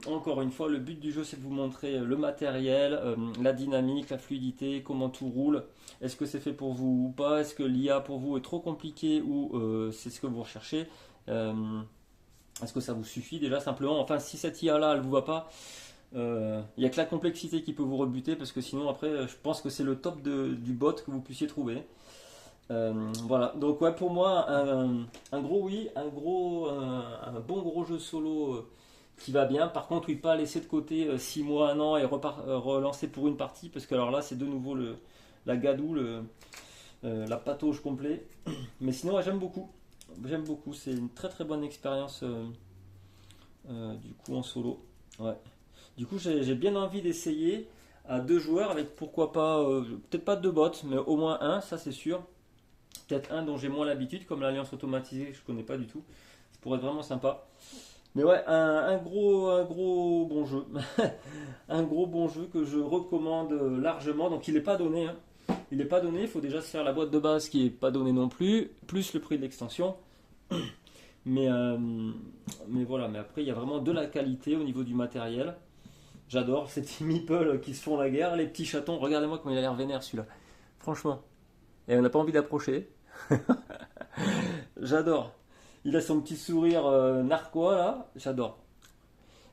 Encore une fois, le but du jeu, c'est de vous montrer le matériel, la dynamique, la fluidité, comment tout roule. Est-ce que c'est fait pour vous ou pas? Est-ce que l'IA pour vous est trop compliqué ou c'est ce que vous recherchez? Est-ce que ça vous suffit déjà simplement? Enfin, si cette IA-là, elle vous va pas, Il n'y a que la complexité qui peut vous rebuter parce que sinon après je pense que c'est le top du bot que vous puissiez trouver. Voilà, donc ouais pour moi un gros oui, un bon gros jeu solo qui va bien. Par contre oui pas laisser de côté 6 mois, un an et relancer pour une partie parce que alors là c'est de nouveau la gadoue, la patauge complet. Mais sinon ouais, j'aime beaucoup, c'est une très très bonne expérience du coup en solo. Ouais. Du coup, j'ai bien envie d'essayer à 2 joueurs avec pourquoi pas, peut-être pas 2 bots, mais au moins un, ça c'est sûr. Peut-être un dont j'ai moins l'habitude, comme l'Alliance automatisée que je connais pas du tout. Ça pourrait être vraiment sympa. Mais ouais, un gros bon jeu. Un gros bon jeu que je recommande largement. Donc il n'est pas donné, hein. Il n'est pas donné, il faut déjà se faire la boîte de base qui n'est pas donnée non plus, plus le prix de l'extension. Mais, euh, mais voilà, mais après il y a vraiment de la qualité au niveau du matériel. J'adore ces petits meeples qui se font la guerre, les petits chatons. Regardez-moi comment il a l'air vénère celui-là. Franchement. Et on n'a pas envie d'approcher. J'adore. Il a son petit sourire narquois là. J'adore.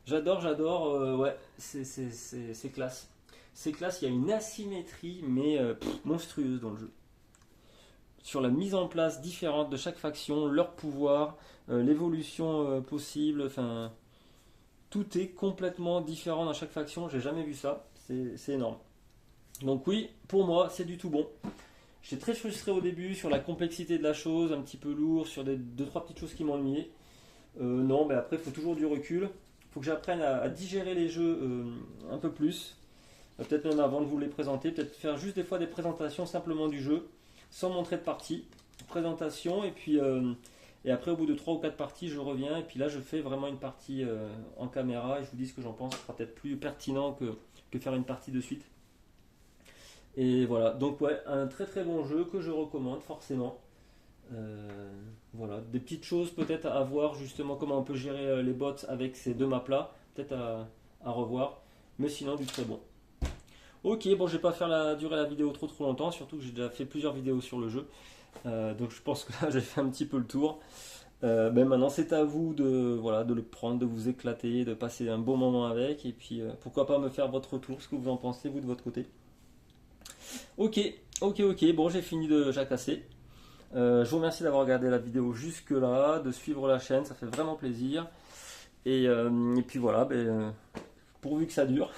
J'adore. Ouais, c'est classe. C'est classe, il y a une asymétrie, mais monstrueuse dans le jeu. Sur la mise en place différente de chaque faction, leur pouvoir, l'évolution possible. Enfin, tout est complètement différent dans chaque faction. J'ai jamais vu ça. C'est énorme. Donc oui, pour moi, c'est du tout bon. J'étais très frustré au début sur la complexité de la chose, un petit peu lourd, sur deux trois petites choses qui m'ennuyaient. Non, mais après, il faut toujours du recul. Il faut que j'apprenne à digérer les jeux un peu plus. Peut-être même avant de vous les présenter. Peut-être faire juste des fois des présentations simplement du jeu, sans montrer de partie. Présentation, et après, au bout de 3 ou 4 parties, je reviens. Et puis là, je fais vraiment une partie en caméra et je vous dis ce que j'en pense. Ce sera peut-être plus pertinent que faire une partie de suite. Et voilà, donc ouais, un très très bon jeu que je recommande forcément. Voilà, des petites choses peut-être à voir justement comment on peut gérer les bots avec ces 2 maps là, peut-être à revoir, mais sinon du très bon. Ok, bon je vais pas faire durer la vidéo trop longtemps, surtout que j'ai déjà fait plusieurs vidéos sur le jeu, donc je pense que là j'ai fait un petit peu le tour. Mais maintenant c'est à vous voilà, de le prendre, de vous éclater, de passer un bon moment avec, et puis pourquoi pas me faire votre retour, ce que vous en pensez vous de votre côté. Ok, bon j'ai fini de jacasser. Je vous remercie d'avoir regardé la vidéo jusque là, de suivre la chaîne, ça fait vraiment plaisir. Et puis voilà, pourvu que ça dure.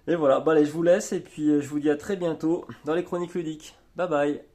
Et voilà, allez, je vous laisse et puis je vous dis à très bientôt dans les chroniques ludiques. Bye bye.